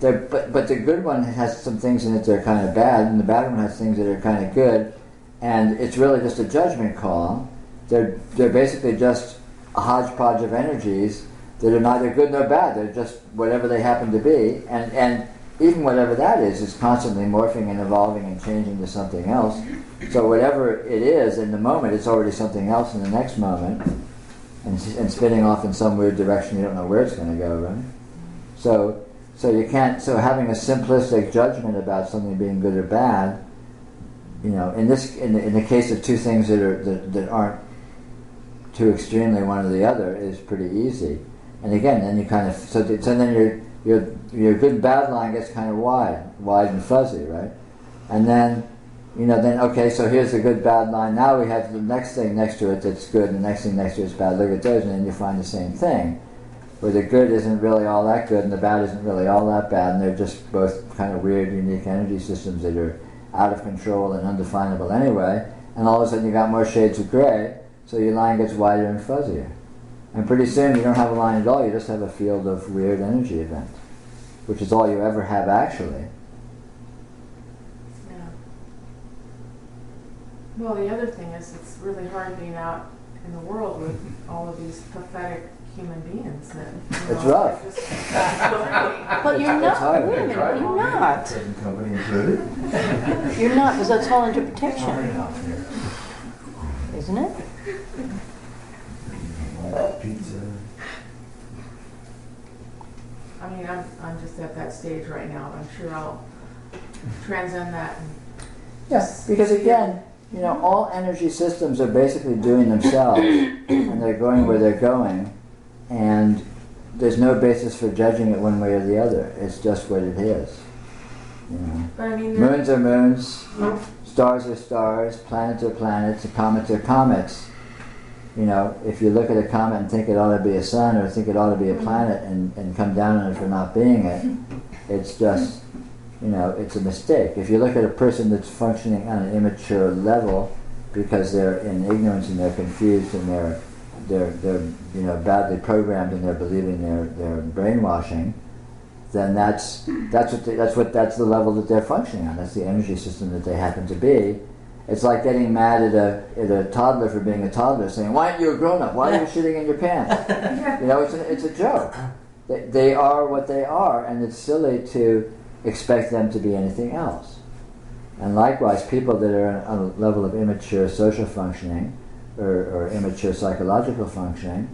they're. But the good one has some things in it that are kind of bad, and the bad one has things that are kind of good, and it's really just a judgment call. They're basically just a hodgepodge of energies that are neither good nor bad. They're just whatever they happen to be, and even whatever that is constantly morphing and evolving and changing to something else. So whatever it is in the moment, it's already something else in the next moment, and spinning off in some weird direction you don't know where it's going to go, right? So you can't. So having a simplistic judgment about something being good or bad, you know, in the case of two things that aren't too extremely one or the other, is pretty easy. And again, then you kind of so then your good and bad line gets kind of wide and fuzzy, right? And then, you know, okay, so here's the good bad line. Now we have the next thing next to it that's good, and the next thing next to it is bad. Look at those, and then you find the same thing, where the good isn't really all that good, and the bad isn't really all that bad, and they're just both kind of weird, unique energy systems that are out of control and undefinable anyway. And all of a sudden you got more shades of gray, so your line gets wider and fuzzier. And pretty soon you don't have a line at all, you just have a field of weird energy events, which is all you ever have actually. Yeah. Well, the other thing is it's really hard being out in the world with all of these pathetic human beings that... It's rough. But you're not. Wait a minute, you're not. Present company included. You're not, because that's all interpretation. Isn't it? Pizza. I mean, I'm just at that stage right now. I'm sure I'll transcend that. Yes, because again, you know, all energy systems are basically doing themselves, and they're going where they're going, and there's no basis for judging it one way or the other. It's just what it is. You know, but I mean, moons are moons, stars are stars, planets are planets, comets are comets. you know, if you look at a comet and think it ought to be a sun or think it ought to be a planet and come down on it for not being it, it's just, you know, it's a mistake. If you look at a person that's functioning on an immature level because they're in ignorance and they're confused and they're you know, badly programmed and they're believing they're brainwashing, then that's the level that they're functioning on. That's the energy system that they happen to be. It's like getting mad at a toddler for being a toddler, saying, "Why aren't you a grown-up? Why are you shitting in your pants?" You know, it's a joke. They are what they are, and it's silly to expect them to be anything else. And likewise, people that are on a level of immature social functioning or immature psychological functioning,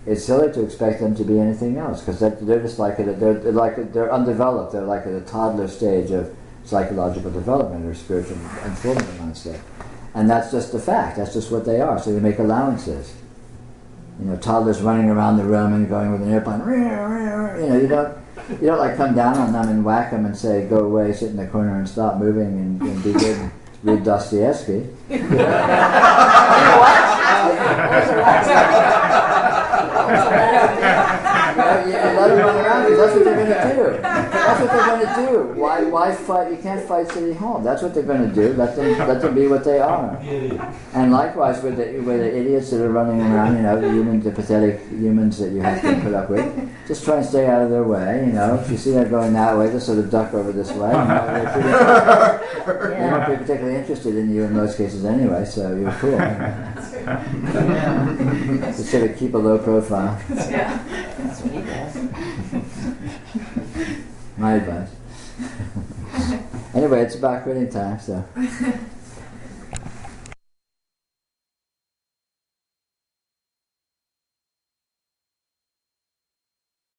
it's silly to expect them to be anything else, because they're just like they're undeveloped. They're like at a toddler stage of psychological development or spiritual unfoldment, I might say. And that's just the fact. That's just what they are. So you make allowances. You know, toddlers running around the room and going with an airplane. You know, you don't like come down on them and whack them and say, "Go away, sit in the corner and stop moving and be good and read Dostoevsky." You let them run around because that's what they're going to do. That's what they're going to do. Why fight? You can't fight City Hall. That's what they're going to do. Let them be what they are. And likewise with the idiots that are running around, you know, the pathetic humans that you have to put up with, just try and stay out of their way. You know, if you see them going that way, just sort of duck over this way. You know, they won't be particularly interested in you in most cases anyway, so you're cool. Just sort of keep a low profile. Yeah, that's what he does. My advice. Anyway, it's about quitting time, so.